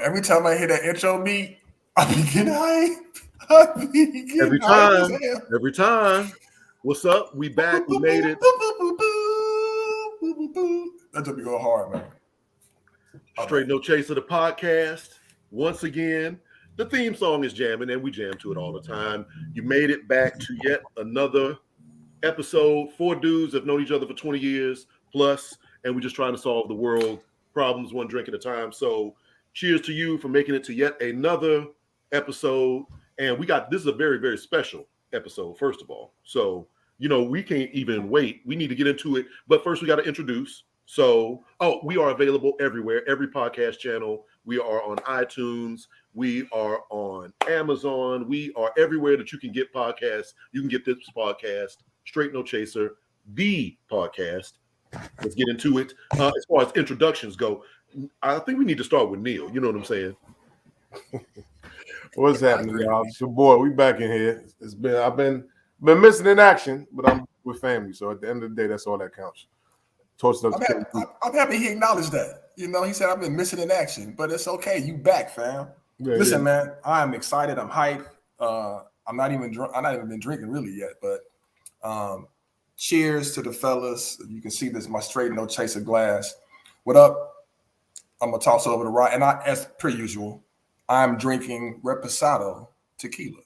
every time I hear that intro beat, I be getting hype. Every time. What's up? We back. We made it. That just be going hard, man. Straight No Chaser, the podcast. Once again, the theme song is jamming, and we jam to it all the time. You made it back to yet another episode. 4 dudes have known each other for 20 years plus, and we're just trying to solve the world problems one drink at a time. So cheers to you for making it to yet another episode. And this is a very, very special episode, first of all. So, we can't even wait. We need to get into it. But first, we got to introduce. So, we are available everywhere, every podcast channel. We are on iTunes. We are on Amazon. We are everywhere that you can get podcasts. You can get this podcast, Straight No Chaser, the podcast. Let's get into it. As far as introductions go, I think we need to start with Neil. You know what I'm saying? What's happening, y'all? It's your boy. We back in here. I've been missing in action, but I'm with family. So at the end of the day, that's all that counts. I'm happy he acknowledged that. He said I've been missing in action, but it's okay. You back, fam. Yeah, listen, man. I am excited. I'm hyped. I'm not even been drinking really yet, but cheers to the fellas. You can see this my Straight No Chaser glass. What up? I'm gonna toss over to Ryan, and as per usual, I'm drinking Reposado tequila.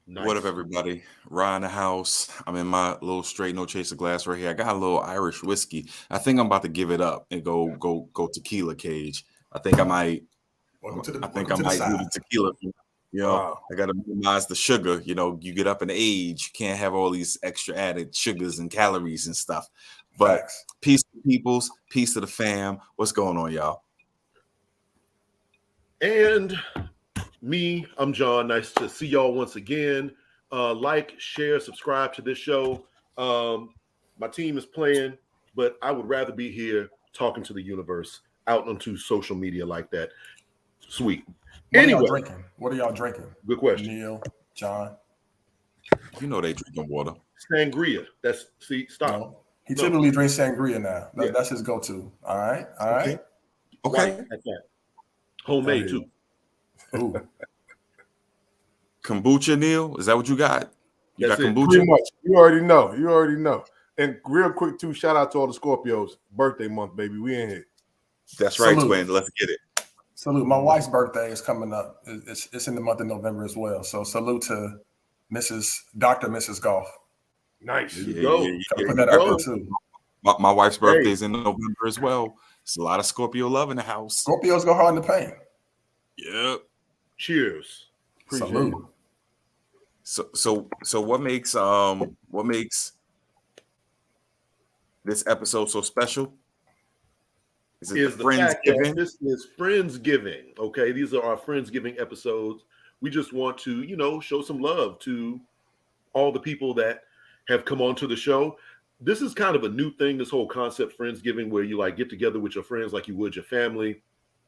Nice. What up, everybody? Ryan in the house. I'm in my little Straight No Chaser glass right here. I got a little Irish whiskey. I think I'm about to give it up and go tequila cage. I think I might. I might do the tequila. Wow. I got to minimize the sugar. You get up in age, you can't have all these extra added sugars and calories and stuff. But Facts. Peace to peoples, peace to the fam. What's going on, y'all? And me, I'm John. Nice to see y'all once again. Like, share, subscribe to this show. My team is playing, but I would rather be here talking to the universe out onto social media like that. Sweet. Anyway, what are y'all drinking? Good question. Neil, John. They drinking water. Sangria. Stop. No. He typically drinks sangria now. That's his go-to. All right. Okay. Homemade too. Ooh. Kombucha, Neil? Is that what you got? You got kombucha? Pretty much. You already know. And real quick, too, shout out to all the Scorpios. Birthday month, baby. We in here. That's right, twin. Let's get it. Salute. My wife's birthday is coming up. It's in the month of November as well. So salute to Dr. Mrs. Golf. Nice. Put that out there too. My wife's birthday is in November as well. It's a lot of Scorpio love in the house. Scorpios go hard in the paint. Yep. Cheers. Salute. So what makes this episode so special? Is the fact that this is Friendsgiving. Okay, these are our Friendsgiving episodes. We just want to, show some love to all the people that have come onto the show. This is kind of a new thing, this whole concept, Friendsgiving, where you get together with your friends like you would your family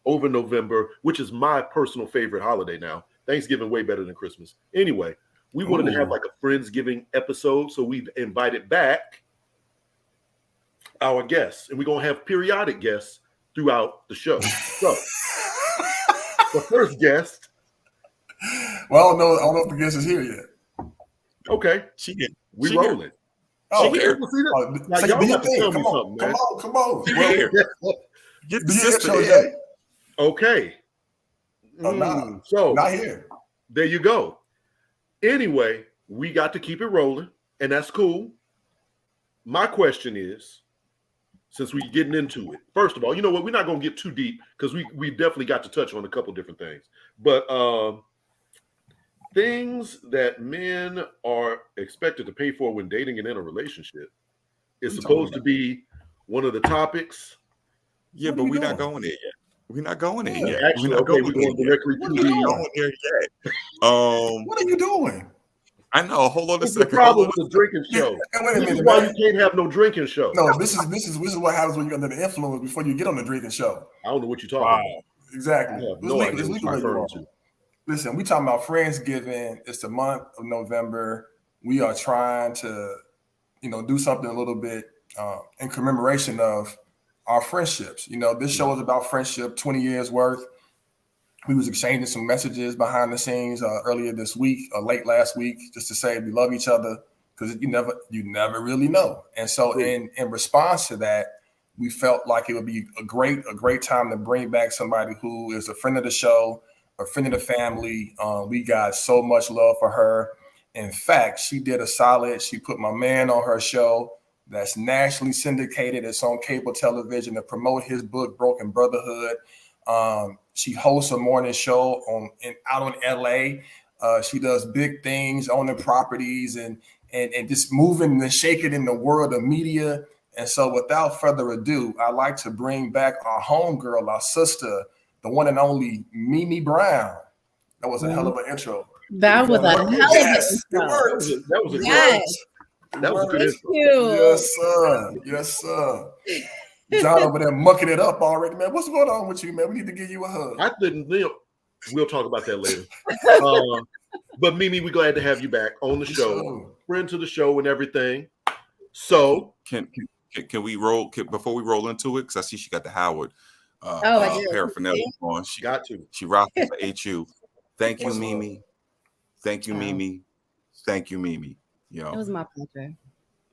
over November, which is my personal favorite holiday now. Thanksgiving way better than Christmas. Anyway, we wanted to have a Friendsgiving episode, so we've invited back our guests, and we're going to have periodic guests throughout the show. So, the first guest. Well, I don't know if the guest is here yet. Okay. We rolling. Oh, here. Like, y'all have to tell me something, man. Come on. Get the sister in. Okay. So not here. There you go. Anyway, we got to keep it rolling, and that's cool. My question is, since we're getting into it, first of all, you know what? We're not going to get too deep because we definitely got to touch on a couple different things. But things that men are expected to pay for when dating and in a relationship is supposed to be one of the topics. Yeah, but we're not going there yet. We're not going there yet. Actually, we're going directly to the. What are you doing? I know. Hold on a second. The problem with the drinking show. Wait a minute, this is why you can't have no drinking show. No, this is what happens when you're under the influence before you get on the drinking show. I don't know what you're talking about. Exactly. It's legal. Listen, we talking about Friendsgiving. It's the month of November. We are trying to, do something a little bit in commemoration of our friendships. You know, this show is about friendship, 20 years worth. We was exchanging some messages behind the scenes earlier this week, late last week, just to say we love each other, because you never really know. And so in response to that, we felt like it would be a great time to bring back somebody who is a friend of the show, a friend of the family. We got so much love for her. In fact, she did a solid. She put my man on her show that's nationally syndicated. It's on cable television to promote his book, Broken Brotherhood. She hosts a morning show out in LA. She does big things, owning properties and just moving and shaking in the world of media. And so without further ado, I'd like to bring back our homegirl, our sister, the one and only Mimi Brown. That was a hell of an intro. That was a hell of an intro. That was a good intro. Yes, sir. Yes, sir. John over there mucking it up already, man. What's going on with you, man? We need to give you a hug. I didn't. We'll talk about that later. But Mimi, we're glad to have you back on the show, friend to the show and everything. So can we roll before we roll into it? Because I see she got the Howard paraphernalia on. She got to. She rocked for HU. Thank you, Mimi. Thank you, Mimi. Thank you, Mimi. You know, it was my pleasure.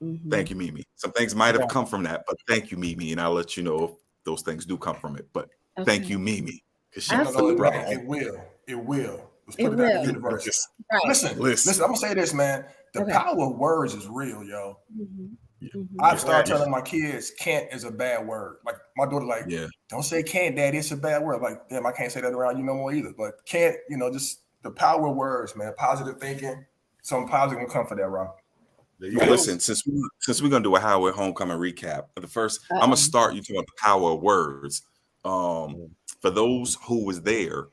Mm-hmm. Thank you, Mimi. Some things might have come from that, but thank you, Mimi, and I'll let you know if those things do come from it. But thank you, Mimi, because she put the brother. It will. Let's put it in the universe. Right. Listen. I'm gonna say this, man. The power of words is real, yo. I've started telling my kids, "Can't" is a bad word. Like my daughter, don't say "can't, Daddy." It's a bad word. Like, damn, I can't say that around you no more either. But can't, just the power of words, man. Positive thinking. Something positive will come for that, Rob. Listen, since we're gonna do a Howard homecoming recap, the first I'm gonna start you talking about the power of words. For those who was there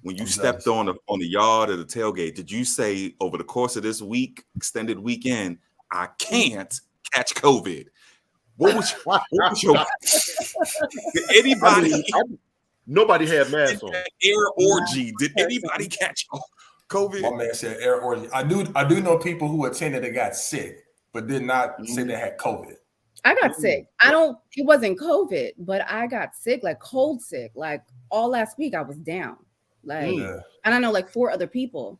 when you stepped on the yard of the tailgate, did you say over the course of this week, extended weekend, I can't catch COVID? What was your did anybody? Nobody had masks on. Air orgy. Did anybody catch COVID? My man said air orgy. I do know people who attended and got sick, but did not say they had COVID. I got sick. It wasn't COVID, but I got sick, like cold sick. Like all last week I was down. Like, and I know like 4 other people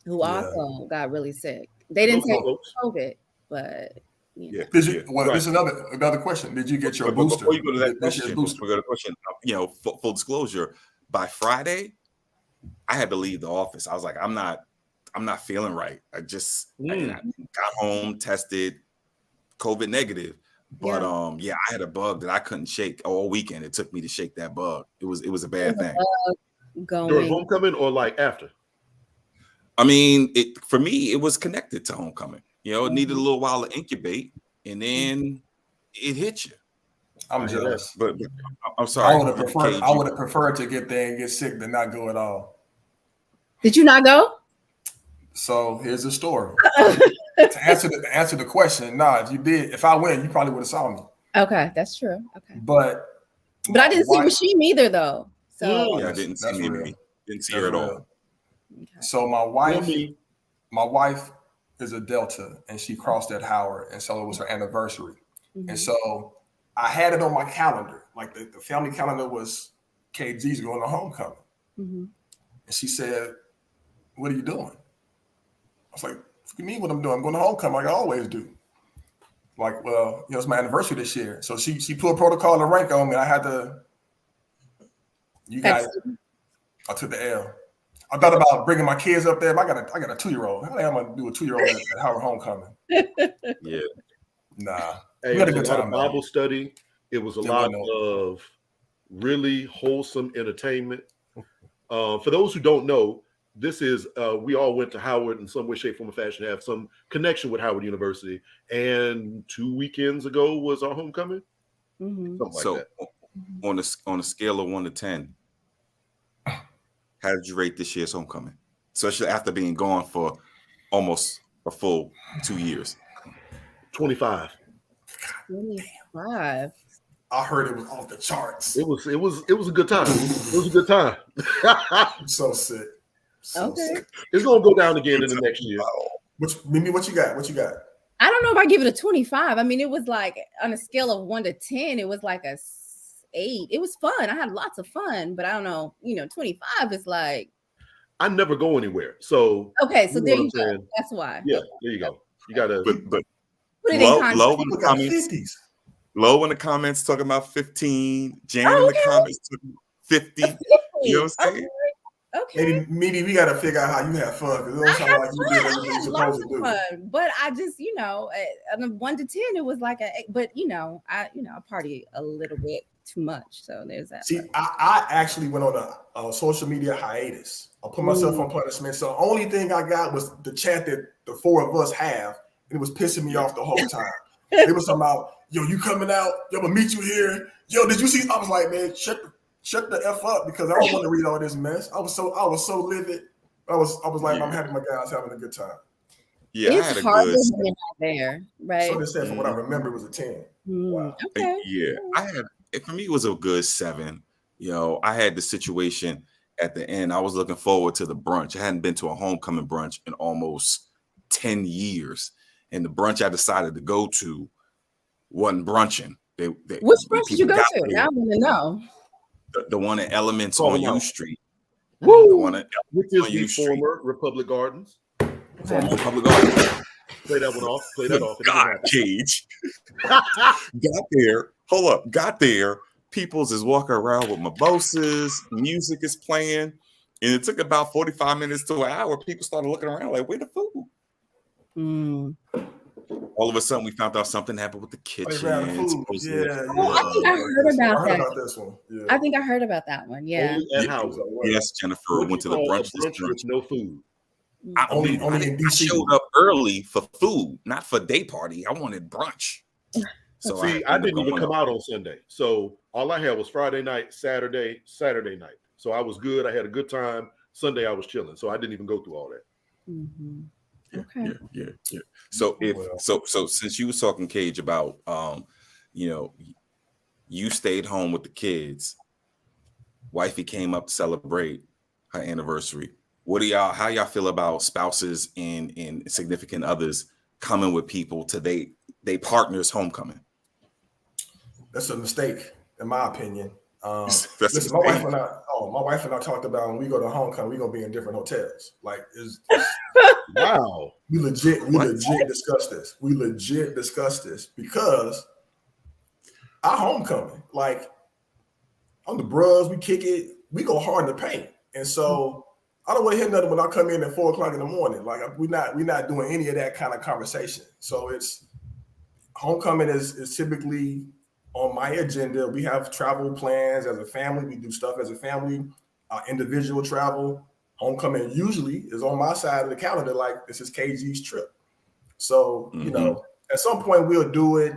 who also got really sick. They didn't take COVID, but This is another question. Did you get your booster? Before you go to that question, full disclosure, by Friday, I had to leave the office. I was like, I'm not feeling right. I got home, tested COVID negative. But I had a bug that I couldn't shake all weekend. It took me to shake that bug. It was a bad thing. During homecoming or like after? I mean, for me, it was connected to homecoming. It needed a little while to incubate, and then it hit you. I'm jealous, but I'm sorry. I would have preferred to get there and get sick than not go at all. Did you not go? So here's the story. To answer the question, if I went, you probably would have saw me. Okay, that's true. Okay, but I didn't see Rasheem either, though. So I didn't see Mimi. Didn't see her at all. Okay. So my wife is a Delta, and she crossed at Howard, and so it was her anniversary, and so I had it on my calendar. Like the family calendar was KG's going to homecoming, and she said, "What are you doing?" I was like, "What do you mean what I'm doing? I'm going to homecoming like I always do." Like, well, it's my anniversary this year, so she put protocol and rank on me. I had to. I took the L. I thought about bringing my kids up there. I got a 2-year-old. How the hell am I going to do a 2-year-old at Howard homecoming? Yeah. Nah. Hey, we had a good time. Bible study. It was a lot of really wholesome entertainment. For those who don't know, this is we all went to Howard in some way, shape, form, or fashion, have some connection with Howard University. And 2 weekends ago was our homecoming. Something like that. On a scale of 1 to 10, how did you rate this year's homecoming? Especially after being gone for almost a full 2 years. 25. 25. I heard it was off the charts. It was a good time. It was a good time. I'm so sick. Sick. It's gonna go down again in the next year. Mimi, what you got? I don't know if I give it a 25. I mean, it was like on a scale of 1 to 10, it was like a 8. It was fun. I had lots of fun, but I don't know, 25 is like. I never go anywhere. So okay, so there you go. That's why. Yeah, there you go. You gotta but put it in context. Low in the comments. 50s. Low in the comments talking about 15. Jan in the comments talking 50. You know what I'm saying? Okay. Maybe we got to figure out how you have fun, because it don't sound like you did everything you're supposed to do. Fun, but I just, on a 1 to 10, it was like but I party a little bit too much, so there's that. See, I actually went on a social media hiatus. I put myself on punishment. So the only thing I got was the chat that the 4 of us have, and it was pissing me off the whole time. It was talking about, yo, you coming out? Yo, I'm gonna meet you here. Yo, did you see? I was like, man, shut the F up, because I don't want to read all this mess. I was so livid. I was like, I'm happy my guys having a good time. Yeah, it's I had a hard good to be there, right? So they said, from what I remember, it was a 10. Wow. Okay. Yeah, for me, it was a good 7. I had the situation at the end. I was looking forward to the brunch. I hadn't been to a homecoming brunch in almost 10 years. And the brunch I decided to go to wasn't brunching. Which brunch did you go to? Now I want to know. The one at Elements on U Street. Woo! The one which is the former Republic Gardens. Former Republic Gardens. Play that one off. Play that off. God, Cage. Got there. Hold up. Got there. Peoples is walking around with mimosas. Music is playing. And it took about 45 minutes to an hour. People started looking around like, where the food? All of a sudden, we found out something happened with the kitchen. Yeah. I think I heard about this one. Yeah. I think I heard about that one. Yeah. Yes, Jennifer went to the brunch with no food. I showed up early for food, not for day party. I wanted brunch. So I didn't even come out on Sunday. So all I had was Friday night, Saturday night. So I was good. I had a good time. Sunday I was chilling. So I didn't even go through all that. Mm-hmm. Okay. Yeah. So so since you was talking, Cage, about you stayed home with the kids, wifey came up to celebrate her anniversary. How y'all feel about spouses and significant others coming with people to they partners' homecoming? That's a mistake, in my opinion. Listen, my wife and I talked about, when we go to homecoming, we're gonna be in different hotels. Like, wow. We legit discussed this. We legit discussed this because our homecoming, like, on the bros, we kick it, we go hard in the paint, and so I don't want to hear nothing when I come in at 4 o'clock in the morning. Like, we're not doing any of that kind of conversation. So it's homecoming is typically on my agenda. We have travel plans as a family. We do stuff as a family. Individual travel. Homecoming usually is on my side of the calendar. Like, this is KG's trip. So, at some point we'll do it.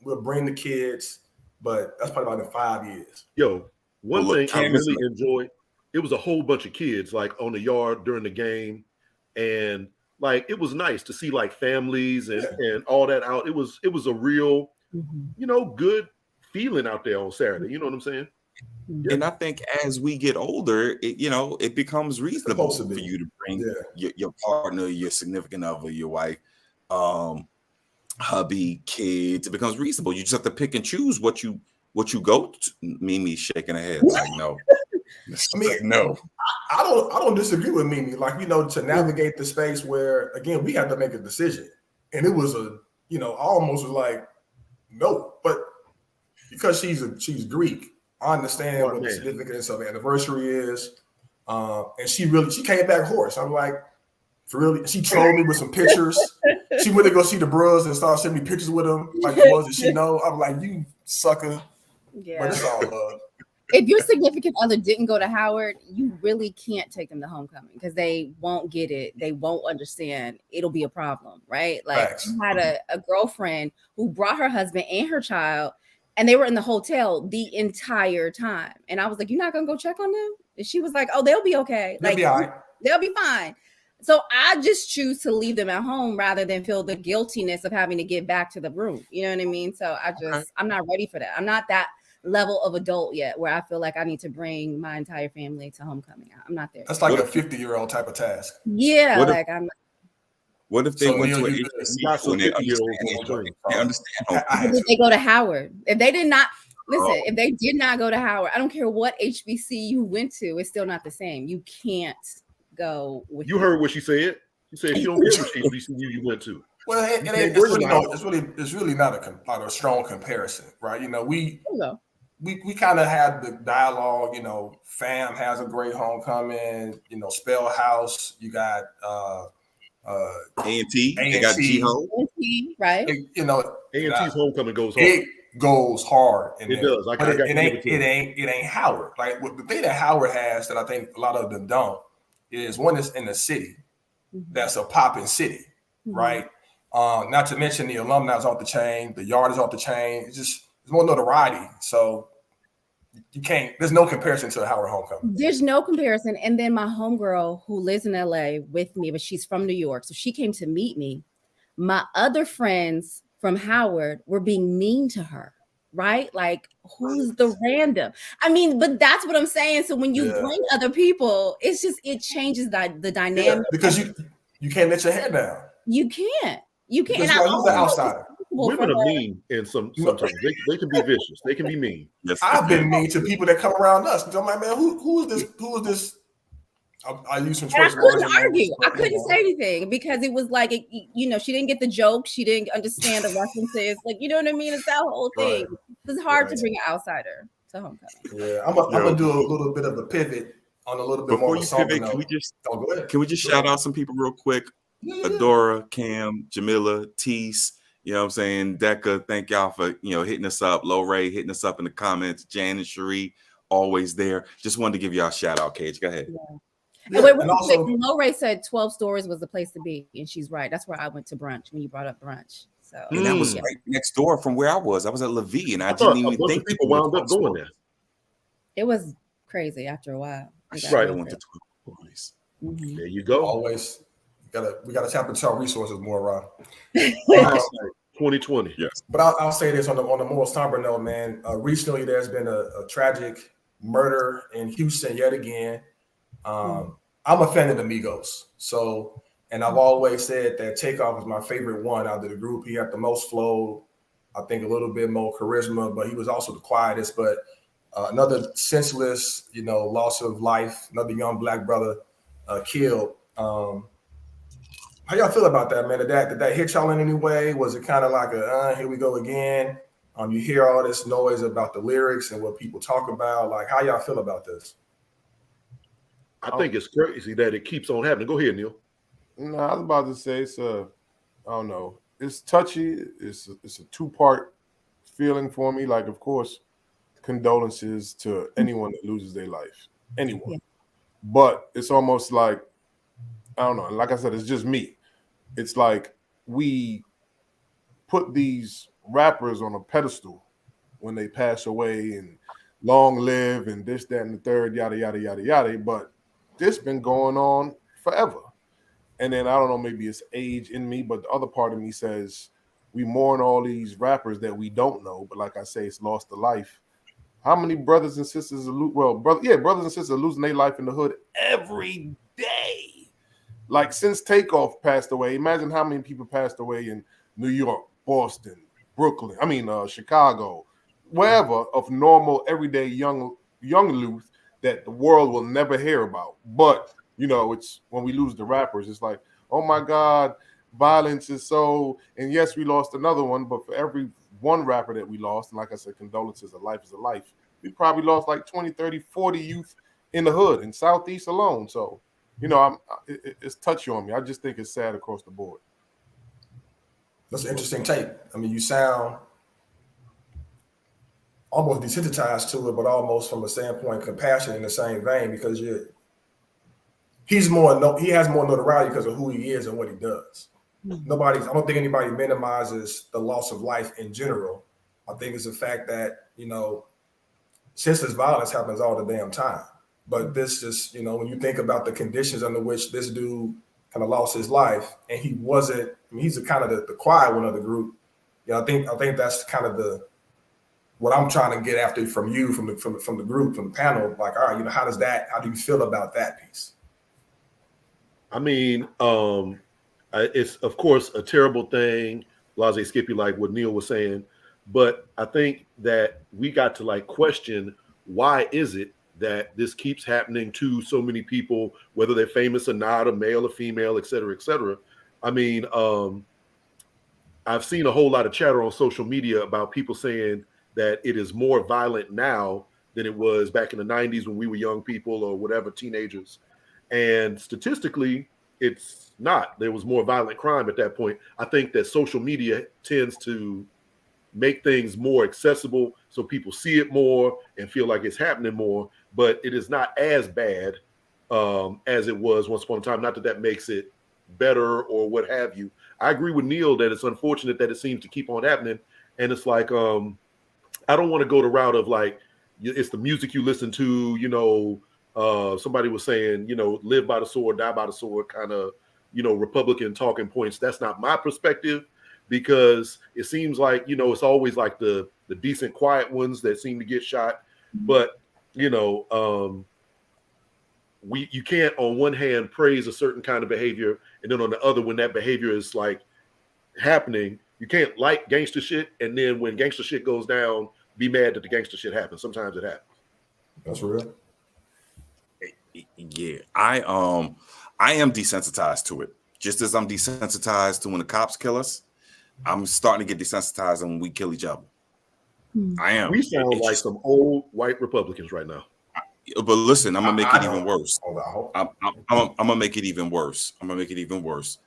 We'll bring the kids, but that's probably about in 5 years. Yo, one thing I really enjoyed, it was a whole bunch of kids like on the yard during the game. And like, it was nice to see like families and all that out. It was a real, good feeling out there on Saturday. You know what I'm saying? Yeah. And I think as we get older, it becomes reasonable for you to bring your partner, your significant other, your wife, hubby, kids. It becomes reasonable. You just have to pick and choose what you go to. Mimi shaking her head like no. No. I don't disagree with Mimi. Like, to navigate the space where, again, we had to make a decision, and it was I almost was like no, but because she's Greek, I understand what the significance of the anniversary is, and she came back hoarse. I'm like, for real? She trolled me with some pictures. She went to go see the bros and started sending me pictures with them, like the ones that she know. I'm like, you sucker. Yeah. But it's all love. If your significant other didn't go to Howard, you really can't take them to homecoming because they won't get it. They won't understand. It'll be a problem, right? Like, I had a girlfriend who brought her husband and her child, and they were in the hotel the entire time. And I was like, you're not going to go check on them? And she was like, oh, they'll be okay. They'll be all right. They'll be fine. So I just choose to leave them at home rather than feel the guiltiness of having to get back to the room. You know what I mean? So I'm not ready for that. I'm not that level of adult yet where I feel like I need to bring my entire family to homecoming. I'm not there. That's like a 50-year-old type of task. Yeah. What if they went to an You HBCU got some and they 50-year-olds on understand? screen. They understand. Did they go to Howard? If they did not listen, if they did not go to Howard, I don't care what HBCU you went to, it's still not the same. You can't go with. You heard what she said. She said she don't care which HBCU you went to. Well, it's really not a strong comparison, right? You know, we kind of had the dialogue. You know, FAM has a great homecoming. You know, Spell House. You got A&T. They got G-Ho. Right. You know, A&T's homecoming goes hard. It goes hard. It does. It ain't Howard. Like the thing that Howard has that I think a lot of them don't is one is in the city. That's a popping city, right? Not to mention the alumni is off the chain, the yard is off the chain. It's more notoriety. So you can't. There's no comparison to a Howard homecoming. There's no comparison. And then my homegirl who lives in LA with me, but she's from New York, so she came to meet me. My other friends from Howard were being mean to her, right? Like, who's the random? I mean, but that's what I'm saying. So when you bring other people, it changes the dynamic. Because you can't let your hair down. You can't. And who's the outsider? Women are mean, and sometimes they can be vicious. They can be mean. Yes, I've been mean to people that come around us. I'm like, man, who is this? Who is this? I use some choice words. I couldn't argue. I couldn't say anything because it was like, she didn't get the joke. She didn't understand the references. Like, you know what I mean? It's that whole thing. Right. It's hard to bring an outsider to homecoming. Yeah, I'm gonna do a little bit of a pivot on a little bit more. Before you pivot, can we just shout out some people real quick? Adora, Cam, Jamila, Tease, you know what I'm saying? Decca, thank y'all for, hitting us up. Low Ray hitting us up in the comments. Jan and Cherie, always there. Just wanted to give y'all a shout out, Cage. Go ahead. Yeah. Wait, Low Ray said 12 Stories was the place to be, and she's right. That's where I went to brunch when you brought up brunch. So and that was right next door from where I was. I was at Levy, and I didn't even think people wound up going there. It was crazy after a while. I went to 12 Stories. There you go. Always. We gotta tap into our resources more, Ron. 2020. Yes. But I'll say this on the more somber note, man. Recently, there's been a tragic murder in Houston yet again. I'm a fan of the Migos, and I've always said that Takeoff was my favorite one out of the group. He had the most flow, I think, a little bit more charisma, but he was also the quietest. But another senseless, loss of life. Another young black brother killed. How y'all feel about that, man? Did that hit y'all in any way? Was it kind of like here we go again? You hear all this noise about the lyrics and what people talk about. Like, how y'all feel about this? I think it's crazy that it keeps on happening. Go ahead, Neil. No, I was about to say I don't know. It's touchy. It's a two-part feeling for me. Like, of course, condolences to anyone that loses their life. Anyone. Yeah. But it's almost like, I don't know. Like I said, it's just me. It's like we put these rappers on a pedestal when they pass away and long live and this, that, and the third, yada, yada, yada, yada. But this been going on forever. And then I don't know, maybe it's age in me, but the other part of me says we mourn all these rappers that we don't know. But like I say, it's lost a life. How many brothers and sisters brothers and sisters are losing their life in the hood every day? Like, since Takeoff passed away, imagine how many people passed away in New York, Boston, Brooklyn, Chicago, wherever, of normal, everyday young youth that the world will never hear about. But, it's when we lose the rappers, it's like, oh my God, violence is so, and yes, we lost another one, but for every one rapper that we lost, and like I said, condolences, a life is a life, we probably lost like 20, 30, 40 youth in the hood, in Southeast alone. So, it's touchy on me. I just think it's sad across the board. That's an interesting take. I mean, you sound almost desensitized to it, but almost from a standpoint compassion in the same vein, because he has more notoriety because of who he is and what he does. I don't think anybody minimizes the loss of life in general. I think it's the fact that, senseless violence happens all the damn time. But this just, when you think about the conditions under which this dude kind of lost his life, and he wasn't, he's the kind of the quiet one of the group. I think that's kind of what I'm trying to get after from you, from the group, from the panel. Like, all right, how do you feel about that piece? I mean, It's of course a terrible thing, Blase Skippy, like what Neil was saying. But I think that we got to like question, why is it that this keeps happening to so many people, whether they're famous or not, a male or female, et cetera, et cetera. I mean, I've seen a whole lot of chatter on social media about people saying that it is more violent now than it was back in the 90s when we were young people or whatever, teenagers. And statistically, it's not. There was more violent crime at that point. I think that social media tends to make things more accessible so people see it more and feel like it's happening more, but it is not as bad as it was once upon a time. Not that that makes it better or what have you. I agree with Neil that it's unfortunate that it seems to keep on happening. And it's like, I don't want to go the route of like, it's the music you listen to, you know, somebody was saying, you know, live by the sword, die by the sword, kind of, you know, Republican talking points. That's not my perspective, because it seems like, you know, it's always like the decent, quiet ones that seem to get shot. But, you know, you can't on one hand praise a certain kind of behavior, and then on the other, when that behavior is like happening, you can't like gangster shit, and then when gangster shit goes down, be mad that the gangster shit happens. Sometimes it happens. That's real. Yeah, I am desensitized to it. Just as I'm desensitized to when the cops kill us, I'm starting to get desensitized when we kill each other. I am. We sound like some old white Republicans right now. But listen, I'm gonna make it even worse. I'm gonna make it even worse. I'm gonna make it even worse.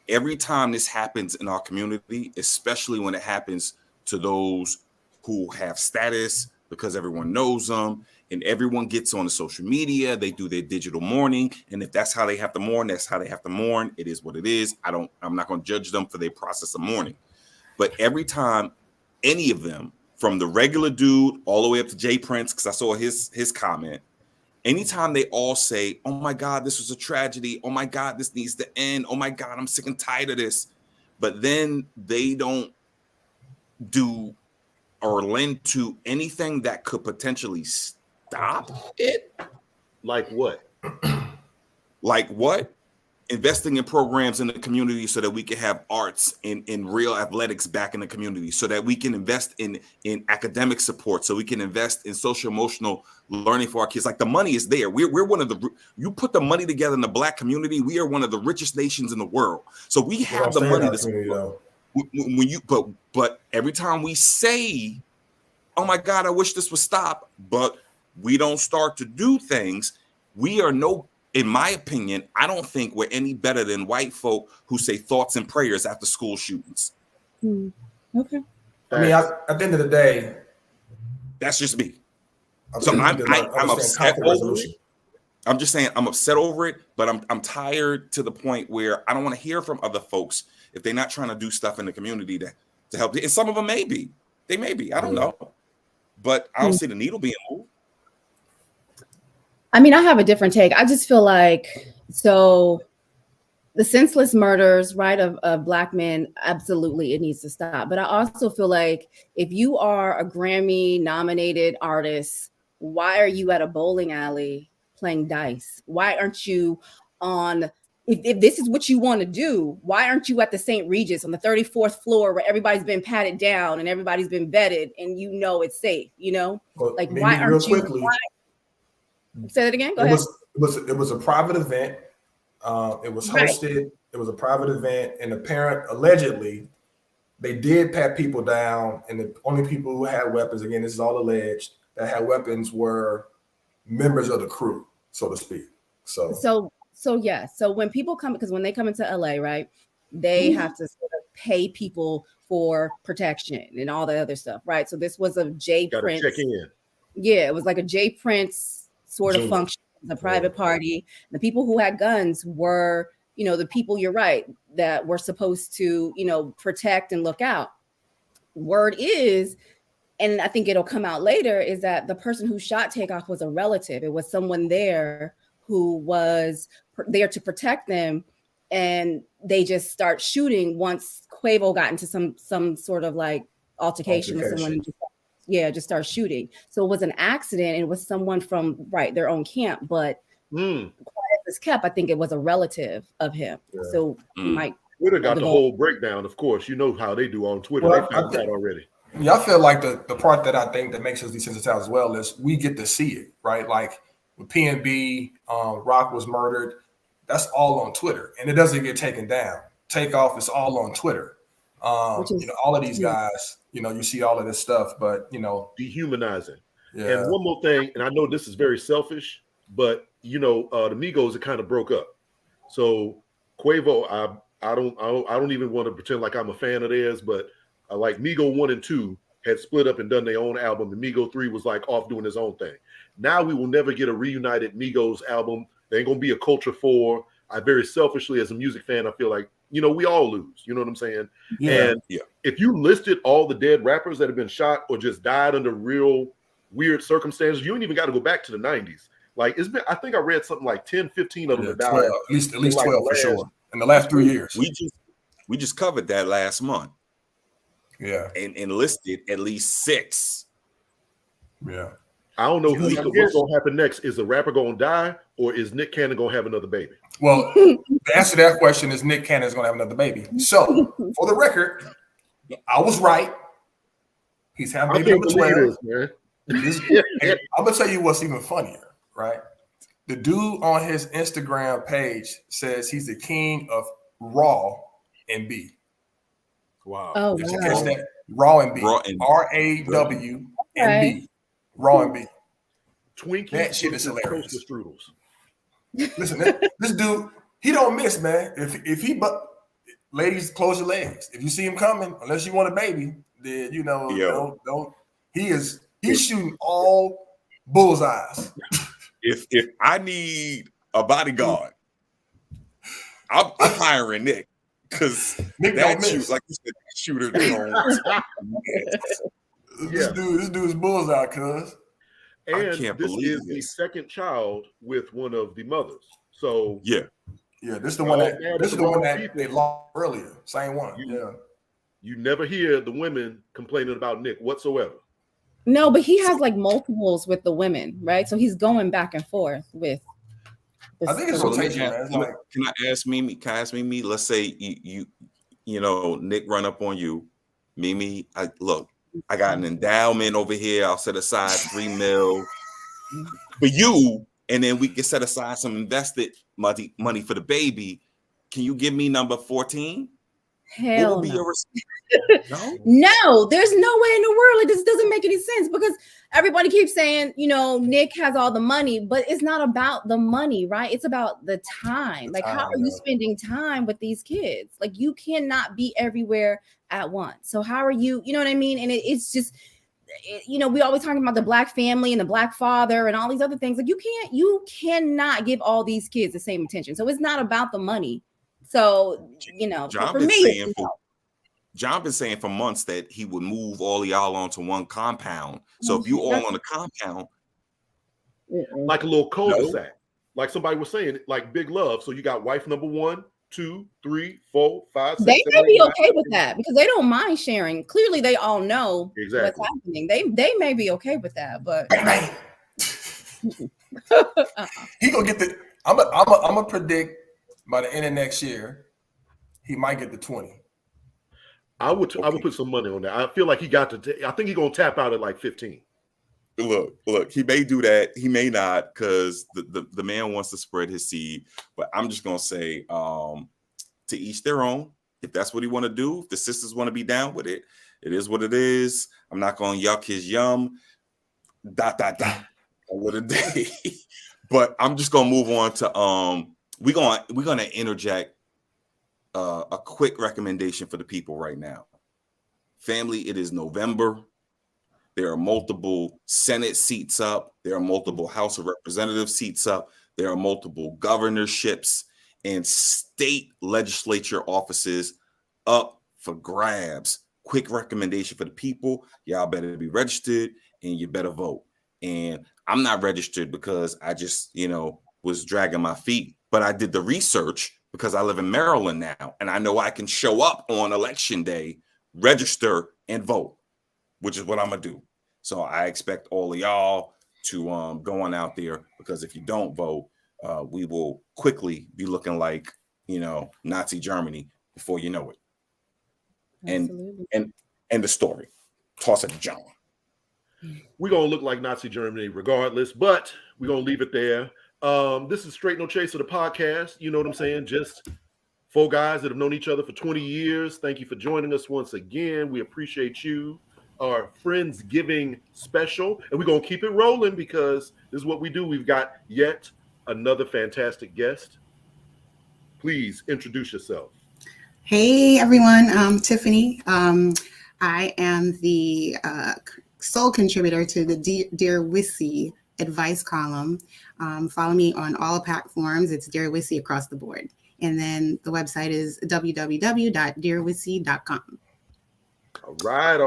Every time this happens in our community, especially when it happens to those who have status, because everyone knows them and everyone gets on the social media, they do their digital mourning, and if that's how they have to mourn, that's how they have to mourn. It is what it is. I'm not going to judge them for their process of mourning. But every time any of them, from the regular dude all the way up to Jay Prince, because I saw his comment, anytime they all say, oh my God, this was a tragedy, oh my God, this needs to end, oh my God, I'm sick and tired of this, but then they don't do or lend to anything that could potentially stop it. Like what? Like what? Investing in programs in the community so that we can have arts and real athletics back in the community, so that we can invest in academic support, so we can invest in social emotional learning for our kids. Like, the money is there. We're one of the, you put the money together in the Black community, we are one of the richest nations in the world. So we have the money to support. When you but every time we say, oh my God, I wish this would stop, but we don't start to do things, we are in my opinion, I don't think we're any better than white folk who say thoughts and prayers after school shootings. Okay. I mean, at the end of the day, that's just me. So I'm upset over it. I'm just saying I'm upset over it, but I'm tired to the point where I don't want to hear from other folks if they're not trying to do stuff in the community to help. And some of them may be. They may be. I don't know. But I don't see the needle being moved. I mean, I have a different take. I just feel like, so the senseless murders, right, of Black men, absolutely, it needs to stop. But I also feel like if you are a Grammy-nominated artist, why are you at a bowling alley playing dice? Why aren't you on, if this is what you want to do, why aren't you at the St. Regis on the 34th floor where everybody's been patted down and everybody's been vetted and you know it's safe, you know? Well, like, why aren't you? Say that again. Go ahead. It was a private event. It was hosted. Right. It was a private event, and the parent allegedly they did pat people down, and the only people who had weapons, again, this is all alleged, that had weapons were members of the crew, so to speak. So yeah. So when people come, because when they come into LA, right, they have to sort of pay people for protection and all the other stuff, right? So this was a Jay Prince. Check in. Yeah, it was like a Jay Prince sort of function, the private party. The people who had guns were, you know, the people, you're right, that were supposed to, you know, protect and look out. Word is, and I think it'll come out later, is that the person who shot Takeoff was a relative. It was someone there who was there to protect them, and they just start shooting once Quavo got into some sort of like altercation with someone. Just start shooting. So it was an accident, and it was someone from their own camp. But quite at was kept, I think it was a relative of him. Yeah. So might Twitter got the whole breakdown, of course. You know how they do on Twitter. Well, they found that already. Yeah, I feel like the part that I think that makes us desensitized as well is we get to see it, right? Like when PNB, Rock was murdered, that's all on Twitter, and it doesn't get taken down. Takeoff is all on Twitter. You know, all of these guys, you know, you see all of this stuff, but you know, dehumanizing. Yeah. And one more thing, and I know this is very selfish, but you know, the Migos are kind of broke up. So Quavo, I don't even want to pretend like I'm a fan of theirs, but like Migo 1 and 2 had split up and done their own album, and Migo 3 was like off doing his own thing. Now we will never get a reunited Migos album. There ain't gonna be a Culture 4. I very selfishly, as a music fan, I feel like, you know, we all lose. You know what I'm saying? Yeah. And if you listed all the dead rappers that have been shot or just died under real weird circumstances, you don't even got to go back to the 90s. Like it's been, I think I read something like 10, 15 of them that died. 12, at least 12 for sure. In the last 3 years. We just covered that last month. Yeah. And listed at least 6. Yeah. I don't know what's going to happen next. Is the rapper going to die, or is Nick Cannon going to have another baby? Well, the answer to that question is Nick Cannon is going to have another baby. So, for the record, I was right. He's having baby number 12. I'm going to tell you what's even funnier, right? The dude on his Instagram page says he's the king of Raw and B. Wow. Oh, wow. That, Raw and B. RAW and B. Raw and B. Twinkies. That shit is hilarious. Listen, this dude, he don't miss, man. If he ladies, close your legs. If you see him coming, unless you want a baby, then you know, don't. He's shooting all bullseyes. If I need a bodyguard, I'm hiring Nick, because that shoot, like you said, that shooter. This dude's bullseye, cuz. And this is the second child with one of the mothers. So this is the one that they lost earlier. Same one. You never hear the women complaining about Nick whatsoever. No, but he has like multiples with the women, right? So he's going back and forth with. I think it's rotation. Can I ask Mimi? Let's say you know, Nick run up on you, Mimi. I got an endowment over here. I'll set aside $3 million for you, and then we can set aside some invested money for the baby. Can you give me number 14? Hell what will be your response? No, there's no way in the world. This doesn't make any sense, because everybody keeps saying, you know, Nick has all the money, but it's not about the money, right? It's about the time. Like, how are you spending time with these kids? Like, you cannot be everywhere at once. So how are you, you know what I mean? And it's just, you know, we always talking about the Black family and the Black father and all these other things. Like, you cannot give all these kids the same attention. So it's not about the money. So, you know, John been saying for months that he would move all of y'all onto one compound. So if you all on a compound, like a little cul-de-sac, like somebody was saying, like Big Love. So you got wife number 1, 2, 3, 4, 5, 6. They may be okay with that because they don't mind sharing. Clearly, they all know what's happening. They may be okay with that, but he gonna get the. I'm gonna predict by the end of next year, he might get the 20. I would put some money on that. I feel like he got to. I think he's gonna tap out at like 15. Look, he may do that. He may not, because the man wants to spread his seed. But I'm just gonna say, to each their own. If that's what he want to do, if the sisters want to be down with it, it is what it is. I'm not gonna yuck his yum. ... What a day. But I'm just gonna move on to we're gonna interject a quick recommendation for the people right now. Family, it is November. There are multiple Senate seats up. There are multiple House of Representatives seats up. There are multiple governorships and state legislature offices up for grabs. Quick recommendation for the people. Y'all better be registered and you better vote. And I'm not registered because I just, was dragging my feet, but I did the research because I live in Maryland now, and I know I can show up on election day, register, and vote, which is what I'm gonna do. So I expect all of y'all to go on out there, because if you don't vote, we will quickly be looking like, Nazi Germany before you know it. Absolutely. And the story. Toss it to John. We're going to look like Nazi Germany regardless, but we're going to leave it there. This is Straight No Chaser, the podcast. You know what I'm saying? Just 4 guys that have known each other for 20 years. Thank you for joining us once again. We appreciate you. Our Friendsgiving special. And we're going to keep it rolling because this is what we do. We've got yet another fantastic guest. Please introduce yourself. Hey, everyone. I'm Tiffany. I am the sole contributor to the Dear Wissy advice column. Follow me on all platforms. It's Dear Wissy across the board. And then the website is www.dearwissy.com. All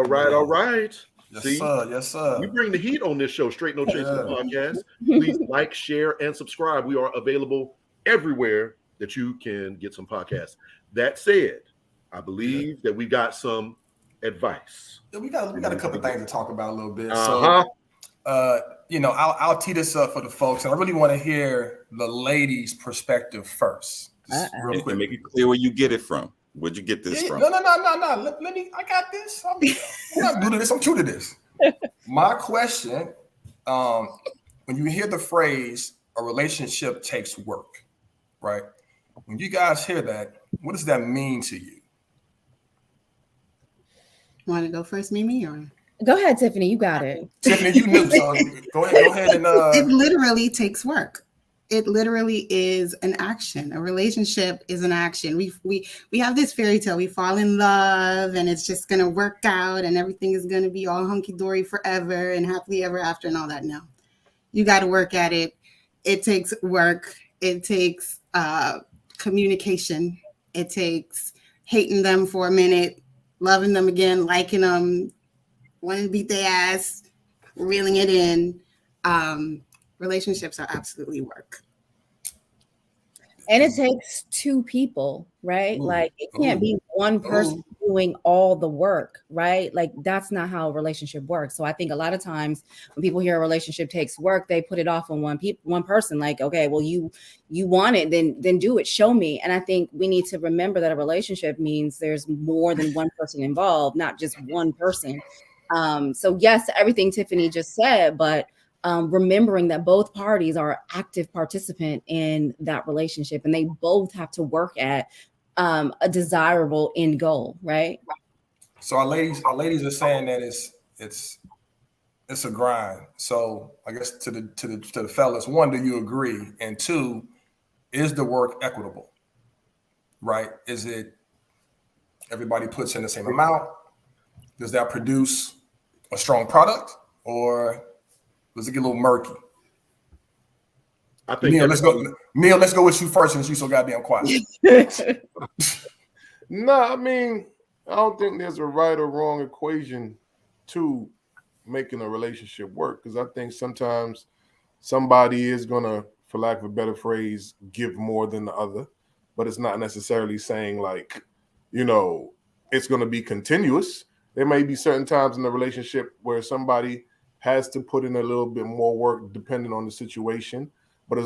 right. Yes, See, sir. Yes, sir. we bring the heat on this show, Straight No Chaser podcast. Please like, share, and subscribe. We are available everywhere that you can get some podcasts. That said, I believe that we got some advice. Yeah, we got a couple things to talk about a little bit. Uh-huh. So, I'll tee this up for the folks, and I really want to hear the ladies' perspective first. Real quick. And make it clear where you get it from. Where'd you get this from? No. Let me. I got this. I'm not new to this. I'm true to this. My question: when you hear the phrase "a relationship takes work," right? When you guys hear that, what does that mean to you? Want to go first, Mimi? Or Go ahead, Tiffany. You got it. Tiffany, you knew, so go ahead and. It literally takes work. It literally is an action. A relationship is an action. We have this fairy tale. We fall in love, and it's just gonna work out, and everything is gonna be all hunky dory forever and happily ever after, and all that. No, you got to work at it. It takes work. It takes communication. It takes hating them for a minute, loving them again, liking them, wanting to beat their ass, reeling it in. Relationships are absolutely work. And it takes 2 people, right? Like it can't be one person doing all the work, right? Like that's not how a relationship works. So I think a lot of times when people hear a relationship takes work, they put it off on one person. Like, okay, well, you want it, then do it. Show me. And I think we need to remember that a relationship means there's more than one person involved, not just one person. So yes, everything Tiffany just said, but remembering that both parties are active participant in that relationship and they both have to work at a desirable end goal, right? So our ladies are saying that it's a grind. So I guess to the fellas, 1, do you agree? And 2, is the work equitable? Right? Is it everybody puts in the same amount? Does that produce a strong product, or does it get a little murky? I think Neil, let's go with you first since you so goddamn quiet. No, I mean, I don't think there's a right or wrong equation to making a relationship work, because I think sometimes somebody is gonna, for lack of a better phrase, give more than the other, but it's not necessarily saying like, it's gonna be continuous. There may be certain times in the relationship where somebody has to put in a little bit more work depending on the situation. But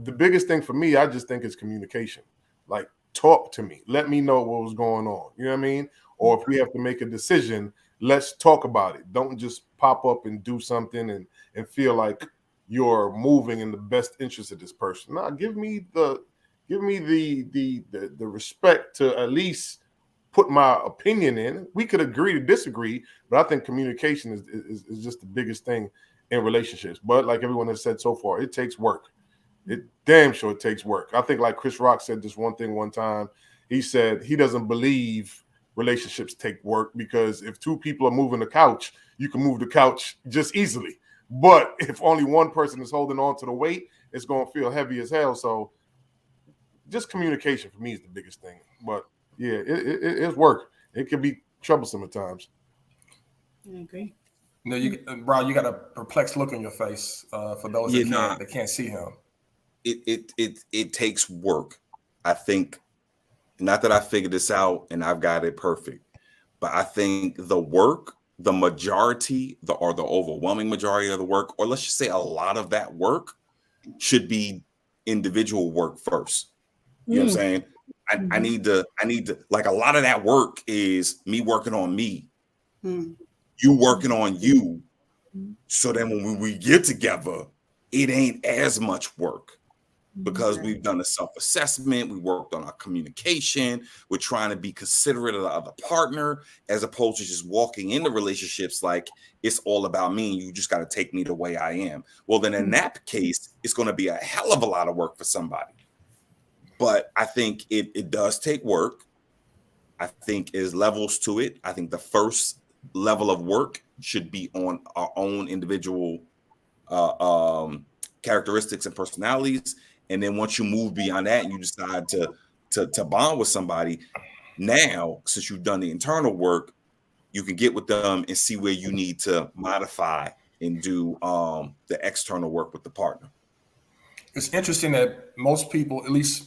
the biggest thing for me, I just think, is communication. Like, talk to me. Let me know what was going on. You know what I mean? Or if we have to make a decision, let's talk about it. Don't just pop up and do something and feel like you're moving in the best interest of this person. Nah, give me the respect to at least put my opinion in. We could agree to disagree, but I think communication is just the biggest thing in relationships. But like everyone has said so far, it takes work. It damn sure it takes work. I think like Chris Rock said this one thing one time. He said he doesn't believe relationships take work, because if 2 people are moving the couch, you can move the couch just easily. But if only one person is holding on to the weight, it's going to feel heavy as hell. So just communication for me is the biggest thing. But yeah, it's work. It can be troublesome at times. I agree. No, Brian, you got a perplexed look on your face. For those that can't see him, it takes work. I think, not that I figured this out and I've got it perfect, but I think the work, the majority, the overwhelming majority of the work, or let's just say a lot of that work, should be individual work first. You know what I'm saying? I need to, like, a lot of that work is me working on me, you working on you. So then when we get together, it ain't as much work because we've done a self-assessment. We worked on our communication. We're trying to be considerate of the other partner, as opposed to just walking into relationships like it's all about me and you just got to take me the way I am. Well, then in that case, it's going to be a hell of a lot of work for somebody. But I think it does take work. I think there's levels to it. I think the first level of work should be on our own individual characteristics and personalities. And then once you move beyond that and you decide to bond with somebody, now, since you've done the internal work, you can get with them and see where you need to modify and do the external work with the partner. It's interesting that most people, at least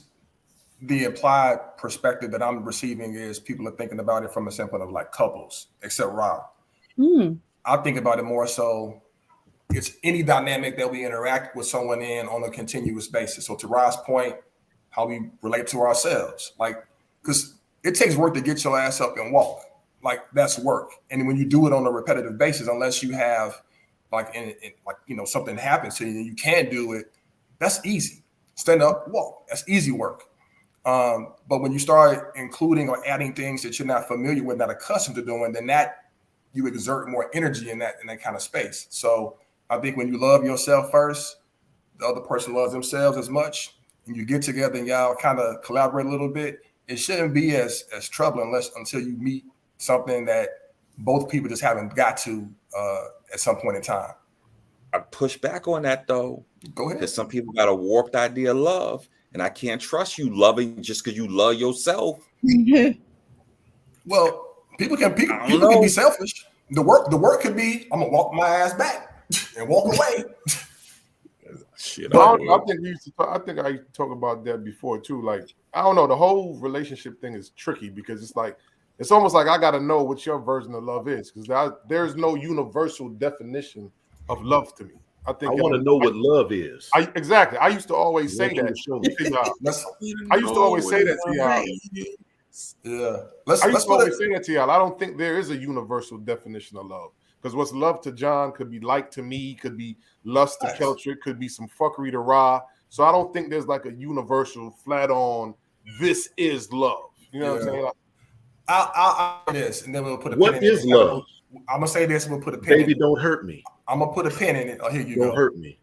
the implied perspective that I'm receiving, is people are thinking about it from a standpoint of like couples, except Rob. I think about it more so it's any dynamic that we interact with someone in on a continuous basis. So to Rob's point, how we relate to ourselves, like, because it takes work to get your ass up and walk. Like, that's work. And when you do it on a repetitive basis, unless you have like something happens to you and you can't do it, that's easy. Stand up, walk. That's easy work. But when you start including or adding things that you're not familiar with, not accustomed to doing, then that you exert more energy in that kind of space. So I think when you love yourself first, the other person loves themselves as much, and you get together and y'all kind of collaborate a little bit, it shouldn't be as troubling until you meet something that both people just haven't got to at some point in time. I push back on that though. Go ahead. Because some people got a warped idea of love, and I can't trust you loving just because you love yourself. Well, people can be selfish. The work could be, I'm gonna walk my ass back and walk away. Shit, I think I used to talk about that before too. Like, I don't know, the whole relationship thing is tricky because it's like it's almost like I got to know what your version of love is, because there's no universal definition of love to me. I want to know what love is. Exactly. I used to always say that. I used to always say that to y'all. Yeah. I used to always say that to y'all. I don't think there is a universal definition of love. Because what's love to John could be like to me, could be lust to Keltrick, could be some fuckery to Ra. So I don't think there's like a universal flat on this is love. You know what I'm saying? I'll this, and then we'll put a what pin is in love? I'm gonna say this, and we'll put a pin Baby, in it. don't hurt me. I'm gonna put a pin in it. Oh, here you don't go. Hurt me.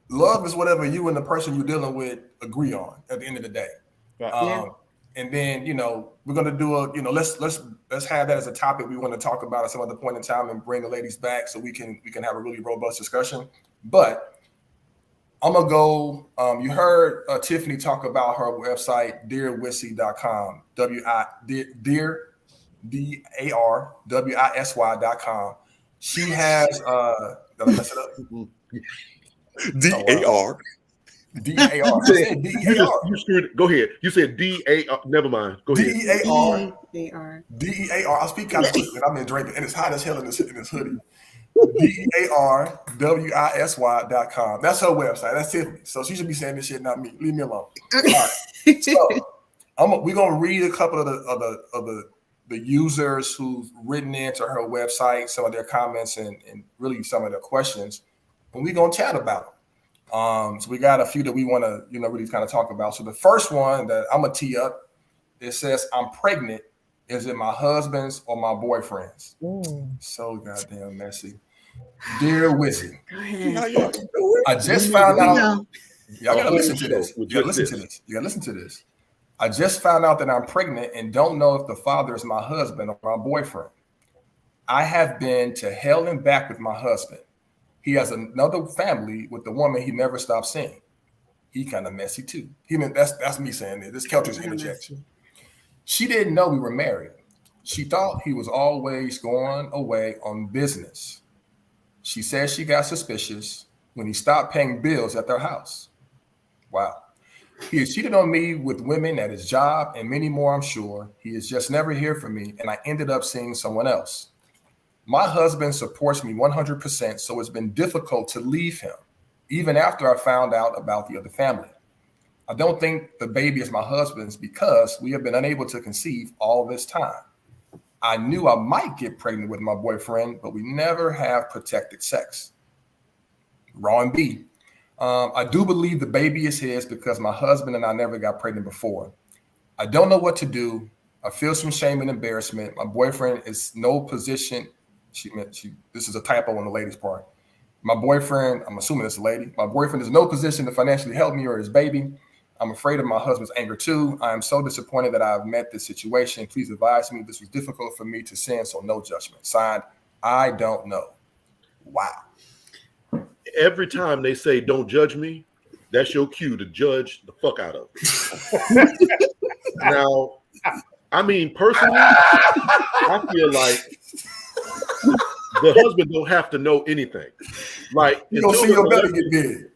Love is whatever you and the person you're dealing with agree on at the end of the day. And then, we're going to do let's have that as a topic we want to talk about at some other point in time and bring the ladies back so we can have a really robust discussion. But I'm going to go, you heard Tiffany talk about her website, dearwisy.com, DARWISY.com. She has, did I mess it up? DAR. DAR. You screwed. Go ahead. You said DAR. Never mind. Go ahead. DAR. I speak kind of quick, and I've been drinking, and it's hot as hell in this hoodie. DARWISY.com. That's her website. That's Tiffany. So she should be saying this shit, not me. Leave me alone. All right. So we're gonna read a couple of the users who've written into her website, some of their comments and really some of their questions, and we're gonna chat about them. So we got a few that we want to, really kind of talk about. So the first one that I'm gonna tee up, it says, "I'm pregnant. Is it my husband's or my boyfriend's?" So goddamn messy. Dear Wizzy, I just found out. Y'all gotta listen to this. You gotta listen to this. I just found out that I'm pregnant and don't know if the father is my husband or my boyfriend. I have been to hell and back with my husband. He has another family with the woman he never stopped seeing. He kind of messy too. That's me saying this. This Keltrick's interjection. She didn't know we were married. She thought he was always going away on business. She said she got suspicious when he stopped paying bills at their house. Wow. He has cheated on me with women at his job and many more, I'm sure. He is just never here for me, and I ended up seeing someone else. My husband supports me 100%, so it's been difficult to leave him. even after I found out about the other family. I don't think the baby is my husband's because we have been unable to conceive all this time. I knew I might get pregnant with my boyfriend, but we never have protected sex. Ron B. I do believe the baby is his because my husband and I never got pregnant before. I don't know what to do. I feel some shame and embarrassment. My boyfriend is no position. This is a typo on the lady's part. My boyfriend, I'm assuming it's a lady. My boyfriend is in no position to financially help me or his baby. I'm afraid of my husband's anger too. I am so disappointed that I've met this situation. Please advise me. This was difficult for me to send, so no judgment. Signed, I don't know. Wow. Every time they say don't judge me, that's your cue to judge the fuck out of it. Now, I mean, personally, I feel like the husband don't have to know anything. Like, you don't see your belly get big.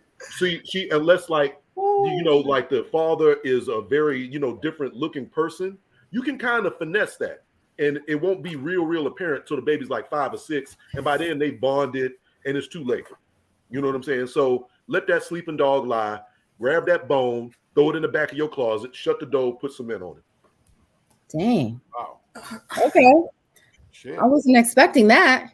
See, unless like, you know, like the father is a very, you know, different looking person, you can kind of finesse that. And it won't be real apparent till the baby's like 5 or 6. And by then they bonded and it's too late. You know what I'm saying? So let that sleeping dog lie, grab that bone, throw it in the back of your closet, shut the door, put cement on it. Dang. Wow. Okay. Shit. I wasn't expecting that.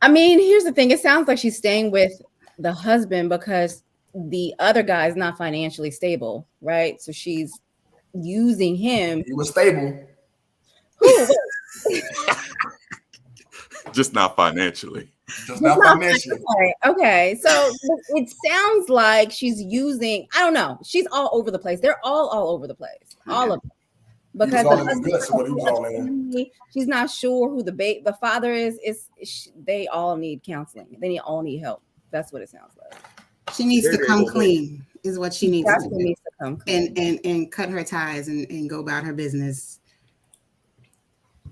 I mean, here's the thing. It sounds like she's staying with the husband because the other guy is not financially stable, right? So she's using him. He was stable. Just not financially. Just not financially. Okay. So it sounds like she's using, I don't know. She's all over the place. They're all over the place. All of them. Because she's not sure who the father is. They all need counseling. They all need help. That's what it sounds like. She needs to come clean, is what she needs to do. Needs to come clean. And cut her ties and go about her business.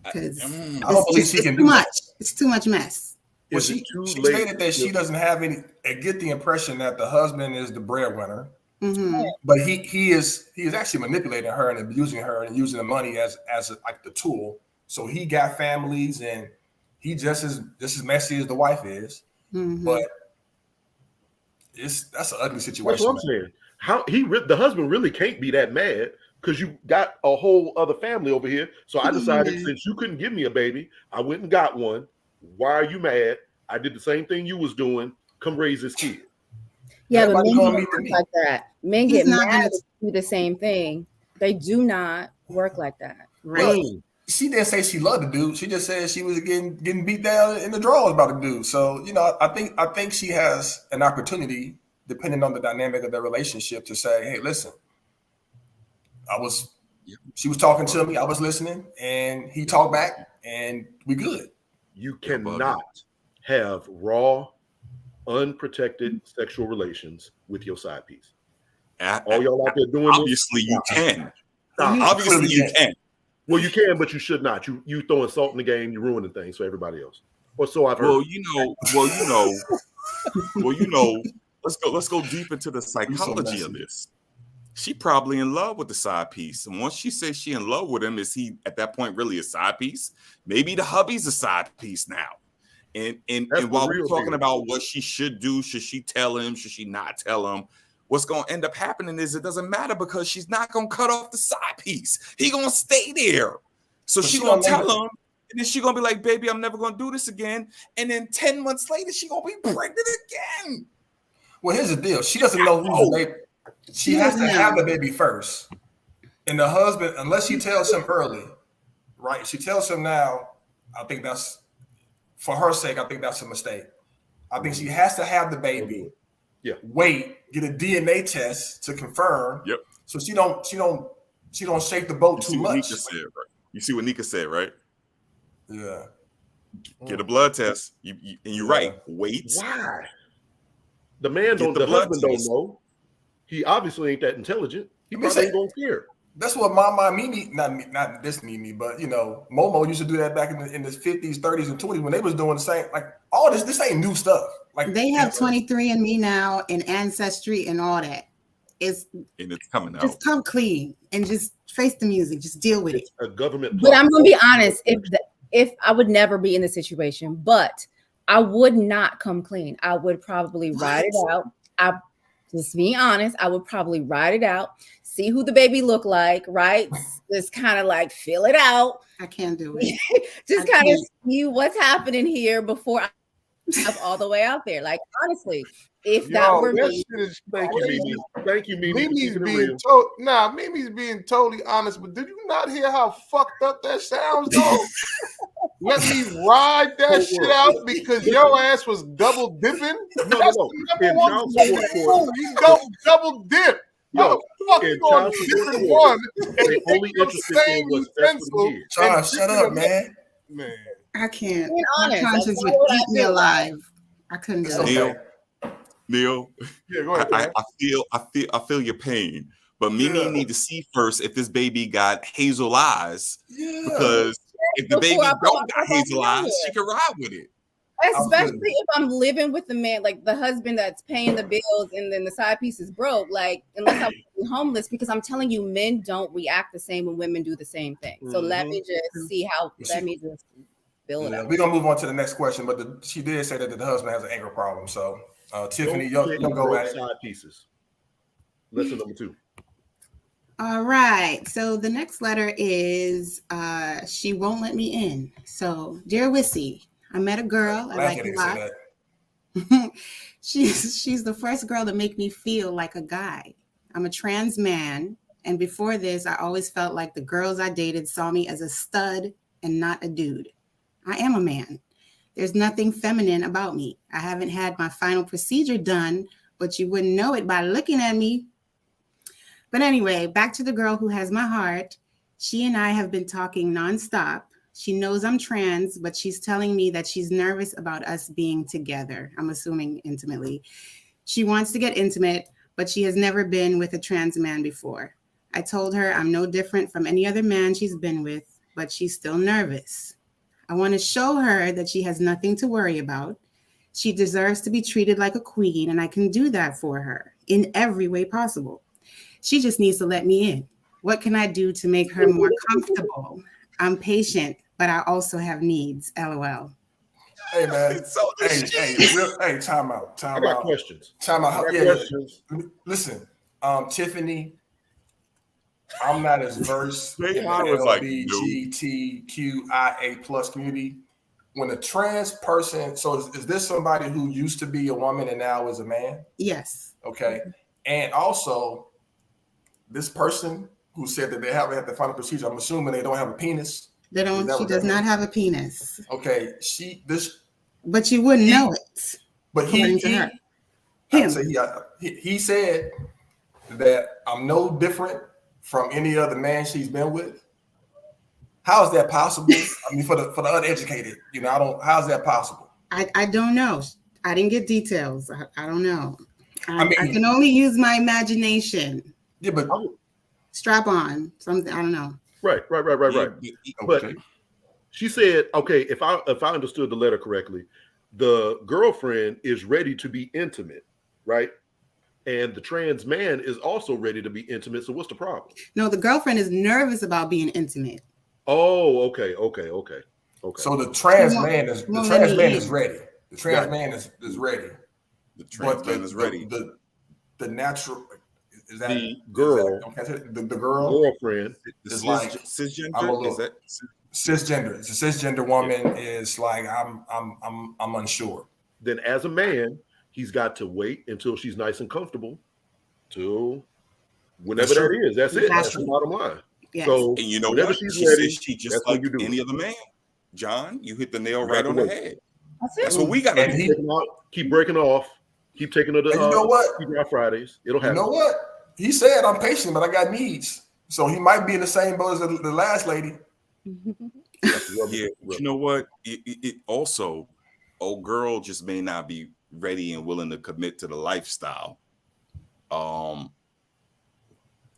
Because I don't believe she can do much. It's too much mess. Well, she stated that she doesn't have any. I get the impression that the husband is the breadwinner, but he is actually manipulating her and abusing her and using the money as like the tool. So he got families and he just as messy as the wife is, but that's an ugly situation. That's what I'm saying. How the husband really can't be that mad because you got a whole other family over here. So I decided since you couldn't give me a baby, I went and got one. Why are you mad? I did the same thing you was doing. Come raise this kid. Yeah, but men don't work like that. Men get mad to do the same thing. They do not work like that. Right. Well, she didn't say she loved the dude. She just said she was getting beat down in the drawers by the dude. So, you know, I think she has an opportunity, depending on the dynamic of their relationship, to say, hey, listen, she was talking to me, I was listening, and he talked back, and we good. You cannot have raw, unprotected sexual relations with your side piece. All y'all out there doing obviously this? You can. Obviously you can. Well, you can, but you should not. You throwing salt in the game, you're ruining things for everybody else. Or so I've heard. Well, you know, let's go deep into the psychology of this. She probably in love with the side piece. And once she says she in love with him, is he at that point really a side piece? Maybe the hubby's a side piece now. And while we're talking about what she should do, should she tell him? Should she not tell him? What's going to end up happening is it doesn't matter because she's not going to cut off the side piece. He going to stay there. So she's going to tell him. And then she's going to be like, baby, I'm never going to do this again. And then 10 months later, she's going to be pregnant again. Well, here's the deal. She doesn't know who's the baby. She has to have the baby first. And the husband, unless she tells him early, right? She tells him now, I think that's, for her sake, I think that's a mistake. I think she has to have the baby. Yeah. Wait, get a DNA test to confirm. Yep. So she don't shake the boat too much. You see what Nika said, right? Yeah. Get a blood test. And you're right. Wait. Why? The man the husband don't know. He obviously ain't that intelligent. He probably ain't gonna care. That's what Mama Mimi, not this Mimi, but you know, Momo used to do that back in the 50s, 30s, and 20s when they was doing the same. Like all this ain't new stuff. Like they have 23andMe now and Ancestry and all that. And it's coming out. Just come clean and just face the music. Just deal with it. A government. But I'm gonna be honest. If I would never be in this situation, but I would not come clean. I would probably ride it out. Just being honest, I would probably ride it out, see who the baby look like, right? Just kind of like feel it out. I can't do it. Just kind of see what's happening here before I up all the way out there. Like, honestly, if that were me. Thank you, Mimi. Thank you, Mimi. Mimi's being Mimi's being totally honest, but did you not hear how fucked up that sounds, though? Let me ride that shit out because your ass was double dipping. No. You double dip. Yo, fuck you on different one? They only interested in what's best for the kid. Shut up, man. I can't. My conscience would eat me alive. I couldn't do it. Neil, yeah, go ahead. I feel your pain, but Mimi need to see first if this baby got hazel eyes. Yeah. Because if the baby don't got hazel eyes, she can ride with it. Especially if I'm living with the man, like the husband that's paying the bills, and then the side piece is broke. Like, unless I'm homeless, because I'm telling you, men don't react the same when women do the same thing. So let me just see how. Let me just build it up. We're gonna move on to the next question, but she did say that the husband has an anger problem. So Tiffany, you'll go at it. Side pieces. Lesson number 2. All right. So the next letter is she won't let me in. So, dear Wissy, I met a girl I like a lot. She's the first girl to make me feel like a guy. I'm a trans man, and before this, I always felt like the girls I dated saw me as a stud and not a dude. I am a man. There's nothing feminine about me. I haven't had my final procedure done, but you wouldn't know it by looking at me. But anyway, back to the girl who has my heart. She and I have been talking nonstop. She knows I'm trans, but she's telling me that she's nervous about us being together. I'm assuming intimately. She wants to get intimate, but she has never been with a trans man before. I told her I'm no different from any other man she's been with, but she's still nervous. I want to show her that she has nothing to worry about. She deserves to be treated like a queen, and I can do that for her in every way possible. She just needs to let me in. What can I do to make her more comfortable? I'm patient, but I also have needs. LOL. Hey, man. Hey, time out. I got questions. Time out. Questions. Listen, Tiffany, I'm not as versed in the LGBTQIA plus community. When a trans person, so is this somebody who used to be a woman and now is a man? Yes. Okay. And also, this person who said that they haven't had the final procedure, I'm assuming they don't have a penis. They don't. She does not have a penis. Okay. But you wouldn't know it. But he said that I'm no different from any other man she's been with. How is that possible? I mean, for the uneducated, how's that possible? I don't know. I didn't get details. I don't know. I can only use my imagination. Yeah, but strap on something. I don't know. Right. But she said, okay, if I understood the letter correctly, the girlfriend is ready to be intimate, right? And the trans man is also ready to be intimate. So what's the problem? No, the girlfriend is nervous about being intimate. Oh, okay. So the trans man is ready. The trans man is ready. The trans man is ready. The natural is that the girl. The girlfriend is like cisgender. Is that cisgender? It's a cisgender woman is like I'm unsure. Then as a man, he's got to wait until she's nice and comfortable till whenever that is. That's it. That's the bottom line. Yes. So and you know what? She ready, says she just like any other man. John, you hit the nail right on the head. That's what we got to do. Keep breaking off. Keep taking her to you know what? Keep our Fridays. It'll happen. You know what? He said I'm patient, but I got needs. So he might be in the same boat as the last lady. Yeah, you know what? It also, old girl just may not be ready and willing to commit to the lifestyle.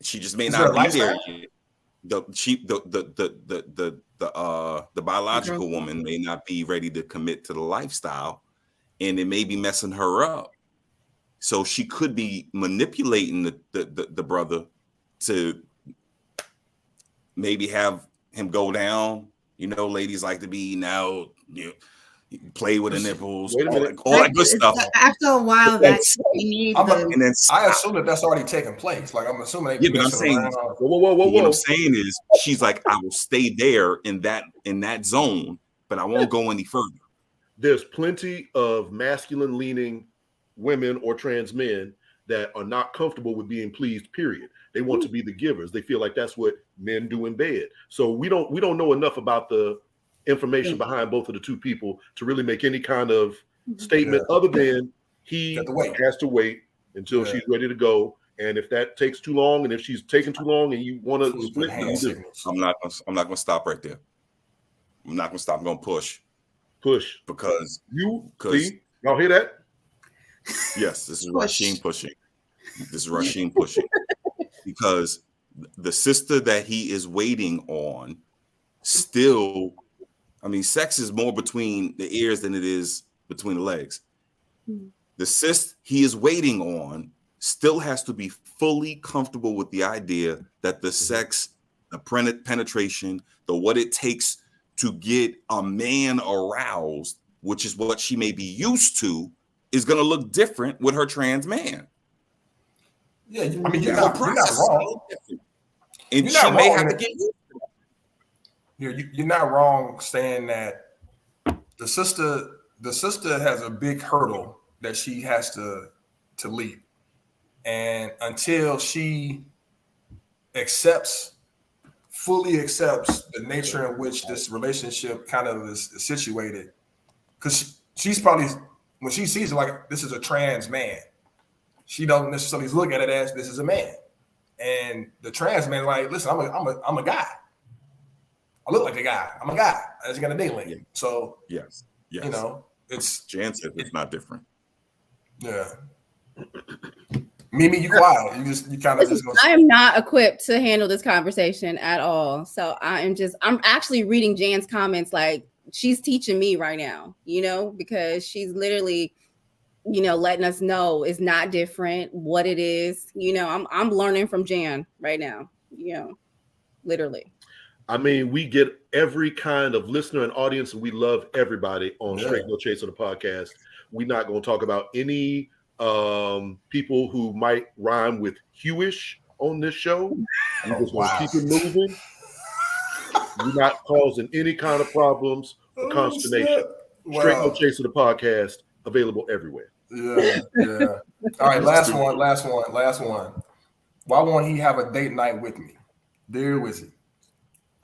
She just may not be there yet. The biological woman may not be ready to commit to the lifestyle, and it may be messing her up. So she could be manipulating the brother to maybe have him go down. Ladies like to be now, play with the nipples, Wait a minute. all that good stuff. After a while, that's you need And then I assume that's already taken place. Like I'm assuming they but I'm saying, whoa. What I'm saying is, she's like, I will stay there in that zone, but I won't go any further. There's plenty of masculine leaning women or trans men that are not comfortable with being pleased, period. They want to be the givers. They feel like that's what men do in bed. So we don't know enough about the information behind both of the two people to really make any kind of statement other than he has to wait until she's ready to go. And if that takes too long, and if she's taking too long and you want to split, I'm not gonna stop right there. I'm not gonna stop. I'm gonna push because y'all hear that? Yes, this is Rasheen pushing. Because the sister that he is waiting on still, I mean, sex is more between the ears than it is between the legs. The sis he is waiting on still has to be fully comfortable with the idea that the sex, the penetration, the what it takes to get a man aroused, which is what she may be used to, is going to look different with her trans man. Yeah, I mean, you're not wrong. And she may have to get used to it. You're not wrong saying that the sister has a big hurdle that she has to leap. And until she fully accepts the nature in which this relationship kind of is situated, because she's probably, when she sees it like this is a trans man, she doesn't necessarily look at it as this is a man. And the trans man, like, listen, I'm a guy. I look like a guy. I'm a guy. I just got a date link. So yes, you know, it's Jan said it's not different. Yeah. Mimi, you quiet. You kind of just gonna... I am not equipped to handle this conversation at all. So I'm actually reading Jan's comments like she's teaching me right now, you know, because she's literally, you know, letting us know it's not different, what it is. You know, I'm learning from Jan right now, you know, literally. I mean, we get every kind of listener and audience, and we love everybody on Straight No Chase on the podcast. We're not going to talk about any people who might rhyme with Hewish on this show. We just want to keep it moving. We're not causing any kind of problems or consternation. Straight No Chase of the podcast, available everywhere. Yeah. All right, last one. Why won't he have a date night with me? Dear Wizzy,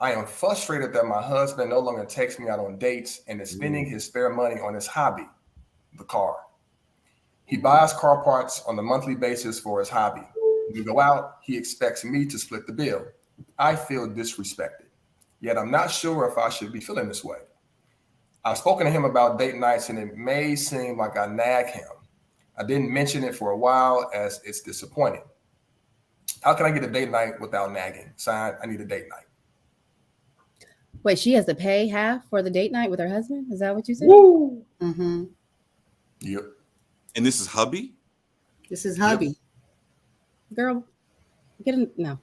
I am frustrated that my husband no longer takes me out on dates and is spending his spare money on his hobby, the car. He buys car parts on a monthly basis for his hobby. When we go out, he expects me to split the bill. I feel disrespected, yet I'm not sure if I should be feeling this way. I've spoken to him about date nights, and it may seem like I nag him. I didn't mention it for a while as it's disappointing. How can I get a date night without nagging? Signed, I need a date night. Wait, she has to pay half for the date night with her husband? Is that what you said? Woo! Mm-hmm. Yep. And this is hubby? This is hubby. Yep. Girl, get him. No.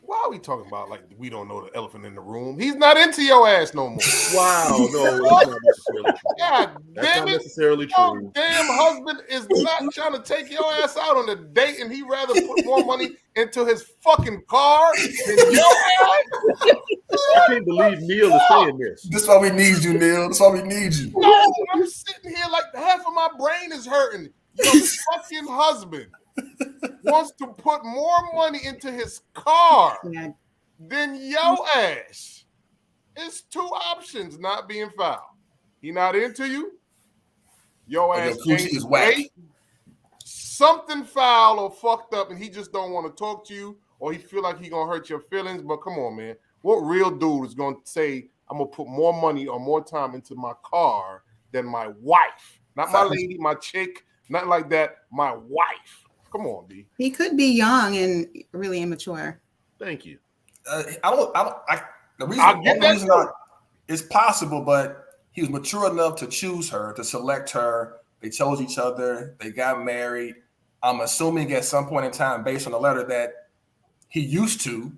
Why are we talking about like we don't know the elephant in the room? He's not into your ass no more. Wow, no, that's not necessarily true. God that's damn not it. necessarily Your true. damn husband is not trying to take your ass out on a date, and he rather put more money into his fucking car than your ass. I can't believe Neil is saying this. This is why we need you, Neil. This is why we need you. No, I'm sitting here like half of my brain is hurting. Your fucking husband wants to put more money into his car than your ass. It's two options not being foul. He not into you. Your ass is whack. Something foul or fucked up, and he just don't want to talk to you, or he feel like he gonna hurt your feelings. But come on, man. What real dude is gonna say, I'm gonna put more money or more time into my car than my wife? Not my lady, my chick, nothing like that. My wife. Come on, B. He could be young and really immature. Thank you. The reason it's possible, but he was mature enough to choose her, to select her. They chose each other. They got married. I'm assuming at some point in time, based on the letter that he used to,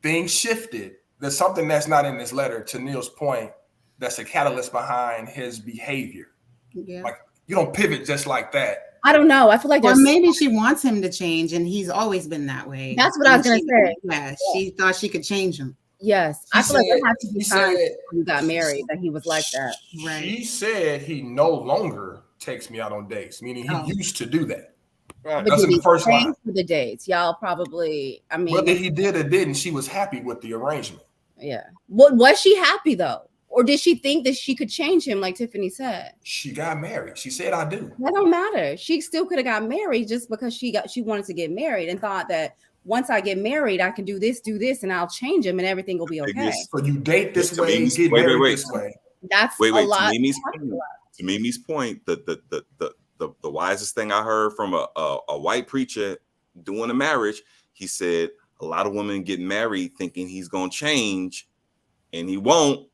things shifted. There's something that's not in this letter, to Neil's point, that's a catalyst behind his behavior. Yeah. Like you don't pivot just like that. I don't know. I feel like or maybe she wants him to change, and he's always been that way. That's what I was gonna say. Yeah, she thought she could change him. Yes, I feel like it had to be time when he got married that he was like that. Right. She said he no longer takes me out on dates, meaning he used to do that. Right. But That's in the first line. For the dates, y'all probably. I mean, whether he did or didn't, she was happy with the arrangement. Yeah. What was she happy though? Or did she think that she could change him, like Tiffany said? She got married. She said, "I do." That don't matter. She still could have got married just because she wanted to get married and thought that once I get married, I can do this, and I'll change him, and everything will be okay. So you date this way, get married this way. That's a lot. To Mimi's point, the wisest thing I heard from a white preacher doing a marriage, he said a lot of women get married thinking he's gonna change, and he won't.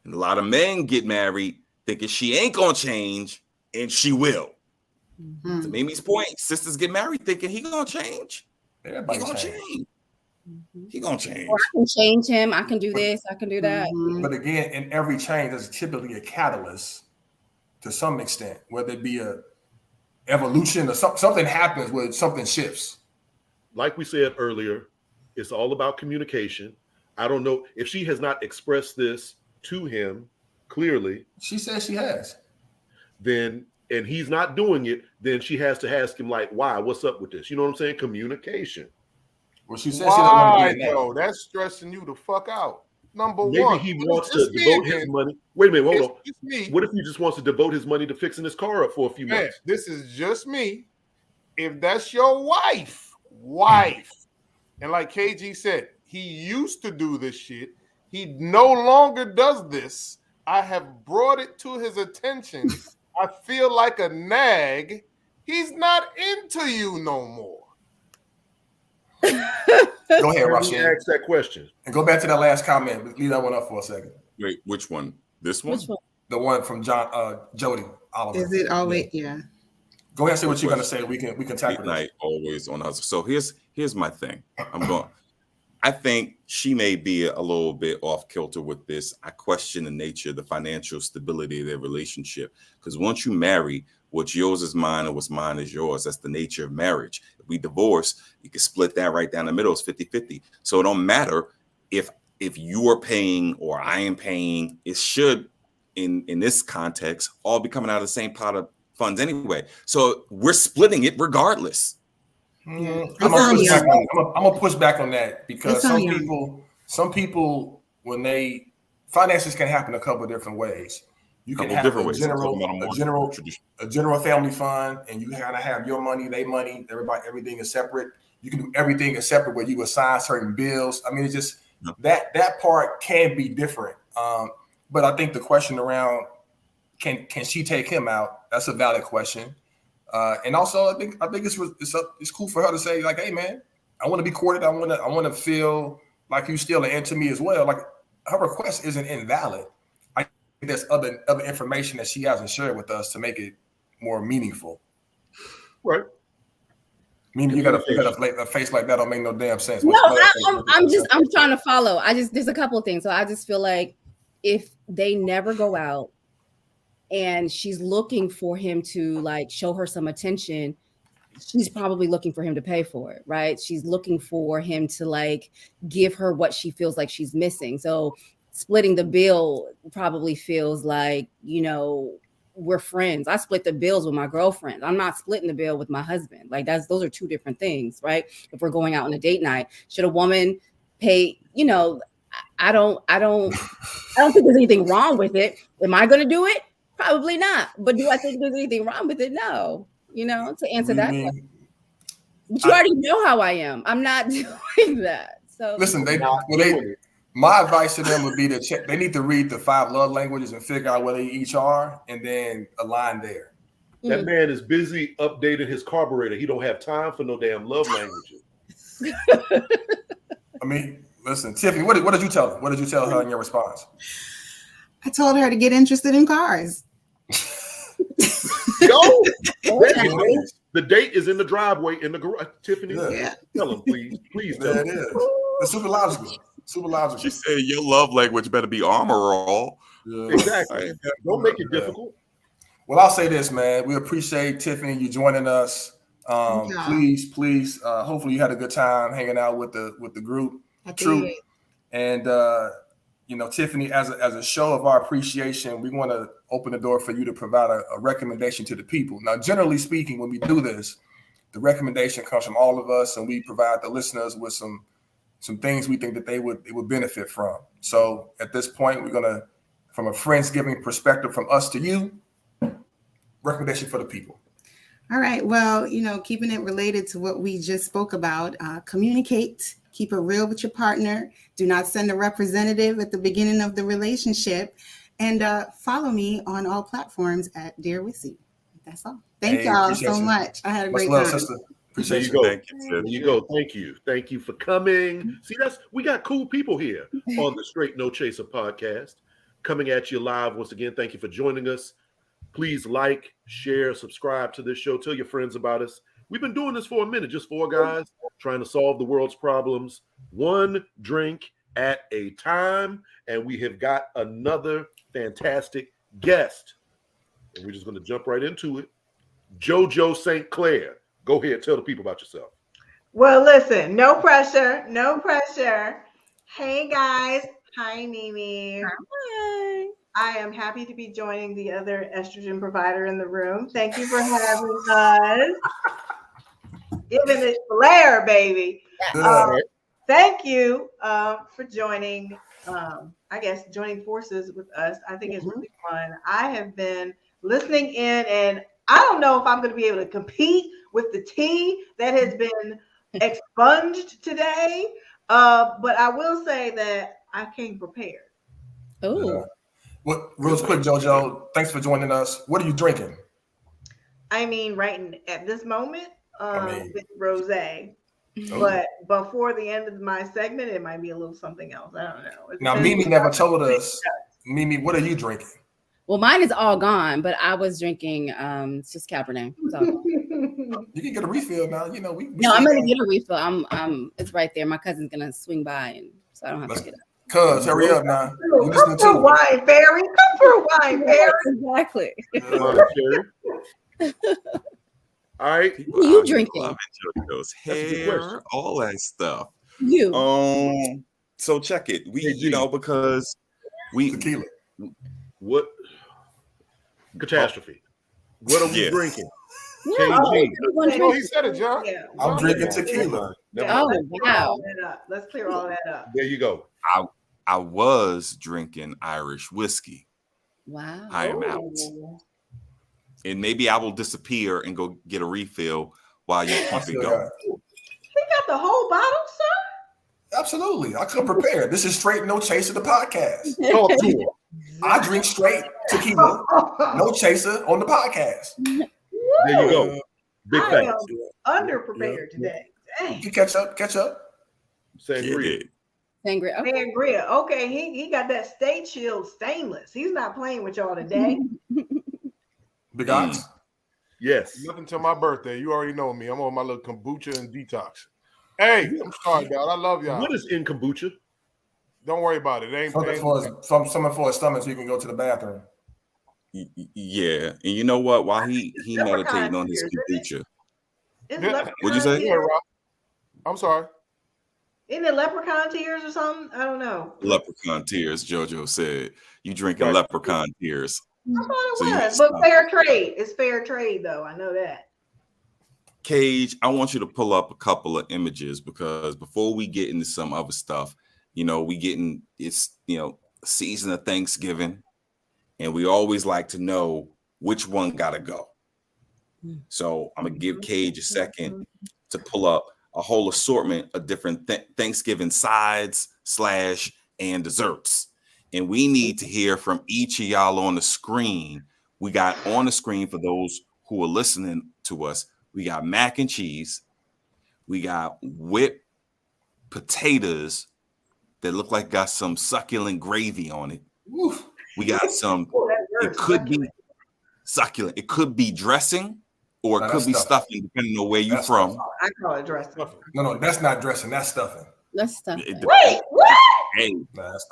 And a lot of men get married thinking she ain't gonna change, and she will. To Mimi's point, sisters get married thinking he gonna change. Everybody gonna change. He gonna change. Or I can change him. I can do this. I can do that. But again, in every change, there's typically a catalyst to some extent, whether it be a evolution or something happens where something shifts. Like we said earlier, it's all about communication. I don't know if she has not expressed this to him clearly. She says she has. Then, and he's not doing it, then she has to ask him, like, why? What's up with this? You know what I'm saying? Communication. Well, she said she doesn't want to be though? That's stressing you the fuck out. Maybe One. he wants to devote his money. Wait a minute, hold on. It's me. What if he just wants to devote his money to fixing his car up for a few months? This is just me. If that's your wife, and like KG said, he used to do this shit. He no longer does this. I have brought it to his attention. I feel like a nag. He's not into you no more. Go ahead, Rashid. Ask that question. And go back to that last comment. Leave that one up for a second. Wait, which one? This one? The one from Jody Oliver. Is it always? Yeah. Go ahead and say what you're gonna say. We can tackle night always on us. So here's my thing. I think she may be a little bit off kilter with this. I question the nature, the financial stability of their relationship. Because once you marry, what's yours is mine and what's mine is yours. That's the nature of marriage. If we divorce, you can split that right down the middle. It's 50-50. So it don't matter if you are paying or I am paying. It should, in this context, all be coming out of the same pot of funds anyway. So we're splitting it regardless. I'm gonna push back on that because some people when they finances can happen a couple of different ways. You can have a general family fund, and you gotta have your money, their money, everything is separate. You can do everything is separate where you assign certain bills. I mean, it's just that part can be different. But I think the question around can she take him out? That's a valid question. And also, I think it's cool for her to say, like, hey man, I want to be courted. I want to feel like you still an end to me as well. Like her request isn't invalid. I think there's other information that she hasn't shared with us to make it more meaningful. Right. Meaning you got a face like that don't make no damn sense. No, I'm trying to follow. There's a couple of things. So I just feel like if they never go out, and she's looking for him to like show her some attention, she's probably looking for him to pay for it, right? She's looking for him to like give her what she feels like she's missing. So splitting the bill probably feels like, we're friends. I split the bills with my girlfriend. I'm not splitting the bill with my husband. Like those are two different things, right? If we're going out on a date night, should a woman pay, I don't think there's anything wrong with it. Am I going to do it? Probably not. But do I think there's anything wrong with it? No. To answer that question. But you already know how I am. I'm not doing that. So listen, my advice to them would be to check. They need to read the 5 love languages and figure out where they each are, and then align there. That man is busy updating his carburetor. He don't have time for no damn love languages. I mean, listen, Tiffany, what did you tell her? What did you tell her in your response? I told her to get interested in cars. The date is in the driveway in the garage. Tiffany, tell him, please tell him. It is. It's super logical. Super logical. She said your love language better be armor all. Yeah. Exactly. Don't make it difficult. Well, I'll say this, man. We appreciate Tiffany you joining us. Please, hopefully you had a good time hanging out with the group. True. And Tiffany, as a show of our appreciation, we want to open the door for you to provide a recommendation to the people. Now, generally speaking, when we do this, the recommendation comes from all of us, and we provide the listeners with some things we think that it would benefit from. So at this point, we're gonna, from a Friendsgiving perspective, from us to you, recommendation for the people. All right. Well, keeping it related to what we just spoke about, communicate, keep it real with your partner. Do not send a representative at the beginning of the relationship, and follow me on all platforms at Dear Wissy. That's all. Thank y'all so much. I had a great time. Sister. Appreciate you. There you go. Thank you. Thank you for coming. See, we got cool people here on the Straight No Chaser podcast, coming at you live once again. Thank you for joining us. Please like, share, subscribe to this show. Tell your friends about us. We've been doing this for a minute, just four guys trying to solve the world's problems, one drink at a time. And we have got another fantastic guest. And we're just going to jump right into it. JoJo St. Clair. Go ahead, tell the people about yourself. Well, listen, no pressure. Hey, guys. Hi, Mimi. Hi. I am happy to be joining the other estrogen provider in the room. Thank you for having us. Giving it flair, baby. Thank you for joining, joining forces with us. I think it's really fun. I have been listening in, and I don't know if I'm going to be able to compete with the tea that has been expunged today, but I will say that I came prepared. Oh. Real quick, JoJo, thanks for joining us. What are you drinking? I mean, at this moment, with rosé. But before the end of my segment, it might be a little something else. I don't know. Now, Mimi never told us. Mimi, what are you drinking? Well, mine is all gone, but I was drinking it's just Cabernet. You can get a refill now. No, I'm gonna get a refill. It's right there. My cousin's gonna swing by, and so I don't have to get it. Cuz, hurry up now. Come through, wine fairy. Exactly. All right. What are you drinking? JoJo's hair, all that stuff. You. So check it. Because we tequila. What catastrophe? What are we drinking? He said it, John. Yeah. I'm drinking tequila. Wow. Let's clear all that up. There you go. I was drinking Irish whiskey. Wow. I am out. And maybe I will disappear and go get a refill while you keep it going. He got the whole bottle, sir? Absolutely. I come prepared. This is Straight No Chaser, the podcast. Talk to him. I drink straight tequila, no chaser on the podcast. There you go. Big thanks. Underprepared today. Dang. You catch up. Sangria. Sangria. Okay, he got that Stay Chilled stainless. He's not playing with y'all today. Big odds. Yes. Nothing till my birthday. You already know me. I'm on my little kombucha and detox. Hey, I'm sorry, dog. I love y'all. What is in kombucha? Don't worry about it. It ain't something for his stomach so you can go to the bathroom. Yeah, and you know what? While he meditating on his kombucha. What'd you say? I'm sorry. Isn't it leprechaun tears or something? I don't know. Leprechaun tears, JoJo said. You drinking leprechaun tears. I thought it was. But fair trade. It's fair trade, though. I know that. Cage, I want you to pull up a couple of images because before we get into some other stuff, it's season of Thanksgiving, and we always like to know which one gotta go. So I'm gonna give Cage a second to pull up a whole assortment of different Thanksgiving sides / and desserts. And we need to hear from each of y'all on the screen. We got on the screen, for those who are listening to us, we got mac and cheese. We got whipped potatoes that look like got some succulent gravy on it. We got some, it could be succulent. It could be dressing or it could be stuffing, depending on where you're from. I call it dressing. No, that's not dressing. That's stuffing. That's stuffing. Wait, what? Hey,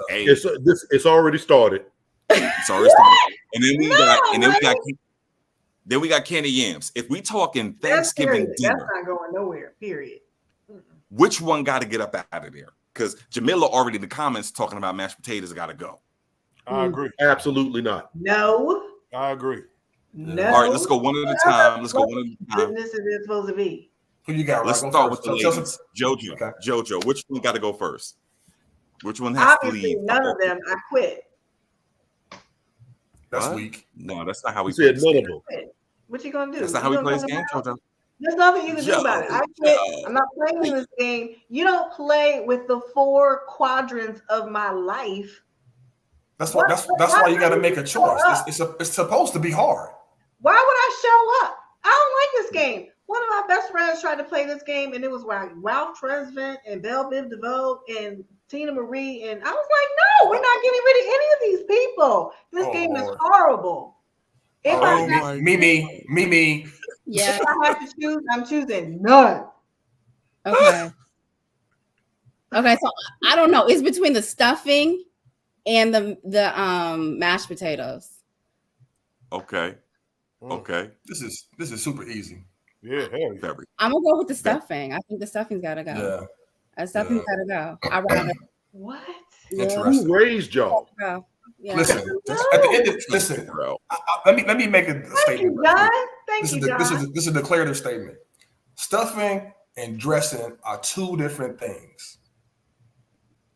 it's already started. It's already started. And then we got candy yams. If we talking Thanksgiving dinner, that's not going nowhere. Period. Which one got to get up out of there? Because Jamila already in the comments talking about mashed potatoes got to go. I agree. Absolutely not. No. I agree. No. All right, let's go one at a time. Let's go one at a time. Goodness is it supposed to be? Who you got? Let's start with the ladies. JoJo. Okay. JoJo, which one got to go first? Which one has to leave? None of them. I quit. That's weak. No, that's not how we said none of them. What you gonna do? That's not how we play this game, JoJo. There's nothing you can do about it. I quit. I'm not playing in this game. You don't play with the 4 quadrants of my life. That's why you got to make a choice. It's supposed to be hard. Why would I show up? I don't like this game. One of my best friends tried to play this game, and it was like Ralph Tresvant and Belle Biv DeVoe and Tina Marie, and I was like, no, we're not getting rid of any of these people. This game is horrible. Mimi. Yeah. If I have to choose, I'm choosing none. Okay. Okay, so I don't know. It's between the stuffing and the mashed potatoes. Okay. This is super easy. Yeah. I'm gonna go with the stuffing. I think the stuffing's gotta go. Yeah. Stuffing's gotta go. I rather. What? Who raised y'all? Yeah. Listen, at the end of listen, let me make a statement. Thank you, John. This is a declarative statement. Stuffing and dressing are 2 different things.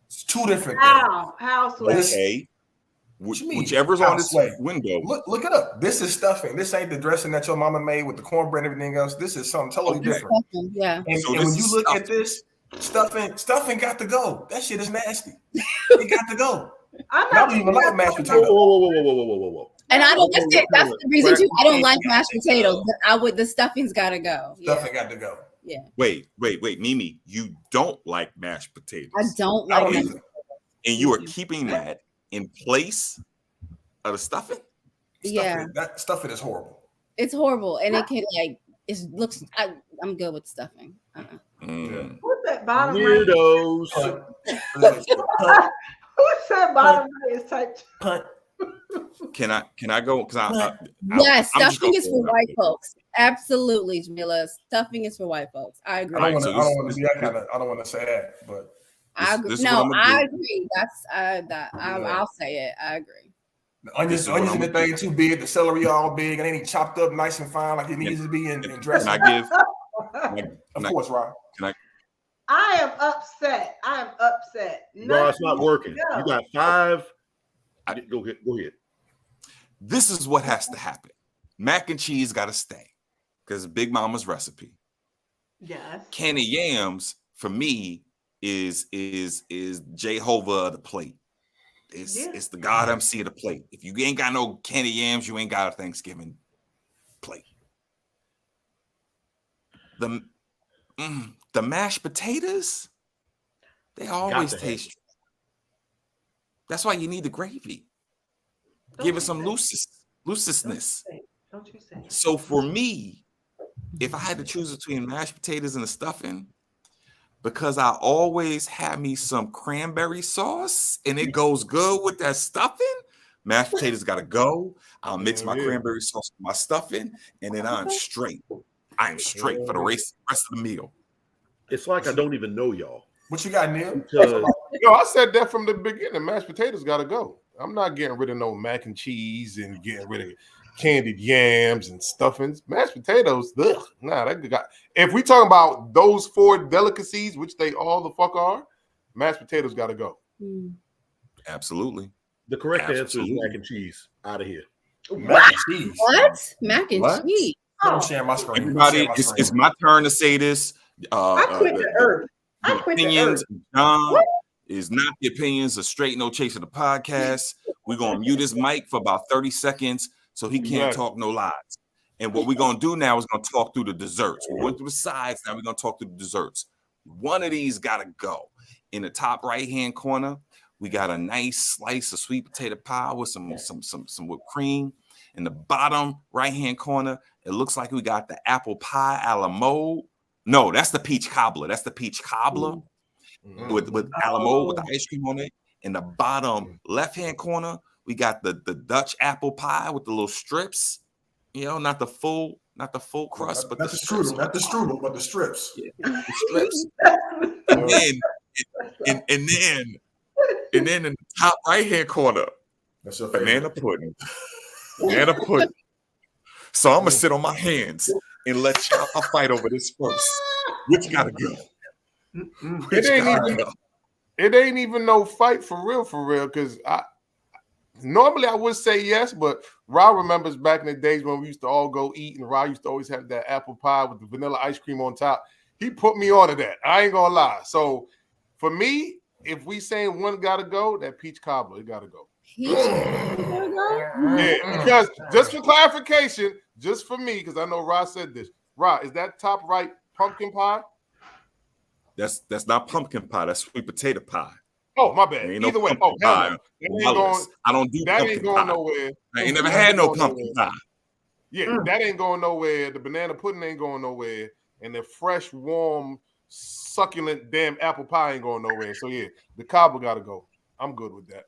It's 2 different things. How sweet. Okay. Whichever's on this window. Look it up. This is stuffing. This ain't the dressing that your mama made with the cornbread and everything else. This is something totally different. Yeah. And when you look at this, stuffing got to go. That shit is nasty. It got to go. I don't even like mashed potatoes. Whoa. And I don't. That's the reason too. I don't like mashed potatoes. But the stuffing's got to go. Stuffing got to go. Yeah. Wait, Mimi. You don't like mashed potatoes. I don't like mashed potatoes. And you are keeping that in place of the stuffing? That stuffing is horrible. It's horrible, and it can looks. I'm good with stuffing. What's that bottom weirdos? Who's that bottom right is type? Can I go? Yes, stuffing is for white folks. Absolutely, Jamila. Stuffing is for white folks. I agree. I don't want to say that, but I agree. I agree. I'll say it. I agree. The onions in the thing too big, the celery all big, and ain't chopped up nice and fine like it needs to be in dressing. Of course, Rob. I am upset. No, it's not working. You got 5. Go ahead. This is what has to happen. Mac and cheese got to stay because Big Mama's recipe. Yes. Candy yams for me is Jehovah of the plate. It's the God MC of the plate. If you ain't got no candy yams, you ain't got a Thanksgiving plate. The mashed potatoes, they always taste. That's why you need the gravy. Give it some looseness. Don't you say. So for me, if I had to choose between mashed potatoes and the stuffing, because I always have me some cranberry sauce and it goes good with that stuffing, mashed potatoes got to go. I'll mix my cranberry sauce with my stuffing, and then I'm straight. I am straight for the rest of the meal. It's like I don't even know y'all. What you got, Neil? I said that from the beginning. Mashed potatoes got to go. I'm not getting rid of no mac and cheese and getting rid of candied yams and stuffings. Mashed potatoes, ugh. Nah, that got. If we talking about those 4 delicacies, which they all the fuck are, mashed potatoes got to go. Absolutely. The correct answer is mac and cheese. Out of here. Mac and cheese. What? Mac and cheese? I'm sharing my screen. Everybody, it's my turn to say this. I quit the earth. The opinions of John is not the opinions of Straight No Chaser the podcast. We're gonna mute his mic for about 30 seconds so he can't talk no lies. And what we're gonna do now is gonna talk through the desserts. We went through the sides, now we're gonna talk through the desserts. One of these gotta go. In the top right-hand corner, we got a nice slice of sweet potato pie with some whipped cream. In the bottom right-hand corner, it looks like we got the apple pie a la mode. No, that's the peach cobbler. with Alamo with the ice cream on it. In the bottom left-hand corner, we got the Dutch apple pie with the little strips. You know, not the full crust, but not the strudel, but the strips. Yeah, the strips. and then in the top right-hand corner, that's your banana pudding. Banana pudding. So I'm gonna sit on my hands and let y'all fight over this first. Which gotta go? It ain't even no fight for real, because normally I would say yes, but Ra remembers back in the days when we used to all go eat, and Ra used to always have that apple pie with the vanilla ice cream on top. He put me onto that. I ain't gonna lie. So for me, if we saying one gotta go, that peach cobbler, it gotta go. Yeah, because just for clarification, just for me, because I know Ra said this. Ra, is that top right pumpkin pie? That's not pumpkin pie. That's sweet potato pie. Oh, my bad. Either way. Oh, hell no. I don't do that ain't going nowhere. I ain't never had no pumpkin pie. Yeah, that ain't going nowhere. The banana pudding ain't going nowhere. And the fresh, warm, succulent damn apple pie ain't going nowhere. So yeah, the cobbler gotta go. I'm good with that.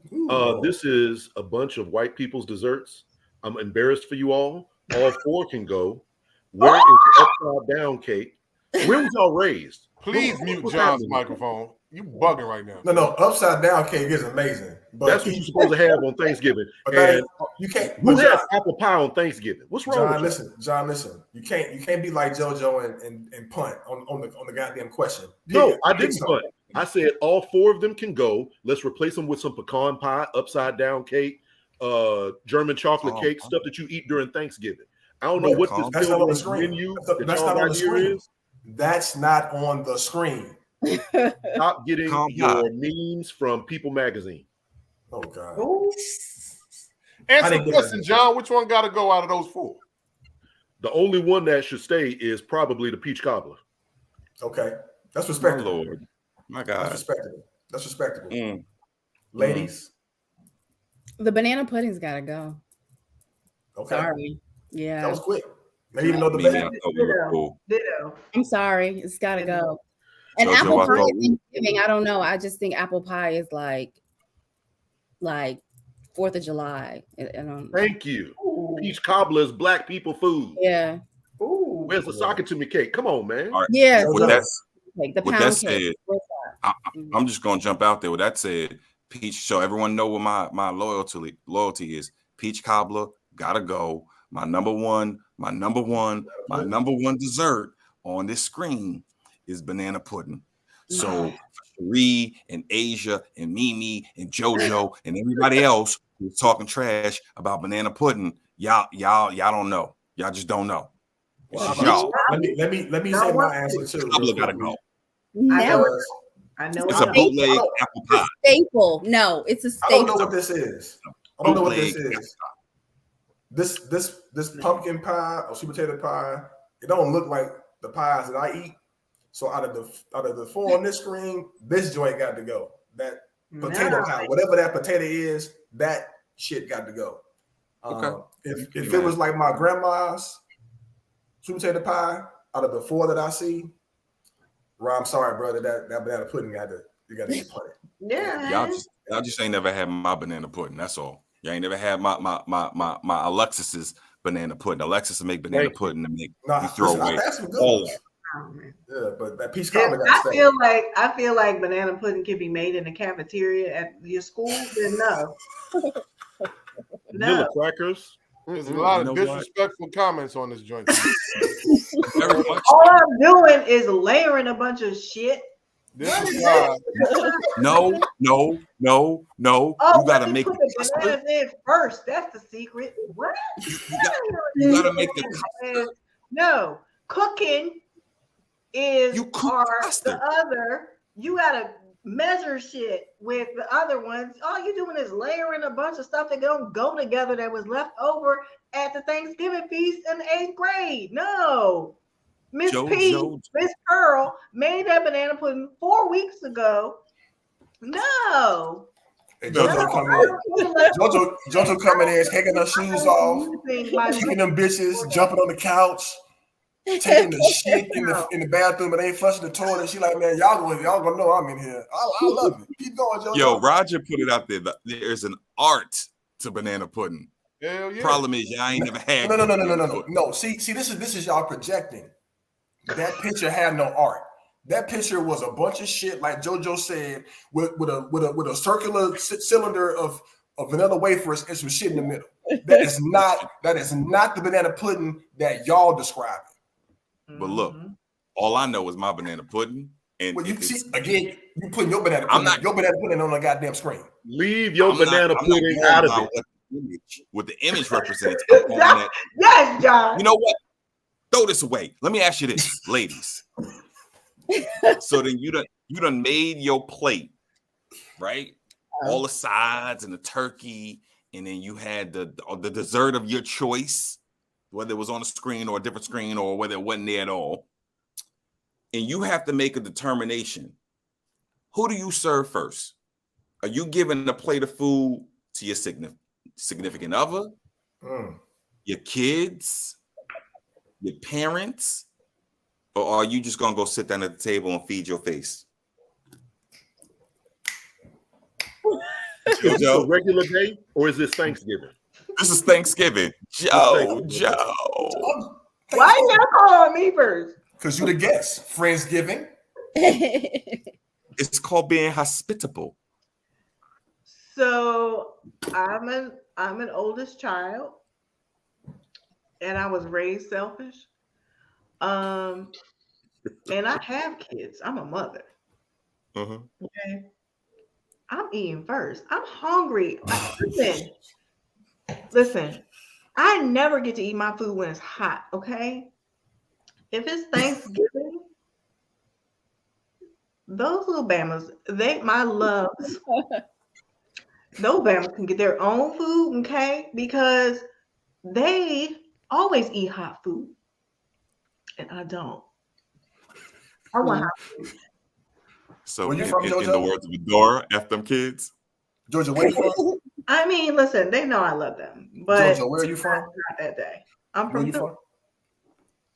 This is a bunch of white people's desserts. I'm embarrassed for you all. All four can go. Where is the upside down cake? Where was y'all raised? Please mute John's microphone. You bugging right now. No, upside down cake is amazing. But that's what you're supposed to have on Thanksgiving. And you can't. Who has apple pie on Thanksgiving? What's wrong with you? John, listen. You can't be like JoJo and punt on the goddamn question. No, I didn't punt. I said all four of them can go. Let's replace them with some pecan pie, upside down cake, German chocolate cake, stuff that you eat during Thanksgiving. I don't know what this pilgrim's menu that's not on the screen. That's not on the screen. Stop getting your memes from People Magazine. Oh God! Answer the question, John. Which one got to go out of those four? The only one that should stay is probably the peach cobbler. Okay, that's respectable. My Lord, my God, that's respectable. Ladies, the banana pudding's got to go. Okay, sorry. Yeah, that was quick. Maybe even know the baby. Ditto. I'm sorry, it's got to go. And JoJo, apple pie at Thanksgiving, I don't know. I just think apple pie is like 4th of July. Thank you. Ooh. Peach cobbler is black people food. Yeah. Ooh. Where's the sock it to me cake? Come on, man. Right. Yeah. With that said, I'm just gonna jump out there. With that said, peach. So everyone know what my loyalty is. Peach cobbler gotta go. My number one dessert on this screen is banana pudding. So Ree and Asia and Mimi and JoJo and everybody else who's talking trash about banana pudding, y'all don't know. Y'all just don't know. Y'all. Let me say my answer too. Gotta go. I know it's a bootleg apple pie. Staple. No, it's a staple. I don't know what this is. I don't know what this is. This pumpkin pie or sweet potato pie, it don't look like the pies that I eat. So out of the four on this screen, this joint got to go. That potato pie, whatever that potato is, that shit got to go. Okay. If it was like my grandma's sweet potato pie, out of the four that I see, Rob, I'm sorry, brother, that banana pudding you got to get plenty. Yeah. Y'all just ain't never had my banana pudding. That's all. Y'all ain't never had my Alexis's banana pudding. Alexis will make banana pudding and make you throw away all that. Yeah, but that peach cobbler I feel like banana pudding can be made in the cafeteria at your school. Then no. Vanilla crackers. There's a lot of disrespectful comments on this joint. All I'm doing is layering a bunch of shit. No. Oh, You gotta make the bananas in first. That's the secret. What? You gotta make the no cooking is the other. You gotta measure shit with the other ones. All you're doing is layering a bunch of stuff that don't go together that was left over at the Thanksgiving feast in the 8th grade. No. Miss Pearl made that banana pudding 4 weeks ago. No. Hey, JoJo coming in, taking her shoes off, kicking them bitches, jumping on the couch. taking the shit in the bathroom, but ain't flushing the toilet. She like, man, y'all gonna know I'm in here. I love it. Keep going, JoJo. Yo, Roger put it out there. There's an art to banana pudding. Hell yeah. Problem is, y'all ain't never had. No. See, this is y'all projecting. That picture had no art. That picture was a bunch of shit, like JoJo said, with a circular cylinder of vanilla wafers and some shit in the middle. That is not the banana pudding that y'all describing. But look, all I know is my banana pudding. And well, you see, again, you putting your banana pudding on the goddamn screen. Leave your banana pudding out of it. What the image represents. Yes, John. You know what? Throw this away. Let me ask you this, ladies. So then you done made your plate, right? All the sides and the turkey, and then you had the dessert of your choice, whether it was on the screen or a different screen or whether it wasn't there at all. And you have to make a determination. Who do you serve first? Are you giving a plate of food to your significant other, your kids, your parents, or are you just gonna go sit down at the table and feed your face? Is this a regular day or is this Thanksgiving? This is Thanksgiving. Joe. Why you gotta call on me first? Because you're the guest. Friendsgiving. It's called being hospitable. So I'm an oldest child, and I was raised selfish. And I have kids. I'm a mother. Okay. I'm eating first. I'm hungry. Listen, I never get to eat my food when it's hot, okay? If it's Thanksgiving, those little Bamas, my loves, those Bamas can get their own food, okay? Because they always eat hot food. And I don't. I want hot food. So in the words of Adora, F them kids. Georgia, where you from? I mean, listen, they know I love them. But Georgia, where are you from? Not that day. I'm from Philly.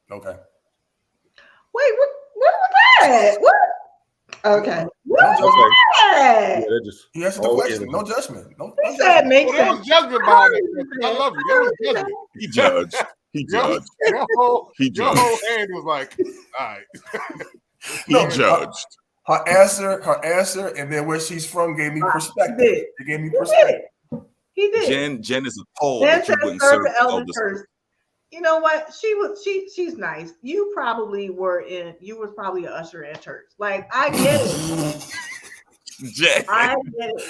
Okay. Wait, what was that? What? Okay. What was that? He answered the question. No judgment. No judgment. There was judgment behind it. I love you. There was judgment. He judged. Your whole hand was like, all right. He judged. Her answer, and then where she's from gave me perspective. It gave me perspective. He did. Jen is a pole that you wouldn't serve the elders first. You know what? She's nice. You was probably an usher in church. Like, I get it. Jen. I get it.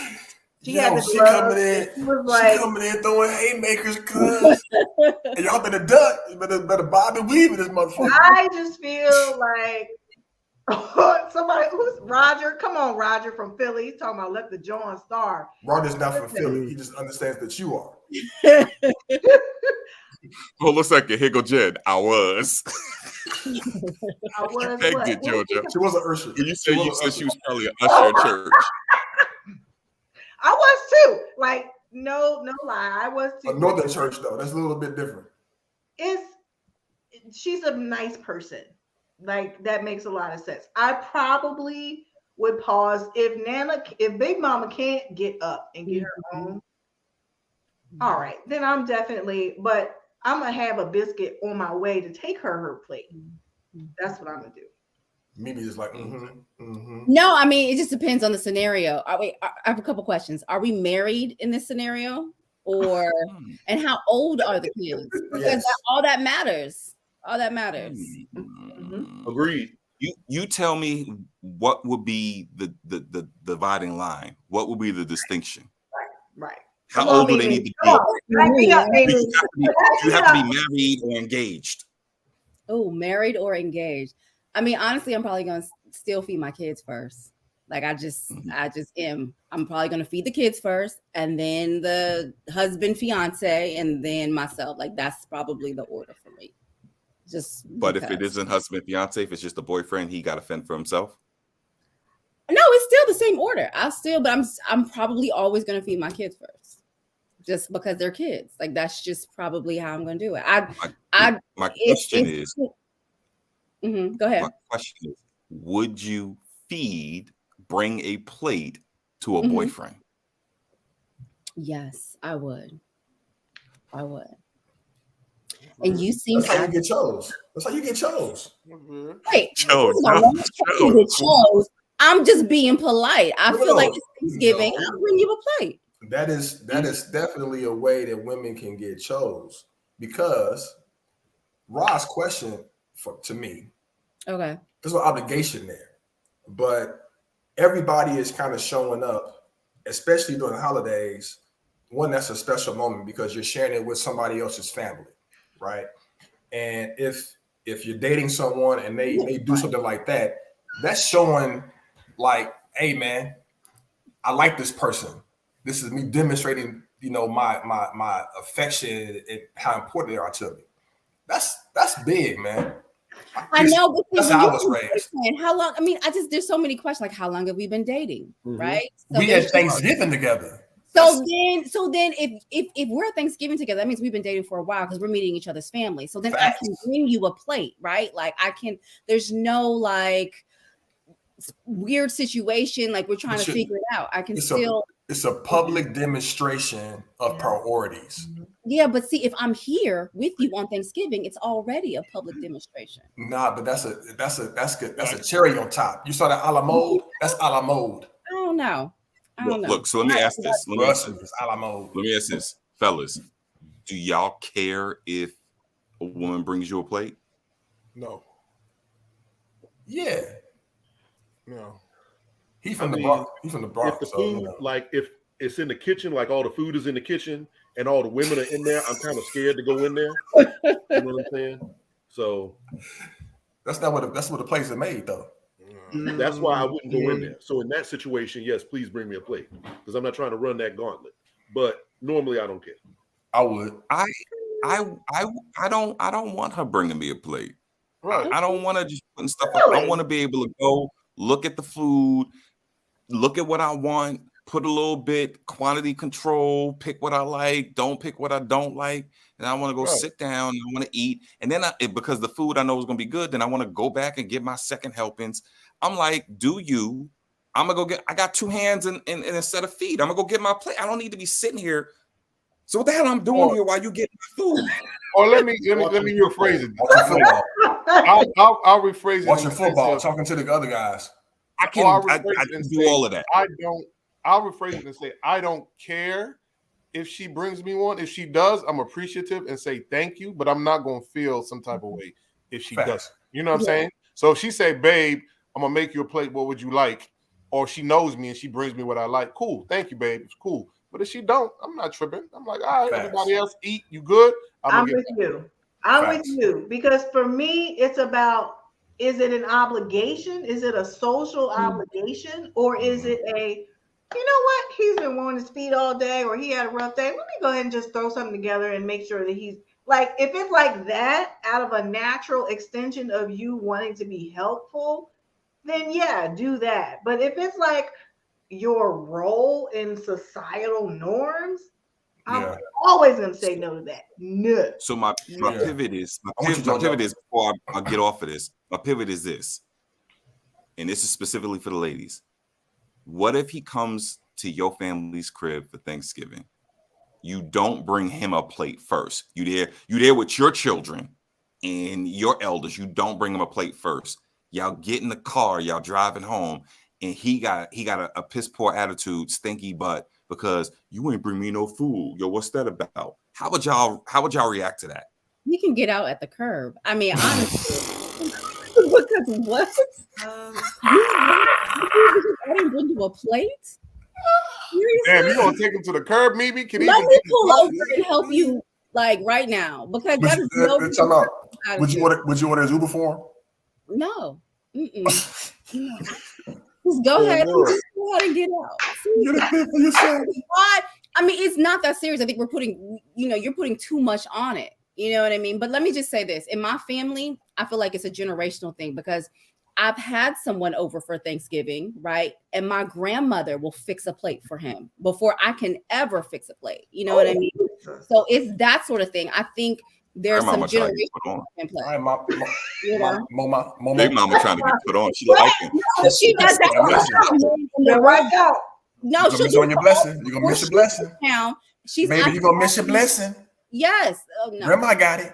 She coming in throwing haymakers, cuz. And y'all better duck. You better bob and weave in this motherfucker. I just feel like somebody who's Roger. Come on, Roger from Philly. He's talking about let the John star. Roger's not from Philly. He just understands that you are. Hold a second. Here go Jen. I was. I was. Thank you, Georgia. She was an usher. You said she was probably an usher in church. I was too. Like, no lie. I was too. A northern church, though. That's a little bit different. She's a nice person. Like, that makes a lot of sense. I probably would pause if Big Mama can't get up and get her home. All right, then I'm but I'm gonna have a biscuit on my way to take her plate. That's what I'm gonna do. Mimi is like, No, I mean, it just depends on the scenario. I have a couple questions. Are we married in this scenario, and how old are the kids? Because all that matters. All that matters. Agreed. You tell me what would be the dividing line. What would be the distinction? Right. How old do they need to be? You have to be married or engaged. Oh, married or engaged. I mean, honestly, I'm probably going to still feed my kids first. Like, I just am. I'm probably going to feed the kids first, and then the husband, fiance, and then myself. Like, that's probably the order for me. But if it isn't husband, fiance, if it's just a boyfriend, he got to fend for himself. No, it's still the same order. I'm probably always going to feed my kids first, just because they're kids. Like, that's just probably how I'm going to do it. My question is, Go ahead. My question is, would you bring a plate to a boyfriend? Yes, I would. And you seem That's how you get chose. That's how you get chose. Wait, Chose. I'm just being polite. I feel like it's Thanksgiving. No. I'll bring you a plate. That is definitely a way that women can get chose, because Ra's question to me, okay, there's no obligation there, but everybody is kind of showing up, especially during the holidays. One, that's a special moment because you're sharing it with somebody else's family, right? And if you're dating someone and they do something like that, that's showing like, hey man, I like this person. This is me demonstrating, my affection and how important they are to me. That's big, man. I know, but that's how I was raised. How long? I mean, there's so many questions. Like, how long have we been dating? Right? So we had Thanksgiving together. So then, if we're at Thanksgiving together, that means we've been dating for a while because we're meeting each other's family. So then I can bring you a plate, right? Like I can. There's no like weird situation like we're trying to figure it out. I can still. It's a public demonstration of priorities. Yeah, but see, if I'm here with you on Thanksgiving, it's already a public demonstration. Nah, but that's a cherry on top. You saw that a la mode? That's a la mode. I don't know. Look, so let me ask this. Let me ask this, fellas. Do y'all care if a woman brings you a plate? No. Yeah. No. He's from the Bronx. If the food, like if it's in the kitchen, like all the food is in the kitchen and all the women are in there, I'm kind of scared to go in there. You know what I'm saying? So that's what the plates are made, though. That's why I wouldn't go in there. So in that situation, yes, please bring me a plate because I'm not trying to run that gauntlet. But normally, I don't care. I would. I don't want her bringing me a plate. Right. I don't want to just putting stuff up. I want to be able to go look at the food, look at what I want, put a little bit quantity control, pick what I like, don't pick what I don't like. And I want to go sit down and I want to eat. And then because the food I know is going to be good, then I want to go back and get my second helpings. I'm like, I'm going to I got two hands and a set of feet. I'm going to go get my plate. I don't need to be sitting here. So what the hell I'm doing here while you get my food? Or let me rephrase it. I'll rephrase it. Watching football, talking to the other guys. I can do all of that. I'll rephrase it and say, I don't care if she brings me one. If she does, I'm appreciative and say thank you, but I'm not going to feel some type of way if she doesn't. You know what I'm saying? So if she say, babe, I'm going to make you a plate. What would you like? Or she knows me and she brings me what I like. Cool. Thank you, babe. It's cool. But if she don't, I'm not tripping. I'm like, all right, everybody else eat. You good? I'm with you. I'm with you. Because for me, it's about, is it an obligation? Is it a social obligation? Or is it you know what? He's been wanting his feet all day or he had a rough day. Let me go ahead and just throw something together and make sure that he's like, if it's like that out of a natural extension of you wanting to be helpful, then yeah, do that. But if it's like your role in societal norms, I'm always going to say no to that. No. So my pivot is before I get off of this. My pivot is this, and this is specifically for the ladies. What if he comes to your family's crib for Thanksgiving? You don't bring him a plate first. You there with your children and your elders. You don't bring him a plate first. Y'all get in the car. Y'all driving home, and he got a piss poor attitude, stinky butt, because you ain't bring me no food. Yo, what's that about? How would y'all react to that? You can get out at the curb. I mean, honestly, because what? I didn't bring you a plate. Damn, you gonna take him to the curb, maybe? Let me pull over and help you, like right now, because that is no. Would you order his Uber for him? No. Just go ahead and get out. I mean, it's not that serious. I think we're putting, you're putting too much on it. You know what I mean? But let me just say this. In my family, I feel like it's a generational thing because I've had someone over for Thanksgiving, right? And my grandmother will fix a plate for him before I can ever fix a plate. You know what I mean? So it's that sort of thing. I think there's some generation in play. All right, Big Mama trying to get put on. She liking. No, she does that. No, you're gonna miss on your blessing. You're gonna miss your blessing. Now she's baby, you're gonna miss your blessing. Yes. Oh, no. Grandma got it.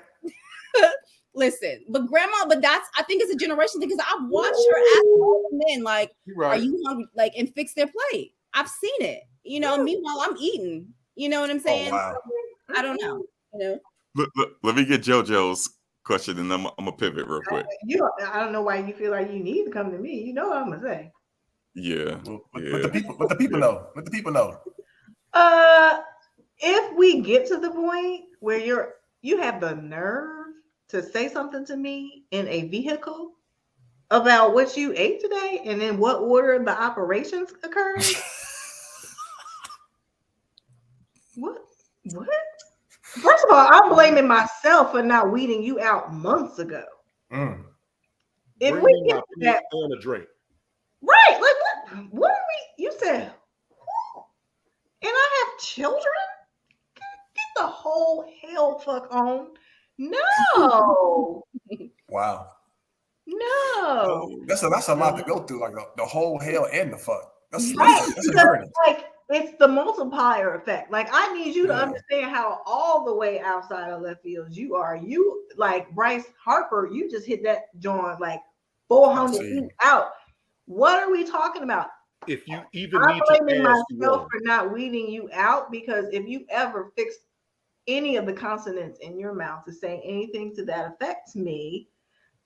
Listen, but I think it's a generation thing because I've watched her ask all the men, like, are you hungry? Like, and fix their plate. I've seen it. You know, meanwhile, I'm eating. You know what I'm saying? Oh, wow. I don't know. You know? Look, let me get JoJo's question and I'm gonna pivot real quick. I don't know why you feel like you need to come to me. You know what I'm gonna say. Yeah. But the people know. Let the people know. If we get to the point where you have the nerve to say something to me in a vehicle about what you ate today and in what order the operations occurred. What? First of all, I'm blaming myself for not weeding you out months ago. If we get that on a drink, right? Like what are we? You said, and I have children. Get the whole hell fuck on. No. Wow. No. That's a lot to go through. Like the whole hell and the fuck. That's a journey. Like it's the multiplier effect. Like I need you to understand how all the way outside of left field you are. You like Bryce Harper. You just hit that joint like 400 feet out. What are we talking about? If you even I'm need to blaming ask myself for not weeding you out because if you ever fix any of the consonants in your mouth to say anything to that affects me,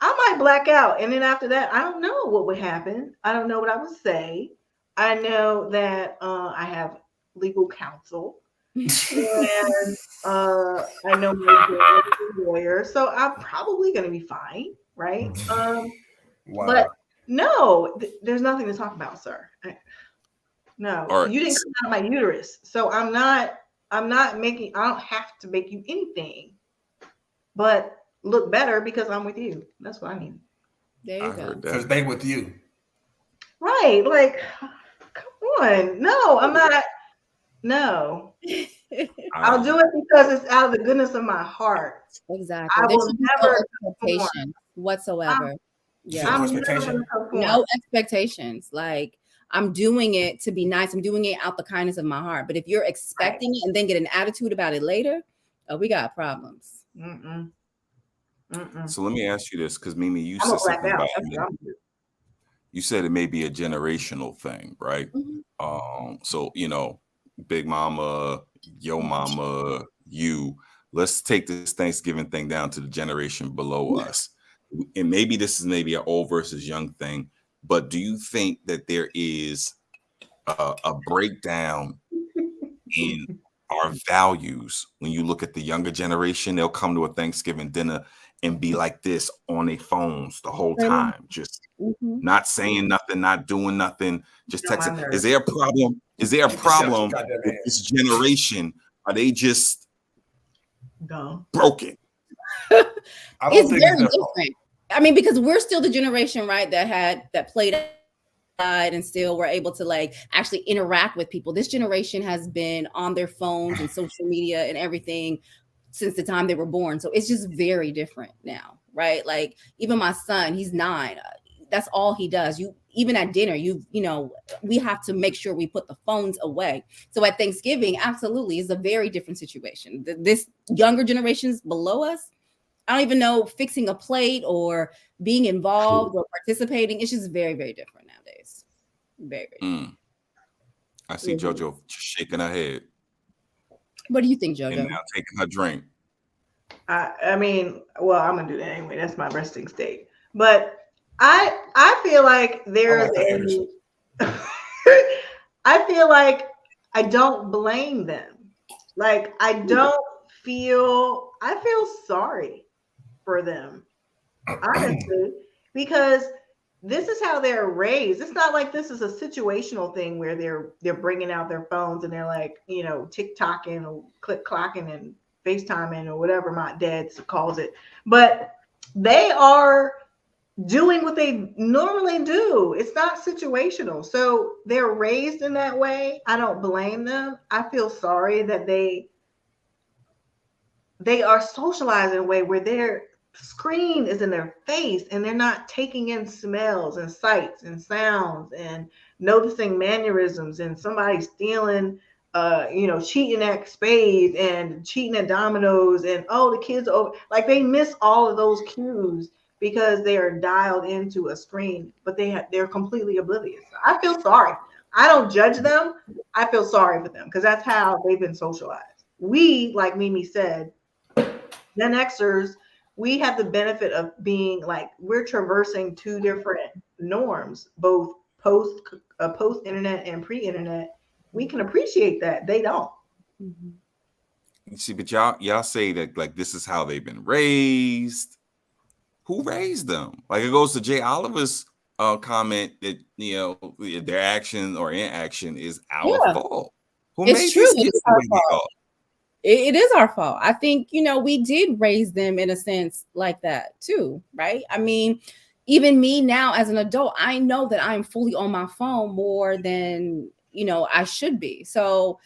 I might black out. And then after that, I don't know what would happen. I don't know what I would say. I know that I have legal counsel. And I know my dad is a lawyer. So I'm probably going to be fine. Right. Wow. But no, there's nothing to talk about, sir. No, right. You didn't come out of my uterus. So I don't have to make you anything but look better because I'm with you. That's what I mean. There you go. Because they with you. Right. Like, come on. No, I'm not. No. I'll do it because it's out of the goodness of my heart. Exactly. I will never expectation whatsoever. No expectations. Like I'm doing it to be nice. I'm doing it out the kindness of my heart. But if you're expecting it and then get an attitude about it later, we got problems. So let me ask you this, because Mimi, you said something about you said it may be a generational thing, right? So Big Mama, Yo Mama, you. Let's take this Thanksgiving thing down to the generation below us. And maybe this is maybe an old versus young thing, but do you think that there is a breakdown in our values when you look at the younger generation? They'll come to a Thanksgiving dinner and be like this on their phones the whole time, just not saying nothing, not doing nothing, just texting. Is there a problem? Is there a problem with this generation? Are they just broken? It's very different. I mean, because we're still the generation, right, that played outside and still were able to like actually interact with people. This generation has been on their phones and social media and everything since the time they were born. So it's just very different now, right? Like even my son, he's 9. That's all he does. Even at dinner, we have to make sure we put the phones away. So at Thanksgiving, absolutely, is a very different situation. This younger generations below us, I don't even know fixing a plate or being involved or participating. It's just very, very different nowadays. Very, very I see JoJo shaking her head. What do you think, JoJo? And now taking her drink. I mean, well, I'm gonna do that anyway. That's my resting state. But I feel like there's I feel like I don't blame them. Like I feel sorry for them, honestly, because this is how they're raised. It's not like this is a situational thing where they're bringing out their phones and they're like, TikToking or click-clocking and FaceTiming or whatever my dad calls it. But they are doing what they normally do. It's not situational. So they're raised in that way. I don't blame them. I feel sorry that they they are socializing in a way where their screen is in their face and they're not taking in smells and sights and sounds and noticing mannerisms and somebody stealing, cheating at spades and cheating at dominoes and the kids are over. Like they miss all of those cues because they are dialed into a screen, but they're completely oblivious. I feel sorry. I don't judge them. I feel sorry for them because that's how they've been socialized. We, like Mimi said, Gen Xers, we have the benefit of being like we're traversing two different norms, both post internet and pre-internet. We can appreciate that. They don't. You see, but y'all say that like this is how they've been raised. Who raised them? Like it goes to Jay Oliver's comment that their action or inaction is our fault. Who made these kids the way they are? It is our fault. I think, we did raise them in a sense like that too, right? I mean, even me now as an adult, I know that I'm fully on my phone more than, I should be. So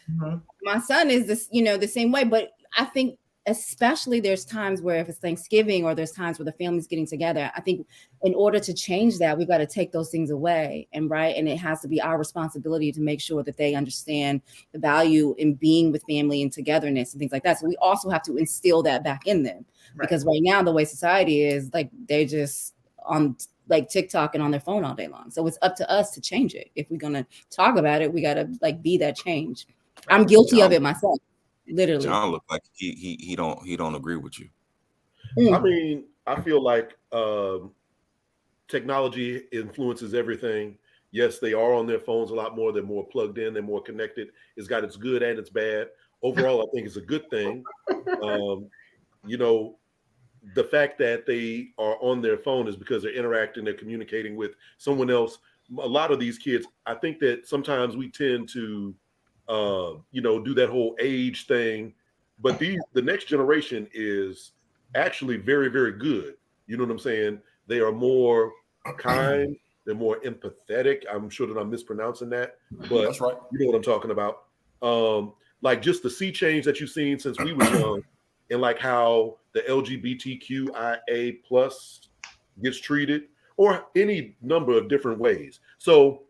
my son is this, the same way. But I think especially there's times where if it's Thanksgiving or there's times where the family's getting together, I think in order to change that, we've got to take those things away. And it has to be our responsibility to make sure that they understand the value in being with family and togetherness and things like that. So we also have to instill that back in them because right now the way society is, like they're just on like TikTok and on their phone all day long. So it's up to us to change it. If we're going to talk about it, we got to like be that change. I'm guilty of it myself. Literally, John looked like he don't agree with you. I mean, I feel like technology influences everything. Yes, they are on their phones a lot more. They're more plugged in. They're more connected. It's got its good and its bad. Overall, I think it's a good thing. The fact that they are on their phone is because they're interacting. They're communicating with someone else. A lot of these kids, I think that sometimes we tend to do that whole age thing, but the next generation is actually very, very good. You know what I'm saying? They are more kind. They're more empathetic. I'm sure that I'm mispronouncing that, but that's right. You know what I'm talking about. Like just the sea change that you've seen since we were young, and like how the LGBTQIA plus gets treated, or any number of different ways. So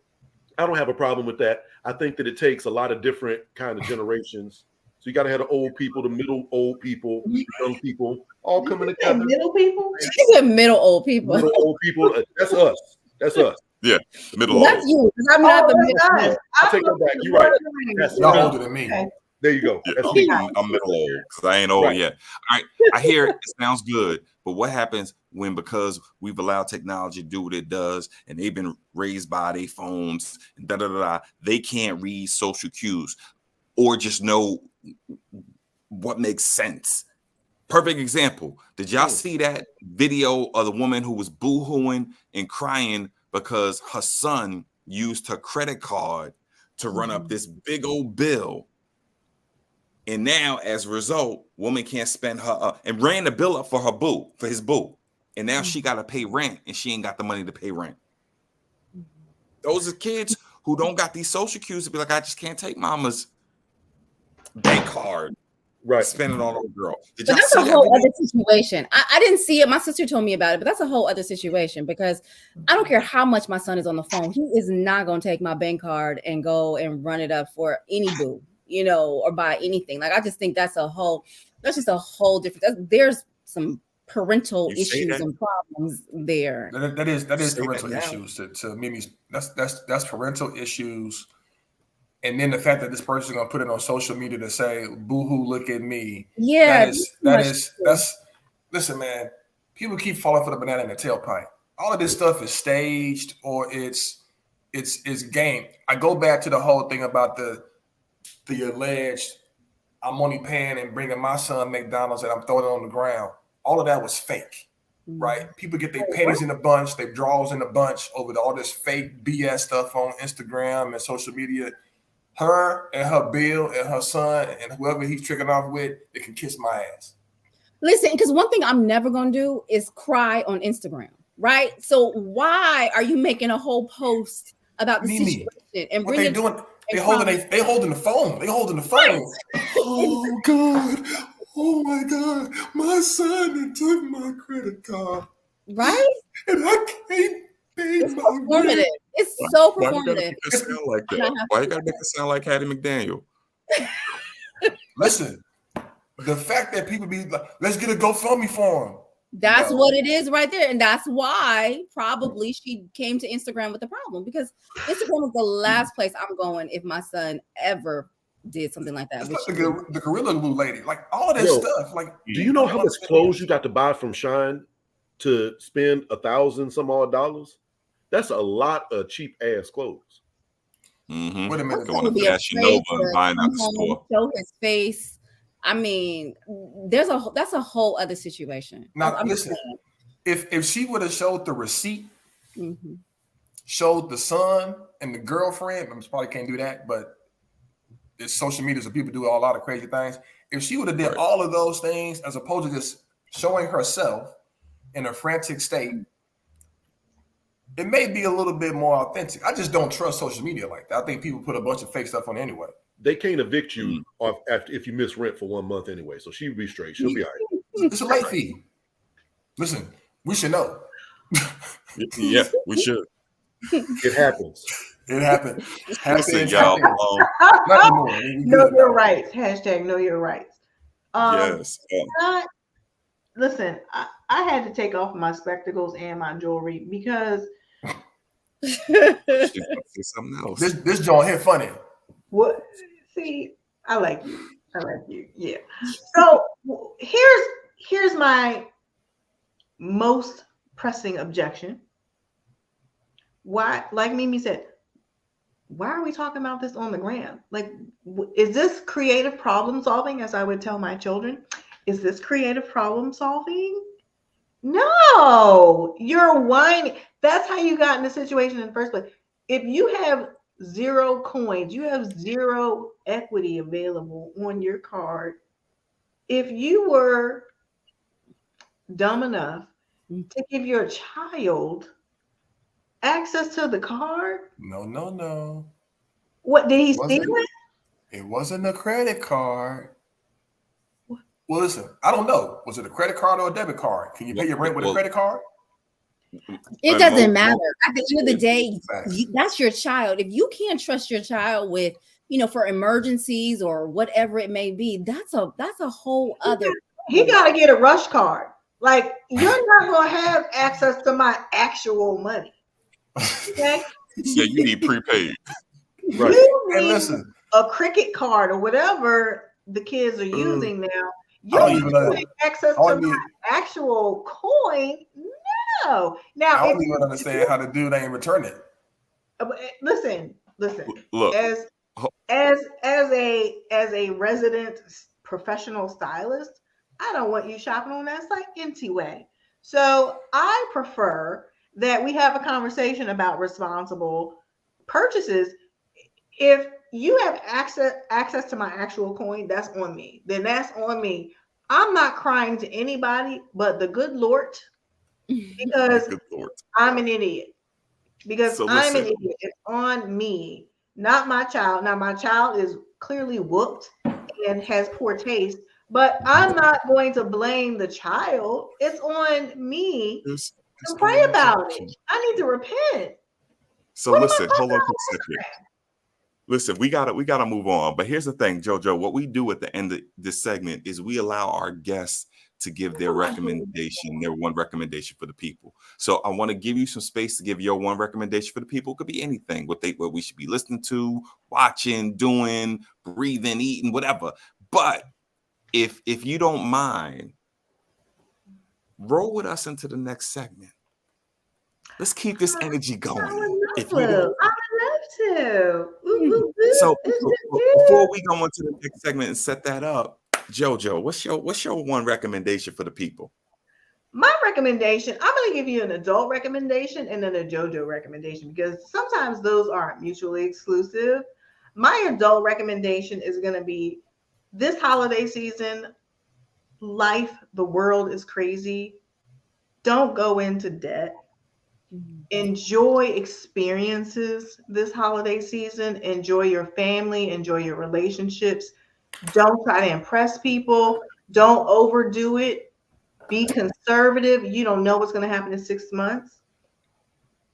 I don't have a problem with that. I think that it takes a lot of different kind of generations. So you got to have the old people, the middle old people, young people, all coming together. Middle people? You said middle old people. Middle old people. That's us. That's us. Yeah, middle That's old. you. I'm not the middle. I'll take that back. You're right. Y'all older than me. Okay. There you go. Yeah, That's me. I'm middle old because I ain't old yet. All right, I hear it sounds good, but what happens when, because we've allowed technology to do what it does, and they've been raised by their phones, and they can't read social cues or just know what makes sense. Perfect example. Did y'all see that video of the woman who was boo-hooing and crying because her son used her credit card to run up this big old bill? And now, as a result, woman can't spend her and ran the bill up for his boo. And now she got to pay rent, and she ain't got the money to pay rent. Those are kids who don't got these social cues to be like, I just can't take mama's bank card, spend it on a girl. But that's a whole other situation. I didn't see it. My sister told me about it, but that's a whole other situation because I don't care how much my son is on the phone. He is not going to take my bank card and go and run it up for any boo. Or buy anything. Like I just think that's just a whole different. There's some parental issues and problems there. That is parental issues. To Mimi's, that's parental issues, and then the fact that this person is gonna put it on social media to say "boo-hoo, look at me." Yeah, that's. Listen, man. People keep falling for the banana in the tailpipe. All of this stuff is staged or it's game. I go back to the whole thing about the alleged I'm only paying and bringing my son McDonald's and I'm throwing it on the ground. All of that was fake, right? People get their pennies in a bunch, their draws in a bunch over all this fake BS stuff on Instagram and social media. Her and her bill and her son and whoever he's tricking off with, they can kiss my ass. Listen, because one thing I'm never going to do is cry on Instagram, right? So why are you making a whole post about the situation and what they doing? They holding the phone. They holding the phone. Oh God! oh my God, my son took my credit card. Right? And I can't pay It's my performative. rent. It's so Why you gotta performative. make it sound like that? Why you gotta make it sound like Hattie McDaniel? Listen, the fact that people be like, let's get a GoFundMe for him. That's what it is right there. And that's why probably she came to Instagram with the problem, because Instagram is the last place I'm going if my son ever did something like that. It's like the Gorilla Glue lady, like all of that stuff. Like, do you know how much clothes you got to buy from Shine to spend $1,000 some odd dollars? That's a lot of cheap ass clothes. Mm-hmm. Wait a minute. Going to Fashion Nova and buying out the store. Show his face. I mean, that's a whole other situation. Now, listen, if she would have showed the receipt, showed the son and the girlfriend, I probably can't do that, but it's social media, so people do a lot of crazy things. If she would have did all of those things as opposed to just showing herself in a frantic state, it may be a little bit more authentic. I just don't trust social media like that. I think people put a bunch of fake stuff on anyway. They can't evict you if you miss rent for 1 month anyway. So she'll be straight. She'll be all right. It's a late fee. Listen, we should know. Yeah, we should. It happens. It happened. Listen, y'all. Know your rights. Hashtag know your rights. Yes. Listen, I had to take off my spectacles and my jewelry because something else. This joint hit funny. What? See, I like you. I like you. Yeah. So here's my most pressing objection. Why, like Mimi said, why are we talking about this on the gram? Like, is this creative problem solving, as I would tell my children? Is this creative problem solving? No, you're whining. That's how you got in the situation in the first place. If you have 0 coins, you have 0 equity available on your card. If you were dumb enough to give your child access to the card, no. What did he steal it? It wasn't a credit card. Well, listen, I don't know. Was it a credit card or a debit card? Can you pay your rent with a credit card? It doesn't matter. At the end of the day, that's your child. If you can't trust your child with, for emergencies or whatever it may be, that's a whole other. He got to get a rush card. Like, you're not going to have access to my actual money. Okay? Yeah, you need prepaid. Right. And listen, a Cricket card or whatever the kids are using now. You don't have access to my actual coin. No. Now I don't even understand how the dude ain't return it. Listen. Look, as a resident professional stylist, I don't want you shopping on that site anyway. So I prefer that we have a conversation about responsible purchases. If you have access to my actual coin, that's on me. Then that's on me. I'm not crying to anybody but the good Lord, because I'm an idiot. Because I'm an idiot. It's on me, not my child. Now, my child is clearly whooped and has poor taste, but I'm not going to blame the child. It's on me to pray about it. I need to repent. So listen, hold on for a second. Listen, we gotta move on. But here's the thing, JoJo. What we do at the end of this segment is we allow our guests to give their recommendation, their one recommendation for the people. So I want to give you some space to give your one recommendation for the people. It could be anything, what we should be listening to, watching, doing, breathing, eating, whatever. But if you don't mind, roll with us into the next segment. Let's keep this energy going. I would love to. So before we go into the next segment and set that up, JoJo, what's your one recommendation for the people? My recommendation, I'm going to give you an adult recommendation and then a JoJo recommendation, because sometimes those aren't mutually exclusive. My adult recommendation is going to be this holiday season. The world is crazy. Don't go into debt. Enjoy experiences this holiday season. Enjoy your family. Enjoy your relationships. Don't try to impress people. Don't overdo it. Be conservative. You don't know what's going to happen in 6 months.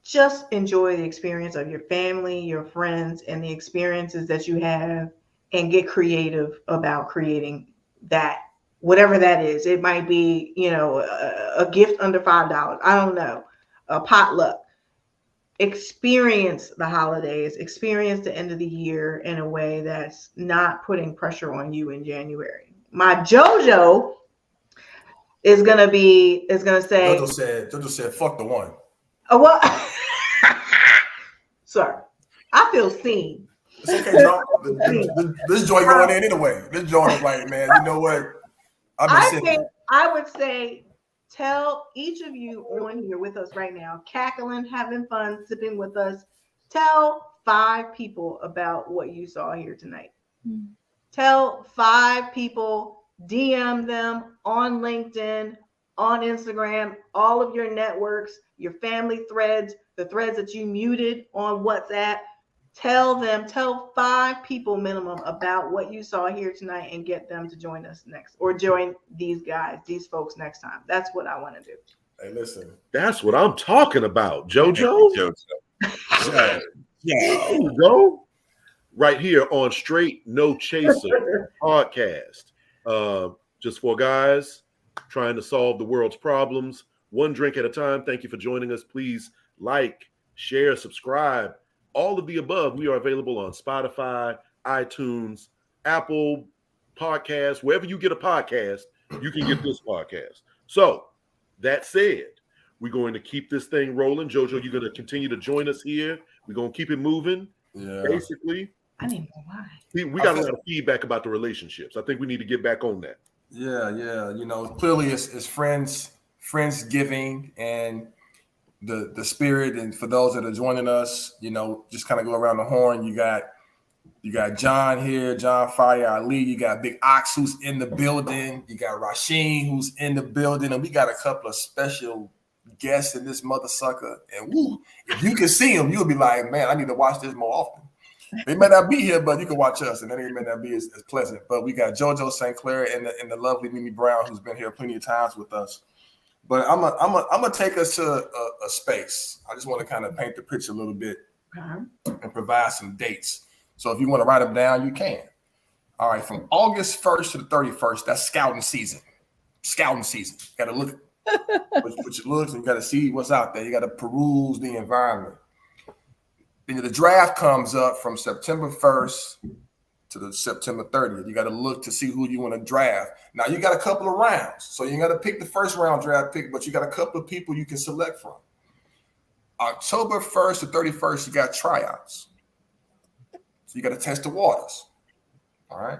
Just enjoy the experience of your family, your friends, and the experiences that you have, and get creative about creating that, whatever that is. It might be, a gift under $5. I don't know. A potluck. Experience the holidays, experience the end of the year in a way that's not putting pressure on you in January. My JoJo is gonna say. JoJo said, fuck the one. Oh, well, sir, I feel seen. It's okay, John. This joint going in anyway. This joint is like, man, you know what? I would say, tell each of you on here with us right now, cackling, having fun, sipping with us. Tell 5 people about what you saw here tonight. Mm-hmm. Tell 5 people, DM them on LinkedIn, on Instagram, all of your networks, your family threads, the threads that you muted on WhatsApp. Tell 5 people minimum about what you saw here tonight and get them to join us next, or join these folks next time. That's what I want to do. Hey, listen. That's what I'm talking about, JoJo. Yeah. There you go. Right here on Straight No Chaser podcast. Just for guys trying to solve the world's problems, one drink at a time. Thank you for joining us. Please like, share, subscribe. All of the above. We are available on Spotify, iTunes, Apple Podcasts, wherever you get a podcast, you can get this podcast. So that said, we're going to keep this thing rolling. JoJo, you're going to continue to join us here. We're going to keep it moving. Yeah. Basically, I need more wine. We got a lot of feedback about the relationships. I think we need to get back on that. Yeah. Clearly it's friends giving and the spirit, and for those that are joining us, just kind of go around the horn. You got John here, John Fire Ali. You got Big Ox who's in the building. You got Rasheen who's in the building, and we got a couple of special guests in this mother sucker. And woo, if you can see them, you'll be like, man, I need to watch this more often. They may not be here, but you can watch us, and it may not be as pleasant. But we got JoJo St. Clair and the lovely Mimi Brown, who's been here plenty of times with us. But I'm gonna take us to a space. I just want to kind of paint the picture a little bit and provide some dates. So if you want to write them down, you can. All right, from August 1st to the 31st, that's scouting season. Scouting season. You got to look at what you look, and you got to see what's out there. You got to peruse the environment. Then the draft comes up from September 1st to the September 30th. You got to look to see who you want to draft. Now you got a couple of rounds, so you got to pick the first round draft pick, but you got a couple of people you can select from. October 1st to 31st, you got tryouts. So you got to test the waters. All right.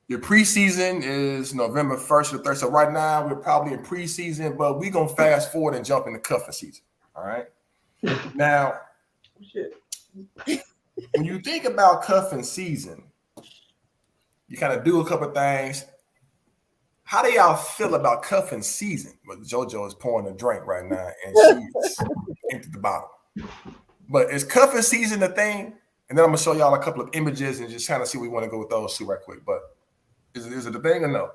Your preseason is November 1st to 3rd. So right now we're probably in preseason, but we're going to fast forward and jump into cuffing season. All right. Now, when you think about cuffing season, you kind of do a couple of things. How do y'all feel about cuffing season? Well, JoJo is pouring a drink right now, and she's emptied the bottle. But is cuffing season a thing? And then I'm gonna show y'all a couple of images and just kind of see where we want to go with those two right quick. But is it a thing or no?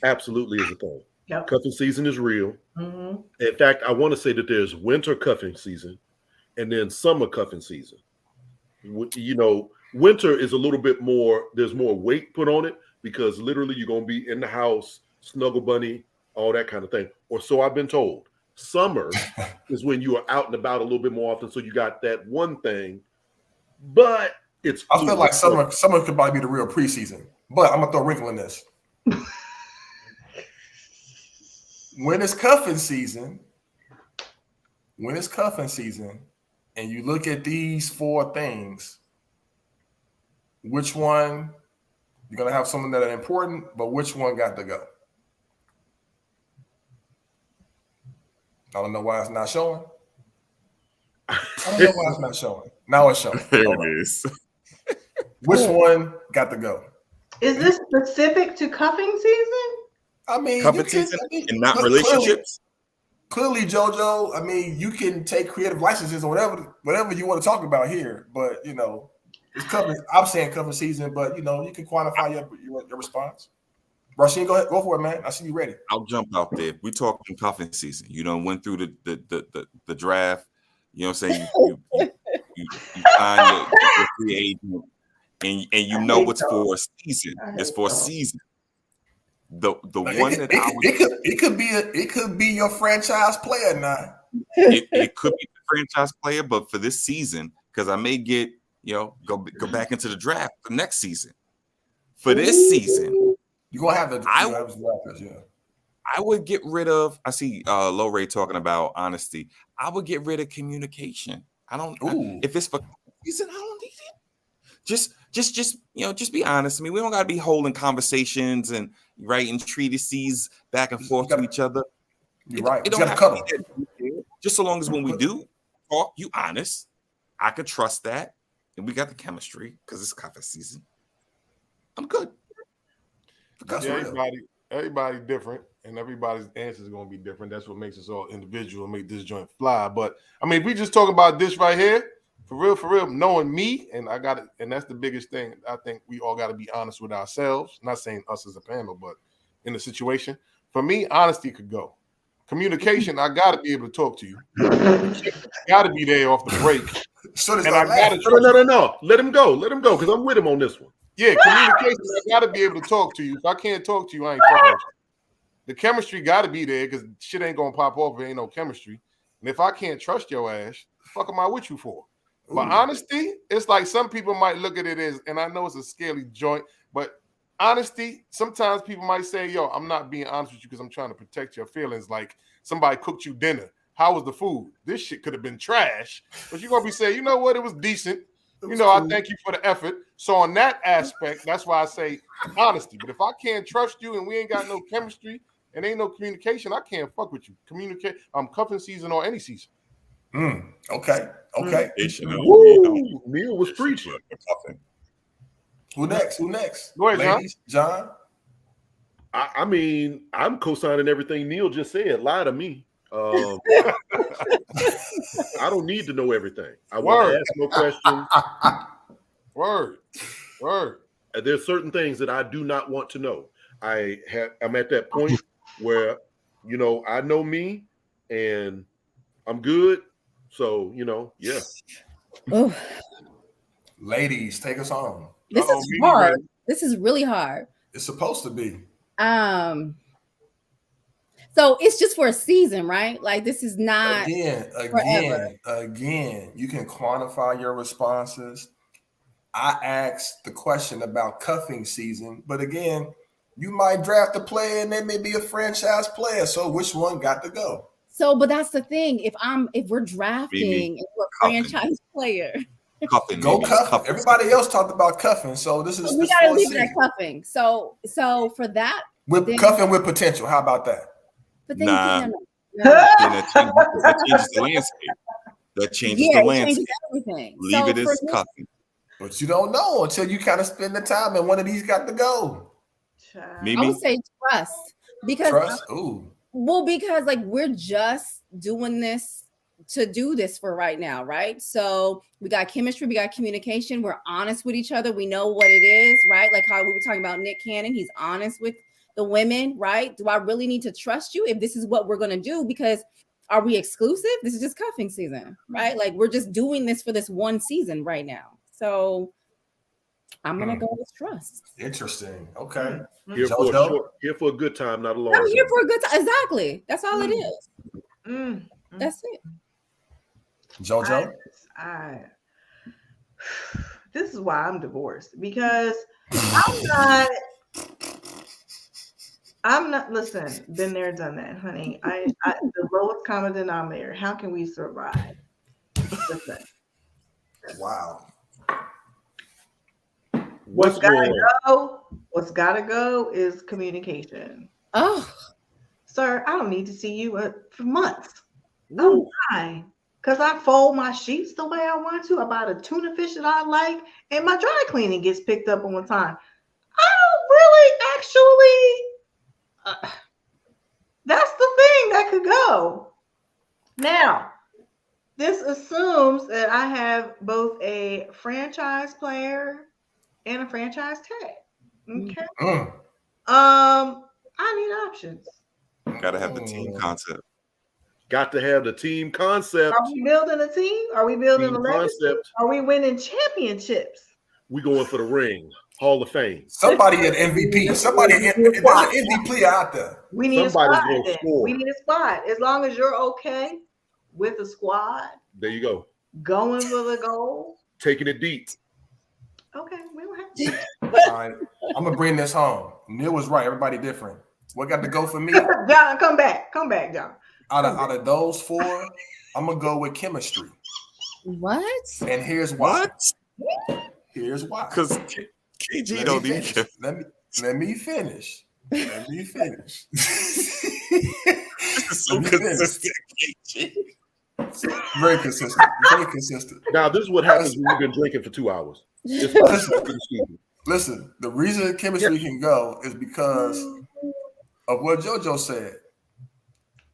Absolutely is a thing. Yep. Cuffing season is real. Mm-hmm. In fact, I want to say that there's winter cuffing season and then summer cuffing season. Winter is a little bit more, there's more weight put on it because literally you're going to be in the house, snuggle bunny, all that kind of thing. Or so I've been told. Summer is when you are out and about a little bit more often. So you got that one thing, but it's. I feel like summer could probably be the real preseason, but I'm going to throw a wrinkle in this. When it's cuffing season, and you look at these 4 things, which one, you're going to have some that are important, but which one got to go? I don't know why it's not showing. Now it's showing. There it is. Which one got to go? Is this specific to cuffing season? I mean, cuffing season and not relationships? Clearly, JoJo, I mean, you can take creative licenses or whatever you want to talk about here, but It's cuffing. I'm saying cuffing season, but you know, you can quantify your response. Rasheen, go ahead, go for it, man. I see you ready. I'll jump out there. We talking cuffing season. You know, went through the draft. You know what I'm saying? You sign your free agent, and you know it's for a season. It's for a season. The one that it could be your franchise player now. It could be the franchise player, but for this season, because I may get go back into the draft the next season. For this season, you're gonna have the I would get rid of. I see Low Ray talking about honesty. I would get rid of communication. If it's for season, I don't need it. Just be honest. I mean, we don't gotta be holding conversations and writing treatises back and forth to each other. You're right. It don't have to be that. Just so long as when we do talk, you honest. I could trust that, and we got the chemistry because it's cuffing season. I'm good. Everybody different, and everybody's answer is going to be different. That's what makes us all individual and make this joint fly. But I mean, if we just talk about this right here, for real, knowing me, and I got it, and that's the biggest thing. I think we all got to be honest with ourselves. Not saying us as a panel, but in the situation, for me, honesty could go. Communication, I got to be able to talk to you. Got to be there off the break. And I got to no. Let him go, because I'm with him on this one. Yeah, communication. I got to be able to talk to you. If I can't talk to you, I ain't fucking with you. The chemistry got to be there because shit ain't gonna pop off if there ain't no chemistry. And if I can't trust your ass, the fuck am I with you for? But honesty, it's like some people might look at it as, and I know it's a scaly joint, but honesty, sometimes people might say, yo, I'm not being honest with you because I'm trying to protect your feelings. Like somebody cooked you dinner. How was the food? This shit could have been trash. But you're going to be saying, you know what? It was decent. I thank you for the effort. So on that aspect, that's why I say honesty. But if I can't trust you and we ain't got no chemistry and ain't no communication, I can't fuck with you. Communicate. I'm cuffing season or any season. Okay. Woo, Neil was preaching. Who next? Go ahead, ladies, John. I mean, I'm co-signing everything Neil just said. Lie to me. I don't need to know everything. I want to ask no questions. Word. There's certain things that I do not want to know. I'm at that point where, I know me and I'm good. So, yeah. Ladies, take us home. This is hard. This is really hard. It's supposed to be. So it's just for a season, right? Like this is not again, you can quantify your responses. I asked the question about cuffing season, but again, you might draft a player and they may be a franchise player. So which one got to go? So, but that's the thing. If we're drafting a franchise player, cuffing. Everybody else talked about cuffing, so this is we gotta leave it at cuffing. So for that, cuffing with potential. How about that? But then that changes the landscape. That changes the landscape. Everything. Leave it as cuffing. But you don't know until you kind of spend the time and one of these got to go. I would say trust. Because like we're just doing this to do this for right now, right? So we got chemistry, we got communication, we're honest with each other, we know what it is, right? Like how we were talking about Nick Cannon, he's honest with the women, right? Do I really need to trust you if this is what we're gonna do? Because are we exclusive? This is just cuffing season, right? Like we're just doing this for this one season right now. So I'm gonna go with trust. Interesting. Okay. Here for a good time, not a long time. I'm here for a good time. Exactly. That's all it is. That's it. JoJo? This is why I'm divorced, because I'm not, listen, been there, done that, honey. I the lowest common denominator. How can we survive? Listen. Wow. What's gotta go is communication. Oh, sir, I don't need to see you for months. I'm fine. Because I fold my sheets the way I want to. I buy the tuna fish that I like, and my dry cleaning gets picked up on time. I don't really actually, that's the thing that could go. Now, this assumes that I have both a franchise player and a franchise tag. Okay. I need options. Gotta have the team concept. Got to have the team concept. Are we building a team? Are we building Team a legacy? concept. Are we winning championships? We going for the ring, Hall of Fame. Somebody at MVP. Somebody there's an MVP out there. We need Somebody's a squad. gonna score. We need a squad. As long as you're okay with the squad, There you go. going for the goal. Taking it deep. Okay, we don't have to. All right, I'm gonna bring this home. Neil was right. Everybody different. What got to go for me? John, come back, John. Out of those four, I'm gonna go with chemistry. What? And here's why. What? Here's why. Because KG don't need him. Let me finish. Let me finish. So consistent, KG. Very consistent. Very consistent. Now, this is what happens when you've been drinking for 2 hours. Listen, the reason chemistry can go is because of what JoJo said.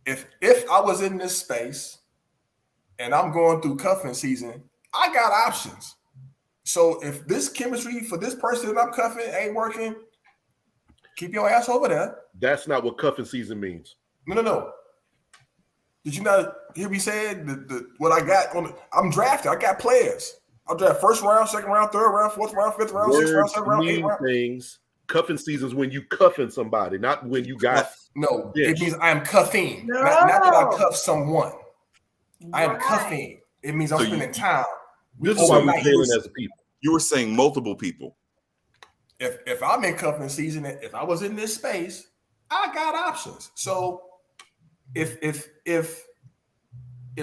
If I was in this space and I'm going through cuffing season, I got options. So if this chemistry for this person that I'm cuffing ain't working, keep your ass over there. That's not what cuffing season means. No. Did you not hear me say what I got on? I'm drafted. I got players. I'll draft first round, second round, third round, fourth round, fifth round, sixth round, seventh round, eighth round. Things. Cuffing season is when you cuffing somebody, not when you got. No, yes. It means I am cuffing. No. Not that I cuff someone. I am Right. cuffing. It means I'm So spending time. This is why we're failing as a people. You were saying multiple people. If I'm in cuffing season, if I was in this space, I got options. So if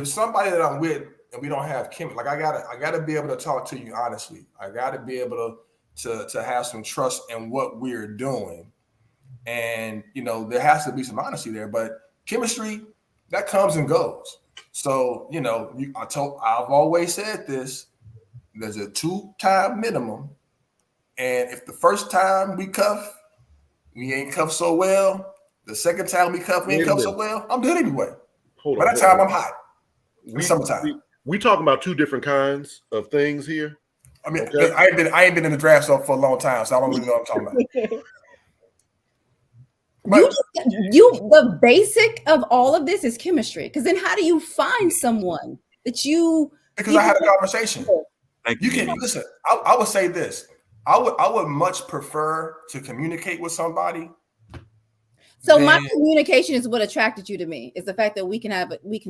somebody that I'm with and we don't have chemistry, like I gotta be able to talk to you honestly. I gotta be able to have some trust in what we're doing. And there has to be some honesty there, but chemistry that comes and goes. So I've always said this: there's a 2-time minimum, and if the first time we cuff, we ain't cuffed so well. The second time we cuff, we ain't cuffed so well. I'm good anyway. By that time, I'm hot. Summertime. We talking about two different kinds of things here. I mean, okay. I ain't been in the draft for a long time, so I don't really know what I'm talking about. But the basic of all of this is chemistry. Because then how do you find someone that you? Because I had a conversation. You can listen. I would say this. I would much prefer to communicate with somebody. So my communication is what attracted you to me. Is the fact that we can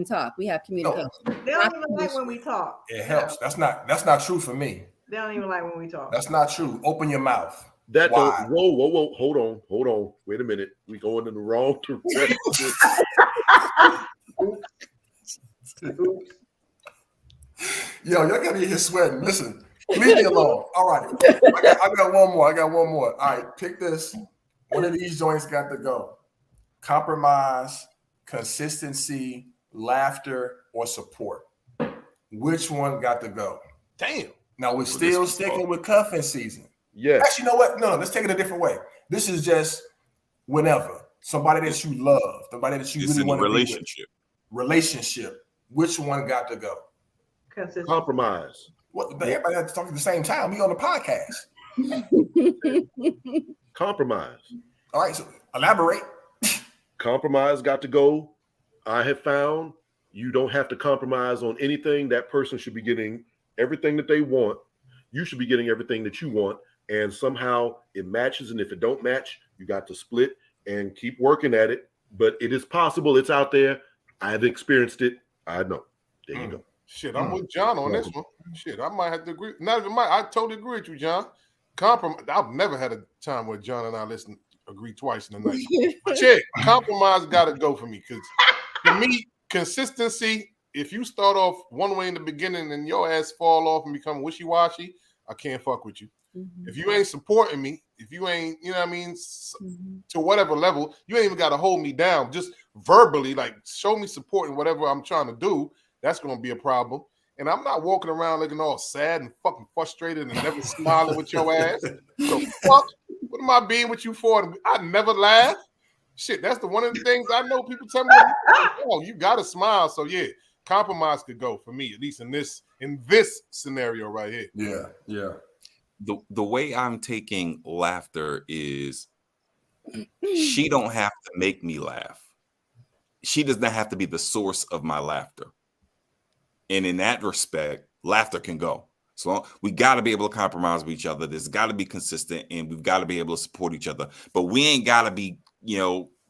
talk. We have communication. They don't even like when we talk. It helps. That's not true for me. They don't even like when we talk. That's not true. Open your mouth. Whoa. Hold on. Wait a minute. We going in the wrong direction. Yo, y'all got me here sweating. Listen, leave me alone. All right. I got one more. All right, pick this. One of these joints got to go. Compromise, consistency, laughter, or support. Which one got to go? Damn. Now we're still sticking with cuffing season. Yes. Actually, you know what? No, let's take it a different way. This is just whenever. Somebody that you love, somebody that you really want to be with. Relationship. Which one got to go? Compromise. What? Everybody has to talk at the same time. We on the podcast. Compromise. All right, so elaborate. Compromise got to go. I have found you don't have to compromise on anything. That person should be getting everything that they want. You should be getting everything that you want. And somehow it matches. And if it don't match, you got to split and keep working at it. But it is possible. It's out there. I have experienced it. I know. There you go. Shit, I'm with John on this one. Shit, I might have to agree. Not even I totally agree with you, John. I've never had a time where John and I agree twice in the night. But yeah, compromise got to go for me because for me, consistency. If you start off one way in the beginning and your ass fall off and become wishy-washy, I can't fuck with you. Mm-hmm. If you ain't supporting me, if you ain't, to whatever level, you ain't even got to hold me down. Just verbally, like show me support in whatever I'm trying to do. That's going to be a problem. And I'm not walking around looking all sad and fucking frustrated and never smiling with your ass. So fuck, what am I being with you for? I never laugh. Shit, that's one of the things I know people tell me, oh, you got to smile. So yeah, compromise could go for me, at least in this scenario right here. Yeah. The way I'm taking laughter is she don't have to make me laugh. She does not have to be the source of my laughter. And in that respect, laughter can go. So we got to be able to compromise with each other. There's got to be consistent, and we've got to be able to support each other. But we ain't got to be,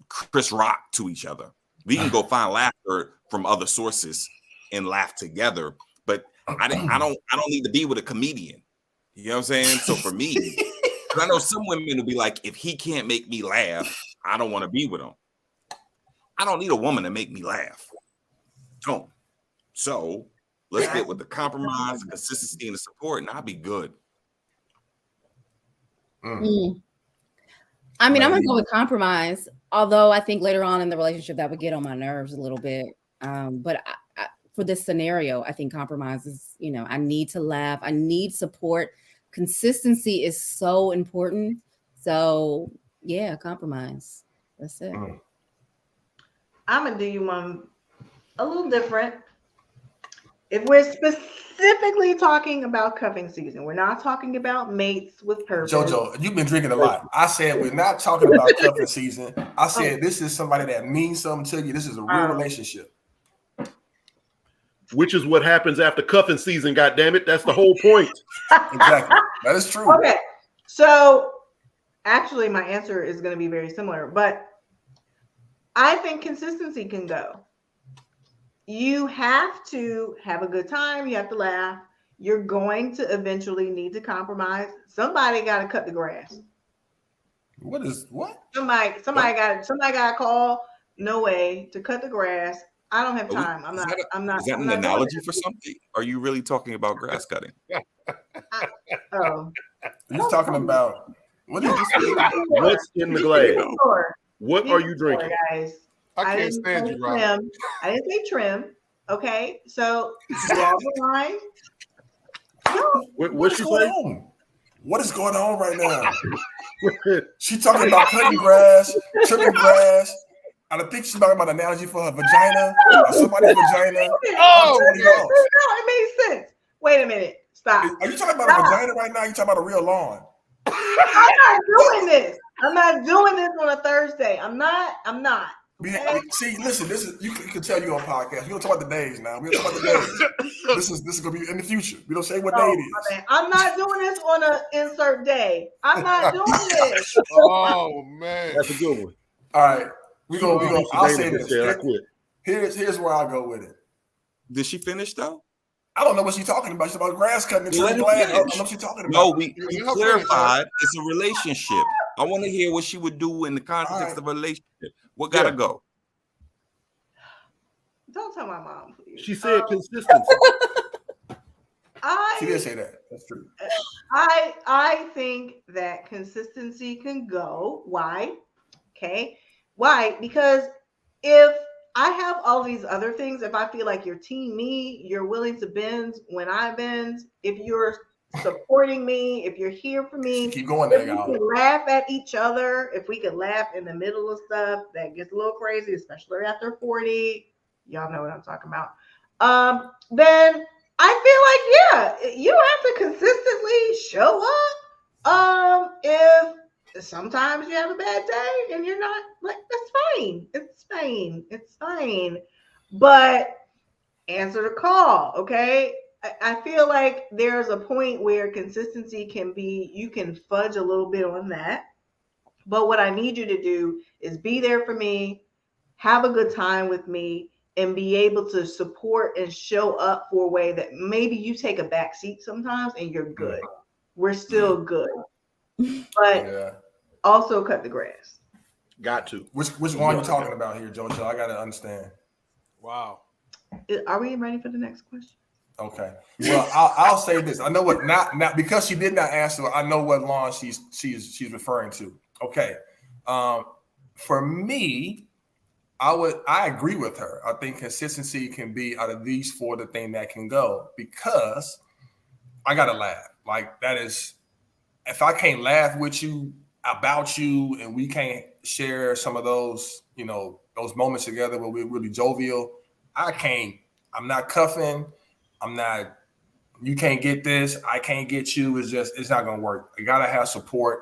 Chris Rock to each other. We can go find laughter from other sources and laugh together. But I don't need to be with a comedian. You know what I'm saying? So for me, because I know some women will be like, if he can't make me laugh, I don't want to be with him. I don't need a woman to make me laugh. Don't. So let's get with the compromise, the consistency, and the support, and I'll be good. I mean, I'm gonna go with compromise. Although I think later on in the relationship that would get on my nerves a little bit. But for this scenario, I think compromise is, I need to laugh. I need support. Consistency is so important. So yeah, compromise. That's it. I'm gonna do you one a little different. If we're specifically talking about cuffing season, we're not talking about mates with purpose. JoJo, you've been drinking a lot. I said we're not talking about cuffing season. I said this is somebody that means something to you. This is a real relationship. Which is what happens after cuffing season, goddammit. That's the whole point. Exactly. That is true. Okay. So actually my answer is going to be very similar, but I think consistency can go. You have to have a good time. You have to laugh. You're going to eventually need to compromise. Somebody got to cut the grass. What? Somebody got to call no way to cut the grass. I don't have time. I'm not. Is that an analogy for something? Are you really talking about grass cutting? He's talking about what's in the glass? What are you drinking, guys? I can't stand you, Rob. I didn't say trim. Okay, so draw the line. What's she saying? What is going on right now? She talking about cutting grass, trimming grass. I think she's talking about an analogy for her vagina or somebody's vagina. No, it made sense. Wait a minute. Stop. Are you talking about a vagina right now? Are you talking about a real lawn? I'm not doing this. I'm not doing this on a Thursday. I'm not. Okay? See, listen, this is you can tell you on podcast. We don't talk about the days now. We don't talk about the days. This is gonna be in the future. We don't say what day it is. Man. I'm not doing this on an insert day. I'm not doing this. Oh man, that's a good one. All right, we gonna. I'll say this. I quit. Here's where I'll go with it. Did she finish though? I don't know what she's talking about. She's about grass cutting and trimming glass. I don't know what she's talking about. No, we clarified it's a relationship. I want to hear what she would do in the context of a relationship. What gotta go? Don't tell my mom, please. She said consistency. She did say that. That's true. I think that consistency can go. Why? Okay. Why? Because if I have all these other things, if I feel like you're team me, you're willing to bend when I bend, if you're supporting me, if you're here for me, keep going there, if we can laugh at each other, if we can laugh in the middle of stuff that gets a little crazy, especially after 40, y'all know what I'm talking about. Then I feel like, yeah, you don't have to consistently show up. If sometimes you have a bad day and you're not, like, that's fine. It's fine. But answer the call, okay? I feel like there's a point where consistency can be, you can fudge a little bit on that. But what I need you to do is be there for me, have a good time with me, and be able to support and show up for a way that maybe you take a back seat sometimes and you're good. We're still good. But also cut the grass. Got to. Which one are you talking about here, JoJo? I got to understand. Wow. Are we ready for the next question? Okay. Well, I'll say this. I know what not because she did not answer. I know what lawn she's referring to. Okay. For me, I agree with her. I think consistency can be out of these four the thing that can go because I gotta laugh. Like that is, if I can't laugh with you about you and we can't share some of those, those moments together where we're really jovial, I can't I'm not cuffing. I'm not. You can't get this. I can't get you. It's not gonna work. You gotta have support.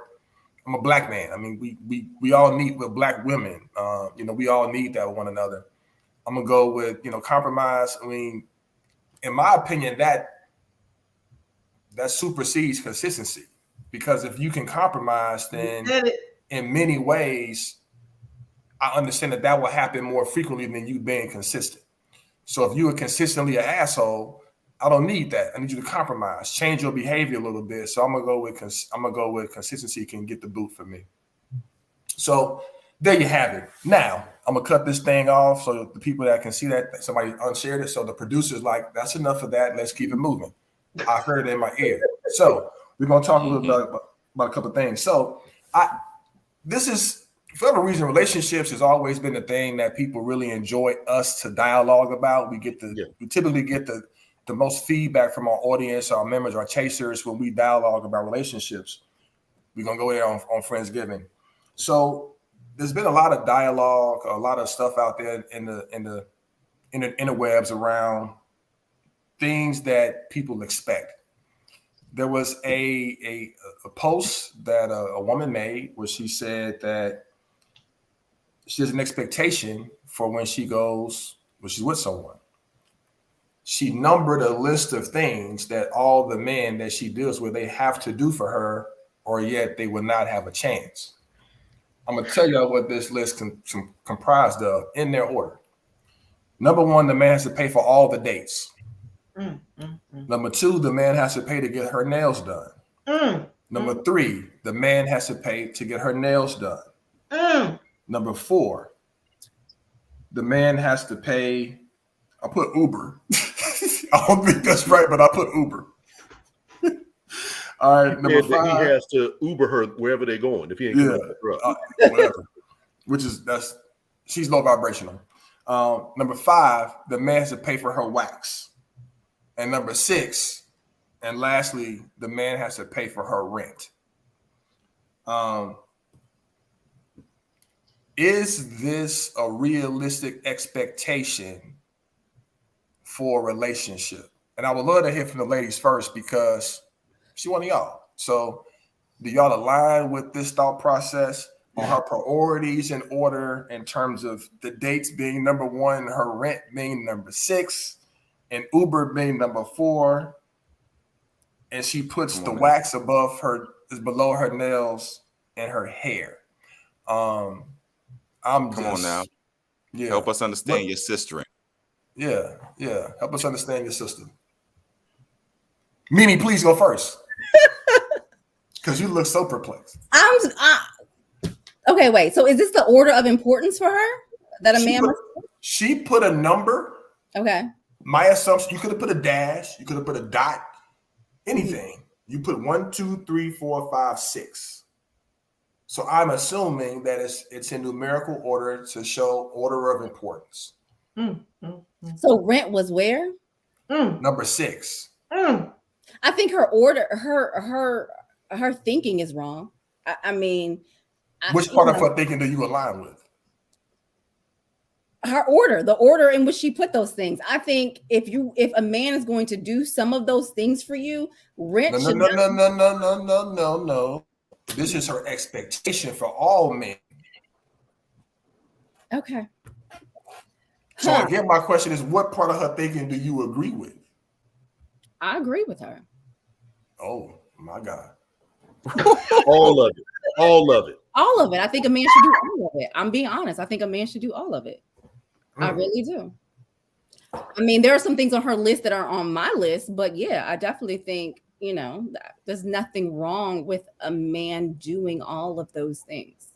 I'm a black man. I mean, we all need with black women. We all need that with one another. I'm gonna go with compromise. I mean, in my opinion, that supersedes consistency, because if you can compromise, then in many ways, I understand that will happen more frequently than you being consistent. So if you are consistently an asshole, I don't need that. I need you to compromise, change your behavior a little bit. So I'm gonna go with consistency can get the boot for me. So there you have it. Now I'm gonna cut this thing off so the people that can see that somebody unshared it. So the producer's like, that's enough of that. Let's keep it moving. I heard it in my ear. So we're gonna talk a little bit about a couple of things. So this is, for whatever reason, relationships has always been the thing that people really enjoy us to dialogue about. We typically get the most feedback from our audience, our members, our chasers when we dialogue about relationships. We're gonna go there on Friendsgiving. So there's been a lot of dialogue, a lot of stuff out there in the interwebs around things that people expect. There was a post that a woman made where she said that she has an expectation for when she's with someone. She numbered a list of things that all the men that she deals with, they have to do for her, or yet they will not have a chance. I'm going to tell you what this list comprised of in their order. Number 1, the man has to pay for all the dates. Number 2, the man has to pay to get her nails done. Number 3, the man has to pay to get her nails done. Number 4, the man has to pay. I put Uber. I don't think that's right, but I put Uber. All right, number 5. He has to Uber her wherever they're going if he ain't getting whatever. She's low vibrational. Number 5, the man has to pay for her wax. And number 6, and lastly, the man has to pay for her rent. Is this a realistic expectation for a relationship? And I would love to hear from the ladies first, because she one of y'all. So do y'all align with this thought process on her priorities in order in terms of the dates being number 1, her rent being number 6, and Uber being number 4, and she puts the wax below her nails and her hair? Come on now. Yeah. Help us understand your sistering. Yeah. Help us understand your sister. Mimi, please go first. Because you look so perplexed. Okay, wait. So is this the order of importance for her that a man must? She put a number. Okay. My assumption, you could have put a dash, you could have put a dot, anything. You put 1, 2, 3, 4, 5, 6. So I'm assuming that it's in numerical order to show order of importance. So rent was where? Number 6. I think her order, her thinking is wrong. I mean, which part of her thinking do you align with? Her order, the order in which she put those things. I think if a man is going to do some of those things for you, rent No. This is her expectation for all men. Okay. So again, my question is, what part of her thinking do you agree with? I agree with her. Oh my God. All of it. All of it. I think a man should do all of it. I'm being honest. I think a man should do all of it. I really do. I mean, there are some things on her list that are on my list, but yeah, I definitely think, that there's nothing wrong with a man doing all of those things.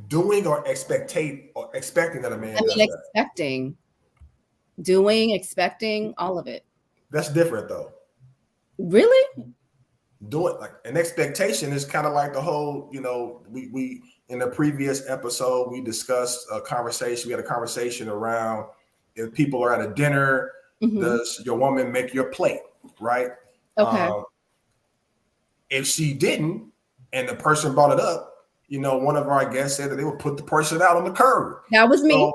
Doing or expecting that a man does expecting. Doing, expecting, all of it. That's different though. Really? Doing like an expectation is kind of like the whole, we in the previous episode, we discussed a conversation. We had a conversation around if people are at a dinner, does your woman make your plate, right? Okay. If she didn't, and the person brought it up, one of our guests said that they would put the person out on the curb. That was me.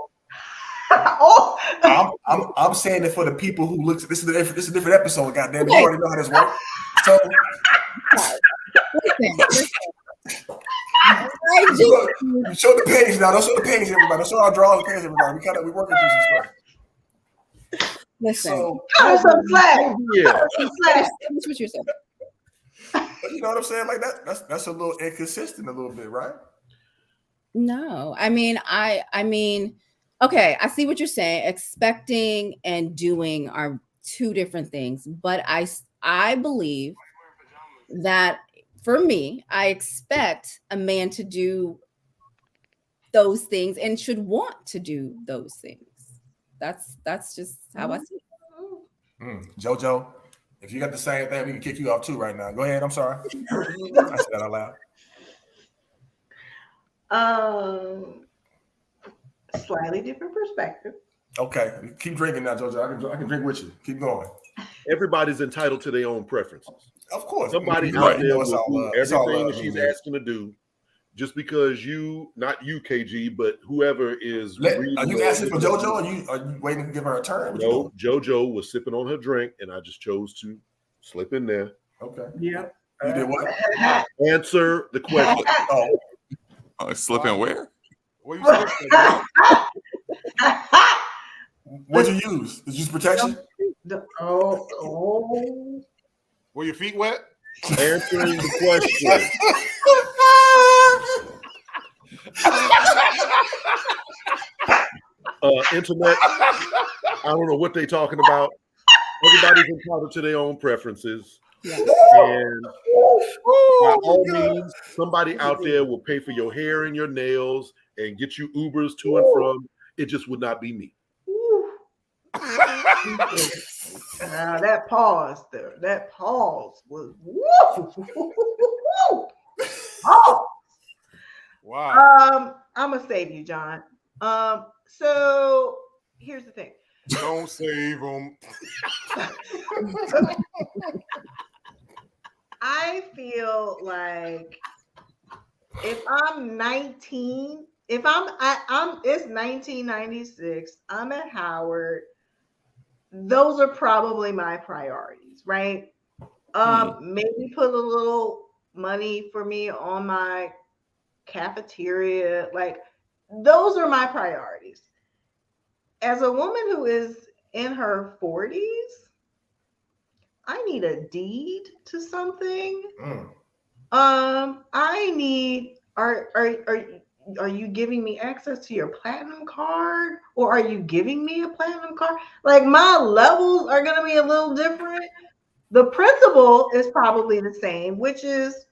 I'm saying it for the people who looks. This is a different episode. Goddamn, you already know how this works. So. You show the page now. Don't show the page, everybody. Don't show our drawing page, everybody. We working through some stuff. Listen. So, some slack. Yeah. What you're saying. But you know what I'm saying? Like that's a little inconsistent, a little bit, right? No, I mean, okay, I see what you're saying. Expecting and doing are two different things, but I believe that for me, I expect a man to do those things and should want to do those things. That's just how I see it. JoJo, if you got the same thing, we can kick you off too right now. Go ahead. I'm sorry. I said that out loud. Slightly different perspective. Okay, keep drinking now, JoJo. I can drink with you. Keep going. Everybody's entitled to their own preferences. Of course. Somebody out there will do everything that she's asking to do. Just because not you, KG, but whoever is. Are you asking for JoJo, or are you waiting to give her a turn? No, JoJo was sipping on her drink, and I just chose to slip in there. Okay. Yeah. You did what? Answer the question. Slipping where? What you slipping? What'd you use? Did you use protection? Were your feet wet? Answering the question. Internet, I don't know what they're talking about. Everybody's entitled to their own preferences. Yeah. And by all means, somebody out there will pay for your hair and your nails and get you Ubers to and from. It just would not be me. That pause there. That pause was wow. I'm gonna save you, John. So here's the thing. Don't save them. I feel like if I'm 19, it's 1996. I'm at Howard. Those are probably my priorities, right? Maybe put a little money for me on my cafeteria. Like, those are my priorities. As a woman who is in her 40s, I need a deed to something. I need, are you giving me access to your platinum card, or are you giving me a platinum card? Like, my levels are going to be a little different. The principle is probably the same, which is,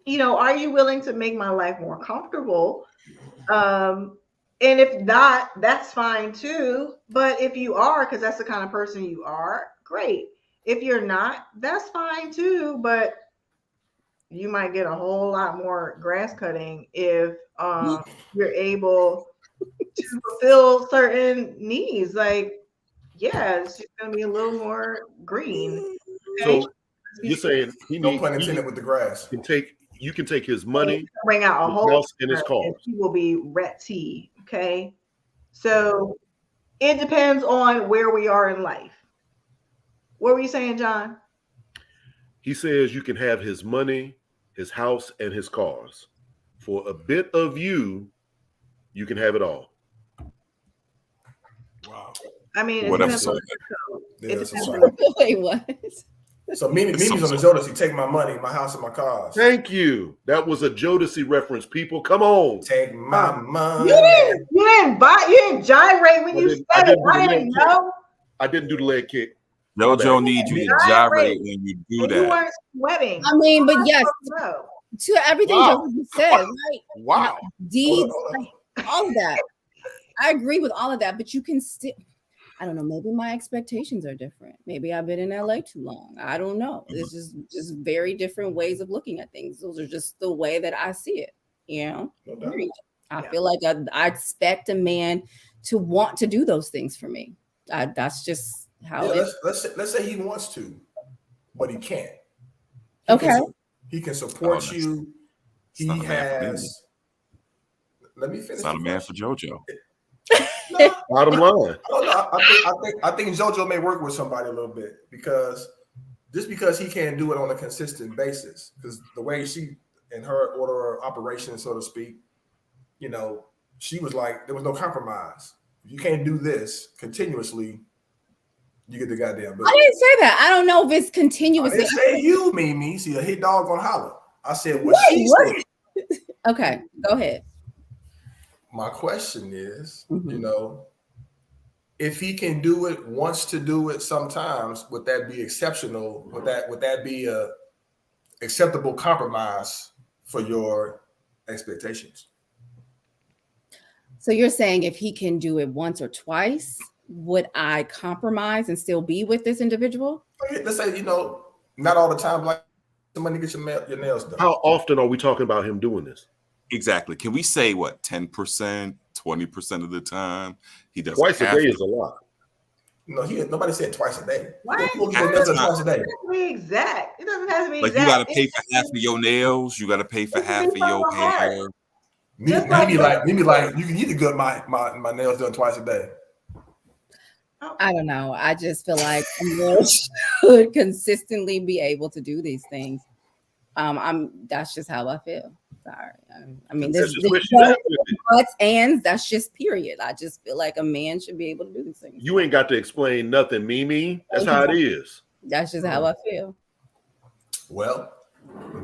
are you willing to make my life more comfortable? And if not, that's fine too. But if you are, because that's the kind of person you are, great. If you're not, that's fine too. But you might get a whole lot more grass cutting if you're able to fulfill certain needs. Like, yeah, it's just gonna be a little more green. Okay? So you're saying no pun intended with the grass. You can take his money, bring out a whole house and his car. He will be retty. Okay, so it depends on where we are in life. What were you saying, John? He says you can have his money, his house, and his cars. For a bit of you can have it all. Wow. I mean, what episode? Wait, what? So Mimi's on the Jodeci, take my money, my house, and my cars. Thank you. That was a Jodeci reference, people. Come on. Take my money. You didn't gyrate when you said it. I didn't know. I didn't do the leg kick. JoJo needs you to gyrate when you do that. You weren't sweating. I mean, but yes, to everything JoJo said, right? Wow. Deeds, all of that. I agree with all of that, but you can still, I don't know, maybe my expectations are different. Maybe I've been in LA too long. I don't know. It's just very different ways of looking at things. Those are just the way that I see it, I feel like I expect a man to want to do those things for me. That's just how it is. Let's say he wants to, but he can't. He can support you. He has. Let me finish. It's not a man for JoJo. Bottom line. I think JoJo may work with somebody a little bit because he can't do it on a consistent basis, because the way she in her order of operation, so to speak, you know, she was like, there was no compromise. If you can't do this continuously, you get the goddamn bill. I didn't say that. I don't know if it's continuous. I didn't say you, Mimi. See, a hit dog gonna holler. I said what she said. Okay, go ahead. My question is, you know, if he can do it, wants to do it sometimes, would that be exceptional? Would that be a acceptable compromise for your expectations? So you're saying if he can do it once or twice, would I compromise and still be with this individual? Let's say, you know, not all the time, like somebody get your nails done. How often are we talking about him doing this? Exactly. Can we say what, 10%, 20% of the time? He does twice a day is a lot. No, nobody said twice a day. What? Twice a day. Be exact. It doesn't have to be like exact. You got to pay for half of your nails. You got to pay for half of your hair. Maybe like you can either get my nails done twice a day. I don't know. I just feel like a man should consistently be able to do these things. That's just how I feel. Sorry. I mean, there's buts, ands. That's just period. I just feel like a man should be able to do these things. You ain't got to explain nothing, Mimi. That's how it is. That's just how I feel. Well,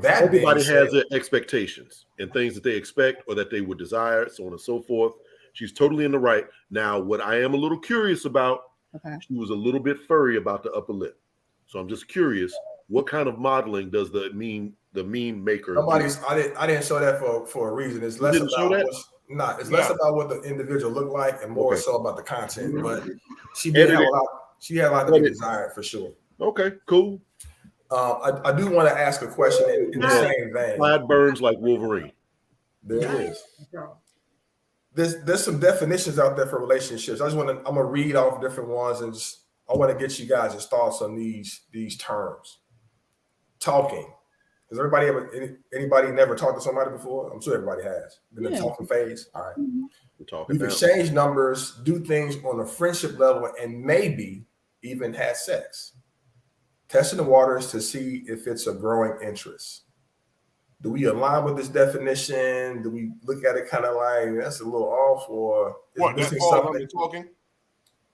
everybody has their expectations and things that they expect or that they would desire, so on and so forth. She's totally in the right. Now, what I am a little curious about, she was a little bit furry about the upper lip. So I'm just curious, what kind of modeling does the meme maker do? I didn't show that for a reason. It's less about less about what the individual looked like and more so about the content. But she had a lot to be desired for sure. Okay, cool. I do want to ask a question in the same vein. Clyde burns like Wolverine. There it is. There's some definitions out there for relationships. I'm gonna read off different ones, and I want to get you guys' thoughts on these terms. Talking. Has anybody never talked to somebody before? I'm sure everybody has. Been in the talking phase. All right. We're talking. We've exchanged numbers, do things on a friendship level, and maybe even had sex. Testing the waters to see if it's a growing interest. Do we align with this definition? Do we look at it kind of like that's a little off, or what? That's all I'm talking.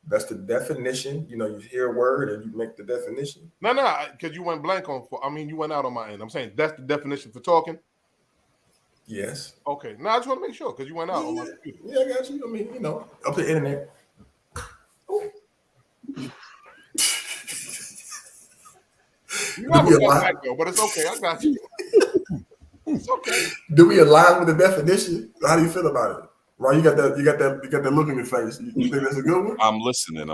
That's the definition. You know, you hear a word and you make the definition. No, because you went blank on. I mean, you went out on my end. I'm saying that's the definition for talking. Yes. Okay. Now I just want to make sure because you went out on my computer. Yeah, I got you. I mean, you know, up the internet. You know, but it's okay. I got you. It's okay. Do we align with the definition? How do you feel about it? Right, you got that look in your face. You think that's a good one? I'm listening.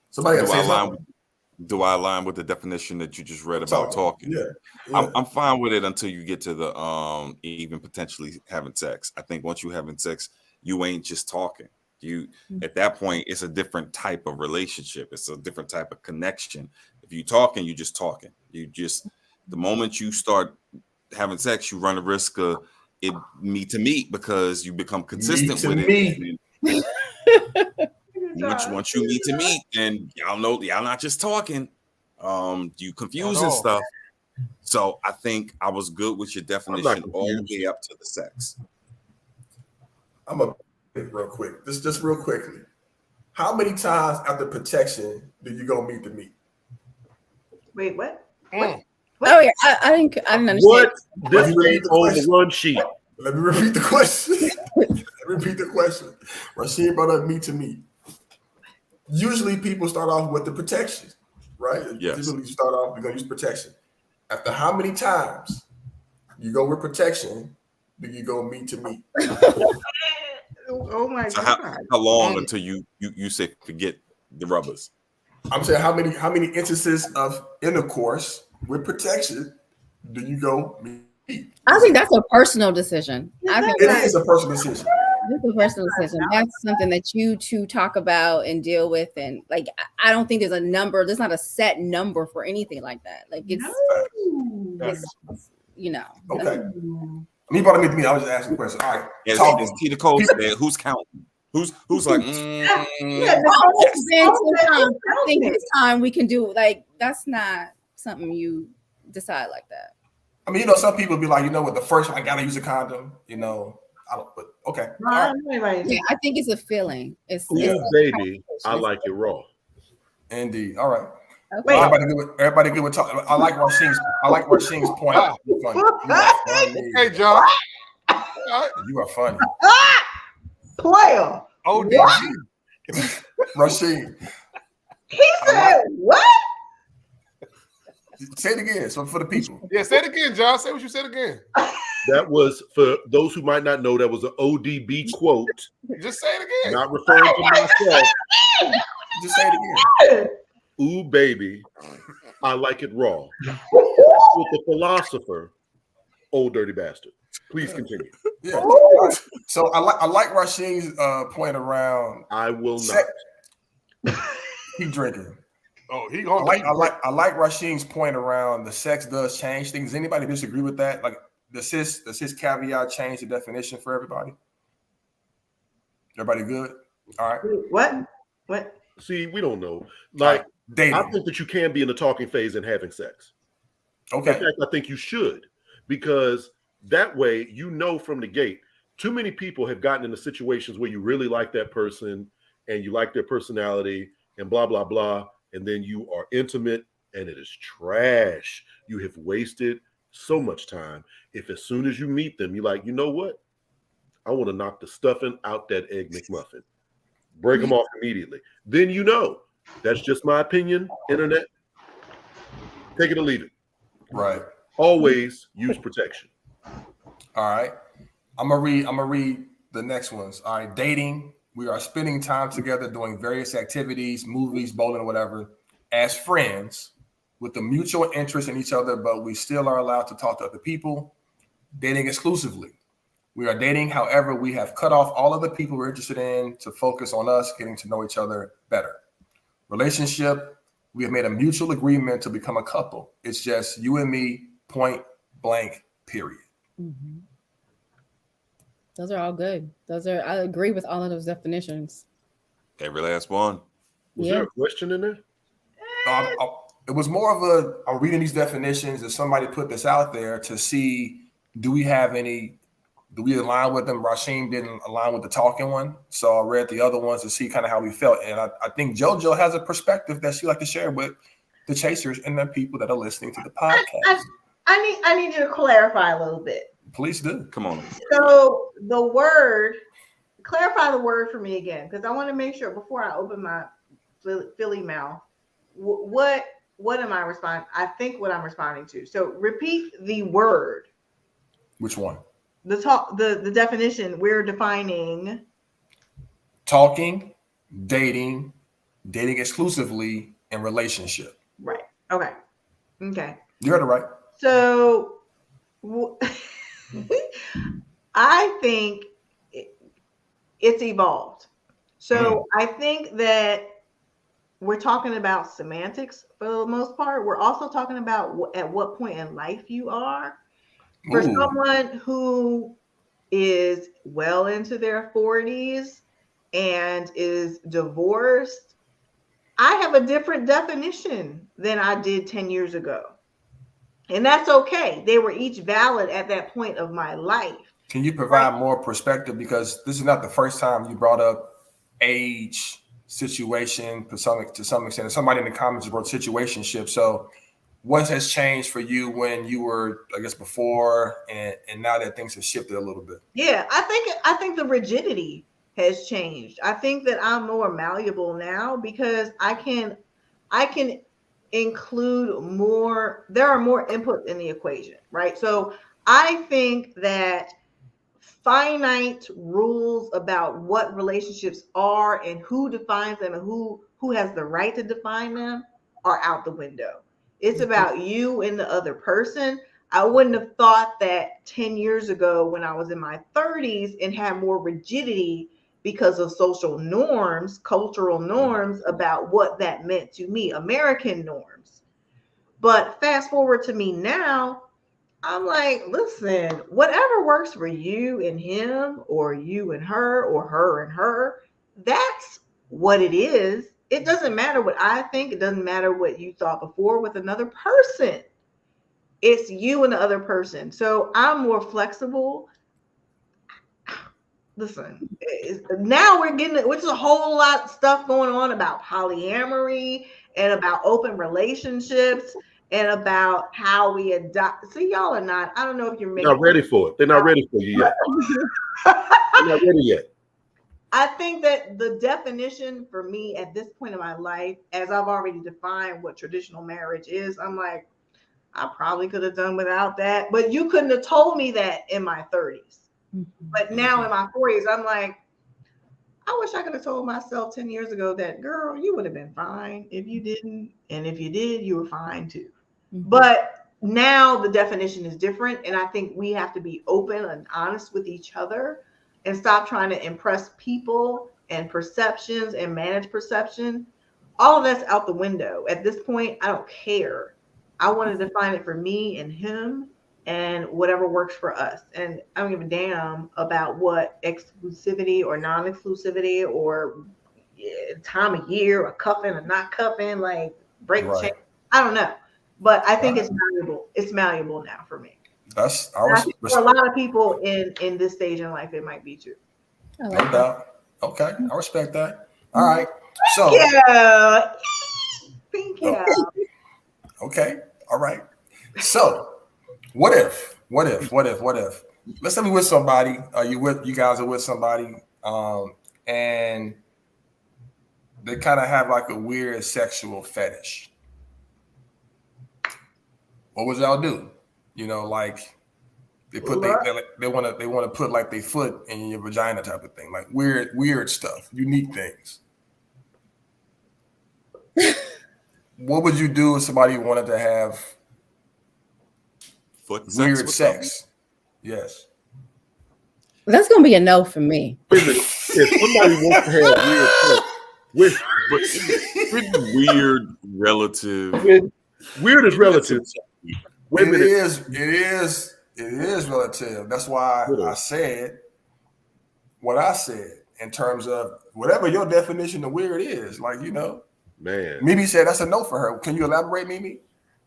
Somebody do I align with the definition that you just read about talking? Yeah. I'm fine with it until you get to the even potentially having sex. I think once you having sex, you ain't just talking. You at that point, it's a different type of relationship. It's a different type of connection. If you talking, you just talking. You just the moment you start having sex, you run the risk of it meet to meet because you become consistent with it. Once you meet to meet, and y'all know y'all not just talking. You confusing stuff. So I think I was good with your definition all the way up to the sex. I'm a real quick. Just real quickly. How many times after protection do you go meet to meet? Wait, what? Oh yeah, I didn't understand. What? This ain't on the run sheet. Let me repeat the question. Rashid brought up meet to meet. Usually people start off with the protection, right? Yes. Usually you start off, you're gonna use protection. After how many times you go with protection, do you go meet to meet? Oh my so God. How long until you say forget the rubbers? I'm saying how many instances of intercourse with protection do you go meet? I think that's a personal decision. I think it is a personal decision. It's a personal decision. That's something that you two talk about and deal with. And like, I don't think there's a number. There's not a set number for anything like that. Like it's you know. Okay. Me brought it to me. I was just asking a question. All right. As Tita Cole said, who's counting? Who's like? I think this time we can do like that's not something you decide like that. I mean, you know, some people be like, you know what, the first one I gotta use a condom. You know, I don't. But okay. Right. Yeah, I think it's a feeling. It's baby. I like it raw. Indeed. All right. Okay. Everybody good with talking. I like Rasheen's point. Hey, John. You are funny. Player. Oh, Rasheen. He said what? Say it again. So for the people. Yeah, say it again, John. Say what you said again. That was, for those who might not know, that was an ODB quote. Just say it again. Not referring to myself. Just say it again. Ooh, baby, I like it raw. With the philosopher, Old Dirty Bastard. Please continue. Yeah. So I like Rasheen's point around. I will not. Keep drinking. Oh, he gonna. I like Rasheen's point around the sex does change things. Does anybody disagree with that? Like, does his caveat change the definition for everybody? Everybody good? All right. What? See, we don't know. Like, dating. I think that you can be in the talking phase and having sex. Okay. In fact, I think you should, because that way, you know from the gate. Too many people have gotten into situations where you really like that person and you like their personality and blah, blah, blah. And then you are intimate and it is trash. You have wasted so much time. If as soon as you meet them, you're like, you know what? I want to knock the stuffing out that Egg McMuffin. Break them off immediately. Then you know. That's just my opinion, internet. Take it or leave it. Right. Always use protection. All right. I'm gonna read the next ones. All right. Dating. We are spending time together doing various activities, movies, bowling, whatever, as friends with the mutual interest in each other, but we still are allowed to talk to other people. Dating exclusively. We are dating. However, we have cut off all of the people we're interested in to focus on us getting to know each other better. Relationship. We have made a mutual agreement to become a couple. It's just you and me, point blank, period. Mm-hmm. Those are all good. I agree with all of those definitions. Every last one. Was there a question in there? It was more of I'm reading these definitions and somebody put this out there to see, do we align with them? Rasheen didn't align with the talking one. So I read the other ones to see kind of how we felt. And I think JoJo has a perspective that she like to share with the chasers and the people that are listening to the podcast. I need you to clarify a little bit. Please do. Come on. So clarify the word for me again, because I want to make sure before I open my Philly mouth, what am I responding? I think what I'm responding to. So repeat the word. Which one? The definition we're defining. Talking, dating exclusively, and relationship. Right. Okay. You heard it right. So I think it's evolved. So I think that we're talking about semantics for the most part. We're also talking about at what point in life you are. For someone who is well into their 40s and is divorced, I have a different definition than I did 10 years ago. And that's okay. They were each valid at that point of my life. Can you provide more perspective? Because this is not the first time you brought up age, situation to some extent. Somebody in the comments wrote situationship. So what has changed for you when you were, I guess, before and now that things have shifted a little bit? Yeah, I think the rigidity has changed. I think that I'm more malleable now because I can include more. There are more inputs in the equation, right? So I think that finite rules about what relationships are and who defines them and who has the right to define them are out the window. It's about you and the other person. I wouldn't have thought that 10 years ago when I was in my 30s and had more rigidity because of social norms, cultural norms about what that meant to me, American norms. But fast forward to me now, I'm like, listen, whatever works for you and him, or you and her, that's what it is. It doesn't matter what I think. It doesn't matter what you thought before with another person. It's you and the other person. So I'm more flexible. Listen, now we're getting, which is a whole lot of stuff going on about polyamory and about open relationships and about how we adopt. See, y'all are not, I don't know if you're making. Not ready for it. They're not ready for you yet. They're not ready yet. I think that the definition for me at this point in my life, as I've already defined what traditional marriage is, I'm like, I probably could have done without that, but you couldn't have told me that in my 30s. But now in my 40s, I'm like, I wish I could have told myself 10 years ago that, girl, you would have been fine if you didn't. And if you did, you were fine too. But now the definition is different. And I think we have to be open and honest with each other and stop trying to impress people and perceptions and manage perception. All of that's out the window. At this point, I don't care. I want to define it for me and him and whatever works for us. And I don't give a damn about what exclusivity or non-exclusivity or time of year or cuffing or not cuffing, like break the chain. I don't know. But I think it's malleable. It's malleable now for me. That's for a lot of people in this stage in life, it might be too. No doubt. Okay, I respect that. All right. So thank you. Okay. All right. So what if? Let's say we're with somebody, you guys are with somebody, and they kind of have like a weird sexual fetish. What would y'all do? You know, like they put they want to put like their foot in your vagina type of thing, like weird stuff, unique things. What would you do if somebody wanted to have weird sex? Yes. That's gonna be a no for me. If somebody wants to have weird sex, with weird relative. Weird is relative. It is relative. That's why I said what I said in terms of whatever your definition of weird is. Like, you know, man. Mimi said that's a no for her. Can you elaborate, Mimi?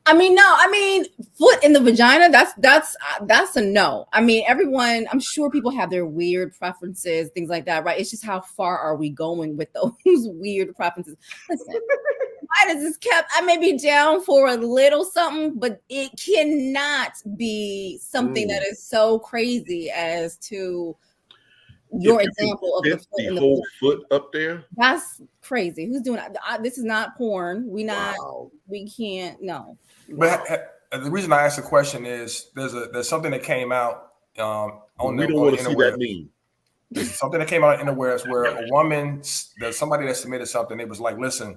Foot in the vagina, that's a no. I mean, everyone, I'm sure people have their weird preferences, things like that, right? It's just how far are we going with those weird preferences? Listen, mine is just kept, I may be down for a little something, but it cannot be something that is so crazy as to your example of the whole foot up there. That's crazy. Who's doing that? This is not porn. We can't. No. But the reason I asked the question is there's something that came out on we don't want to see that meme. There's something that came out on Interwebs where a woman, there's somebody that submitted something. It was like, listen,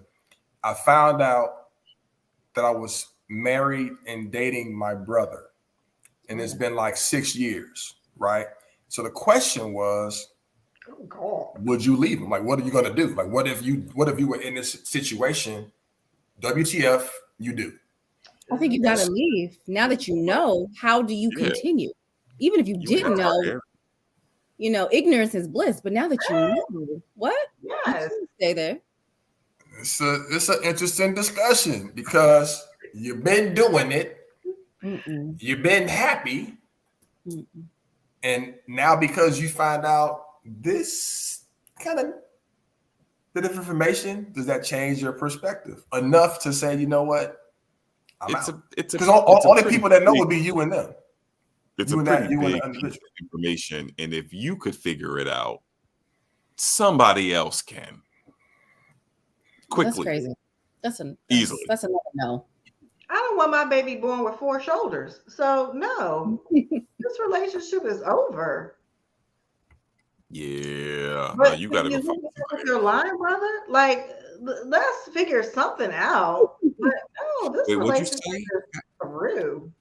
I found out that I was married and dating my brother, and it's been like 6 years, right? So the question was, would you leave him? Like, what are you gonna do? Like, what if you were in this situation? WTF you do? I think you gotta leave. Now that you know, how do you continue? Even if you didn't know, you know, ignorance is bliss. But now that you know, what? Yes. Stay there. It's an interesting discussion because you've been doing it. You've been happy. And now because you find out this kind of bit of information, does that change your perspective enough to say, you know what? Because all the people that know would be you and them. It's a pretty big information, and if you could figure it out, somebody else can quickly. That's crazy. That's another no. I don't want my baby born with 4 shoulders. So no, this relationship is over. Yeah, but no, you gotta go find with your line, brother. Like, let's figure something out. But no, this relationship is through.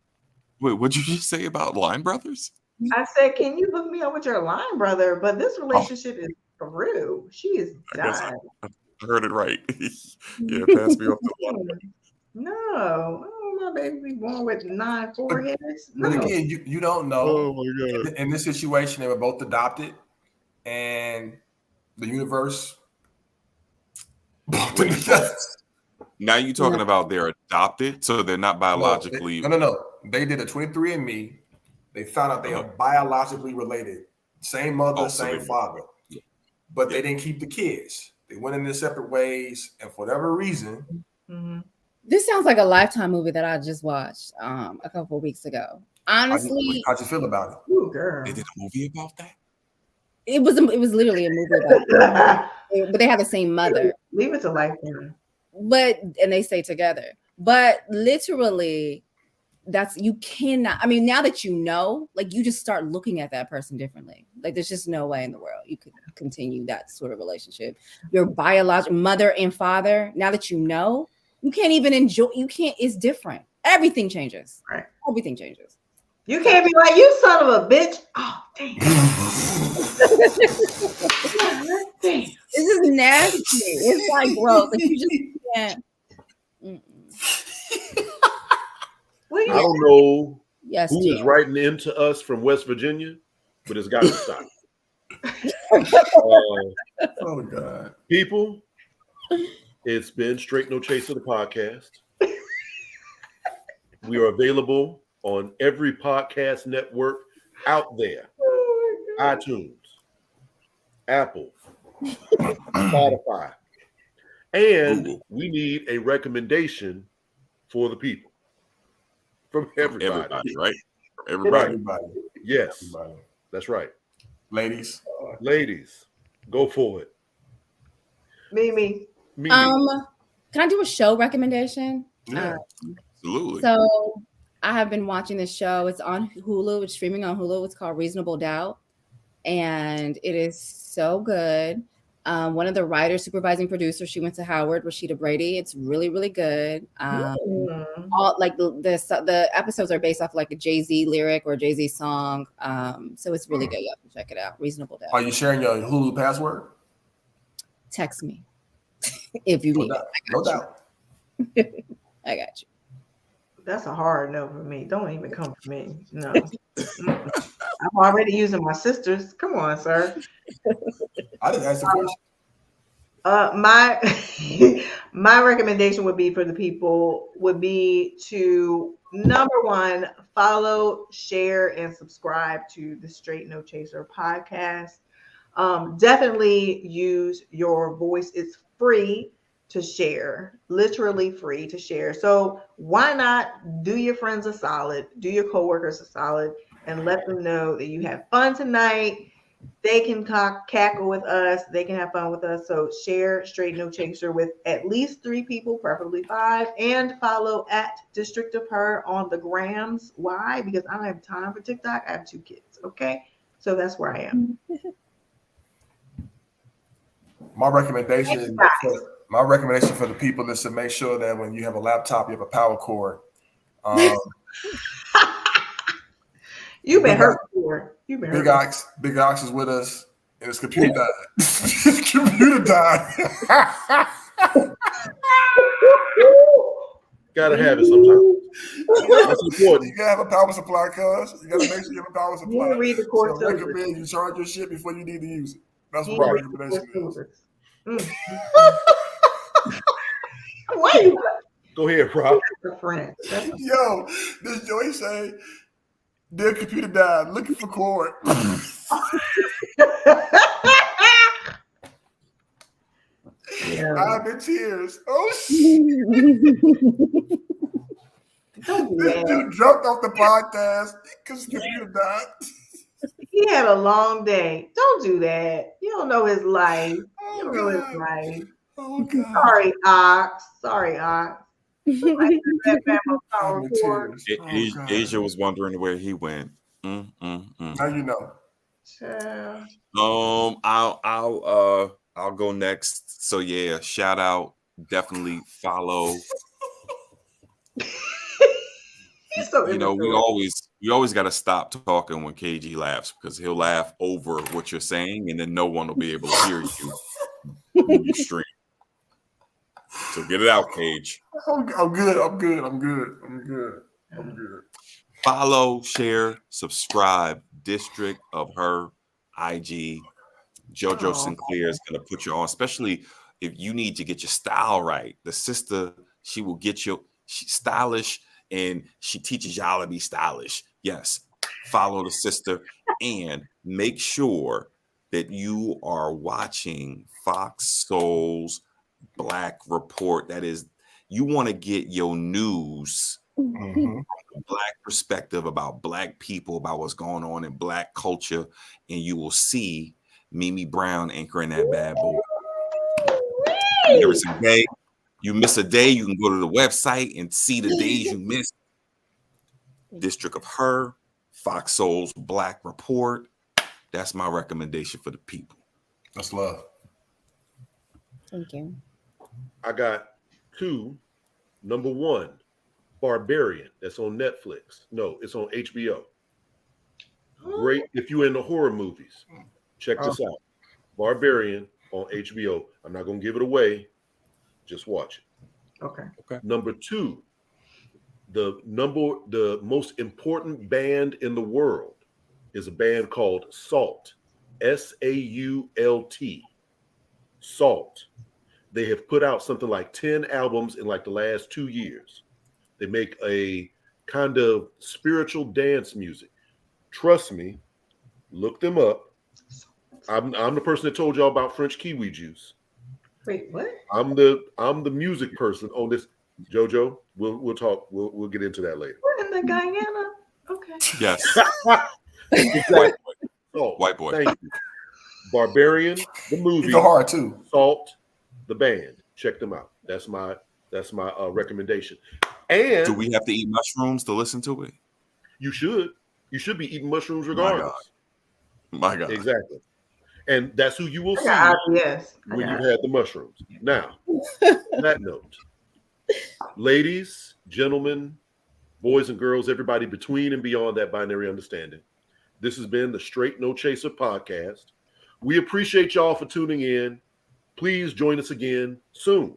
Wait, what'd you just say about Line Brothers? I said, can you hook me up with your line, brother? But this relationship is through. She is done. I heard it right. Yeah, pass me off the line. No, I don't my baby born with 9 foreheads? But again, you don't know. Oh my God. In this situation, they were both adopted, and the universe. Now you're talking about they're adopted, so they're not biologically. No. They did a 23andMe. They found out they are biologically related. Same mother, same father. But they didn't keep the kids. They went in their separate ways, and for whatever reason. This sounds like a Lifetime movie that I just watched a couple of weeks ago. Honestly, how'd you feel about it? Ooh, girl. They did a movie about that? It was literally a movie about it. But they have the same mother. Leave it to Lifetime. And they stay together. But literally, you cannot. I mean, now that you know, like you just start looking at that person differently. Like there's just no way in the world you could continue that sort of relationship. Your biological mother and father, now that you know, you can't even enjoy. You can't. It's different. Everything changes. Right. Everything changes. You can't be like, you son of a bitch. Oh, damn. This is nasty. It's like gross. Like you just can't. I don't know who Jim is writing into us from West Virginia, but it's got to stop. Oh God, people! It's been Straight No Chaser, the podcast. We are available on every podcast network out there: iTunes, Apple, Spotify, and we need a recommendation for the people. From everybody, right? From everybody. Yes, that's right. Ladies, go for it. Mimi. Can I do a show recommendation? Yeah, absolutely. So I have been watching this show. It's on Hulu. It's streaming on Hulu. It's called Reasonable Doubt, and it is so good. One of the writers, supervising producers, she went to Howard, Rashida Brady. It's really, really good. All like the episodes are based off like a Jay-Z lyric or a Jay-Z song. So it's really good. You have to check it out. Reasonable Doubt. Are you sharing your Hulu password? Text me if you need it. No doubt. I got you. That's a hard no for me. Don't even come for me. No. I'm already using my sister's. Come on, sir. I didn't ask the question. My recommendation would be for the people would be to number one, follow, share, and subscribe to the Straight No Chaser podcast. Definitely use your voice. It's free to share, literally free to share. So why not do your friends a solid, do your coworkers a solid, and let them know that you have fun tonight. They can cackle with us. They can have fun with us. So share Straight No Chaser with at least 3 people, preferably 5, and follow at District of Her on the grams. Why? Because I don't have time for TikTok. I have 2 kids. Okay, so that's where I am. My recommendation for the people is to make sure that when you have a laptop, you have a power cord. You've been hurt before. Big Ox is with us, and his computer died. His computer died. Gotta have it sometimes. That's important. You gotta have a power supply, cuz. You gotta make sure you have a power supply. You read the court. So I recommend you charge your shit before you need to use it. That's what my recommendation is. Why you? Go ahead, Rob. Yo, this Joey say their computer died. Looking for cord. Yeah. I'm in tears. Oh shit! This dude jumped off the podcast because his computer died. He had a long day. Don't do that. You don't know his life. You don't know his life. Oh God. Sorry, Ox. Sorry, Ox. Asia was wondering where he went. Now you know. I'll go next. So yeah, shout out, definitely follow. So you know, we always got to stop talking when KG laughs, because he'll laugh over what you're saying, and then no one will be able to hear you when you stream. So get it out, Cage. I'm good. good. I'm good. Follow, share, subscribe. District of Her IG. JoJo Sinclair is going to put you on, especially if you need to get your style right. The sister, she will get you. She's stylish, and she teaches y'all to be stylish. Yes, follow the sister, and make sure that you are watching Fox Soul's Black Report. That is, you want to get your news from a Black perspective about Black people, about what's going on in Black culture, and you will see Mimi Brown anchoring that bad boy. Every single day. You miss a day, you can go to the website and see the days you missed. District of Her, Fox Soul's Black Report. That's my recommendation for the people. That's love. Thank you. I got 2. Number 1, Barbarian. That's on Netflix. No, it's on HBO. Great if you're into horror movies. Check this out. Barbarian on HBO. I'm not going to give it away. Just watch it. Okay. Number 2, the most important band in the world is a band called SAULT. SAULT. SAULT. They have put out something like 10 albums in like the last 2 years. They make a kind of spiritual dance music. Trust me, look them up. I'm the person that told y'all about French kiwi juice. Wait, what? I'm the music person on this. JoJo, we'll talk. We'll get into that later. We're in the Guyana. Okay. Yes. Exactly. White boy. Thank you. Barbarian, the movie. You go hard too. SAULT, the band. Check them out. That's my recommendation. And do we have to eat mushrooms to listen to it? You should. You should be eating mushrooms regardless. My God. Exactly. And that's who you will see when you had the mushrooms. Now, on that note, ladies, gentlemen, boys and girls, everybody between and beyond that binary understanding, this has been the Straight No Chaser podcast. We appreciate y'all for tuning in. Please join us again soon.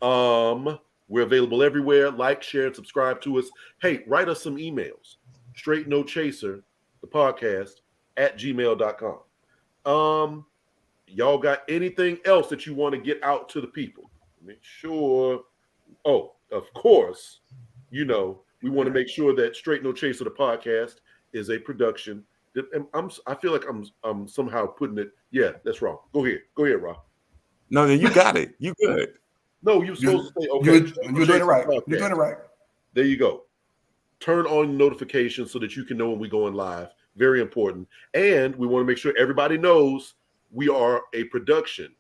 We're available everywhere. Like, share, and subscribe to us. Hey, write us some emails. Straight No Chaser, the podcast, @gmail.com. Y'all got anything else that you want to get out to the people? Make sure. Oh, of course, we want to make sure that Straight No Chaser, the podcast, is a production. I feel like I'm somehow putting it. Yeah, that's wrong. Go ahead, Rob. No, you got it. You good. No, you're supposed to say okay. You're doing it right. You're doing it right. There you go. Turn on notifications so that you can know when we're going live. Very important. And we want to make sure everybody knows we are a production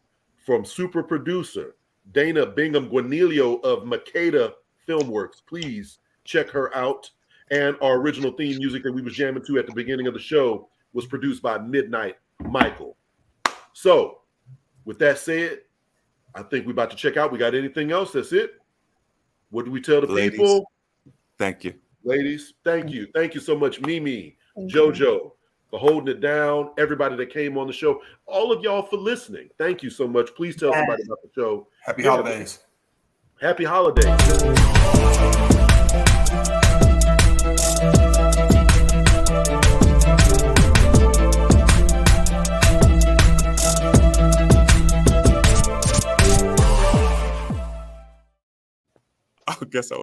from super producer Dana Bingham Guanilio of Makeda Filmworks. Please check her out. And our original theme music that we was jamming to at the beginning of the show was produced by Midnight Michael. So, with that said, I think we're about to check out. We got anything else? That's it. What do we tell the people? Thank you. Ladies, thank you. Thank you so much, Mimi, JoJo, for holding it down. Everybody that came on the show. All of y'all for listening. Thank you so much. Please tell somebody about the show. Happy holidays. Happy holidays. I guess I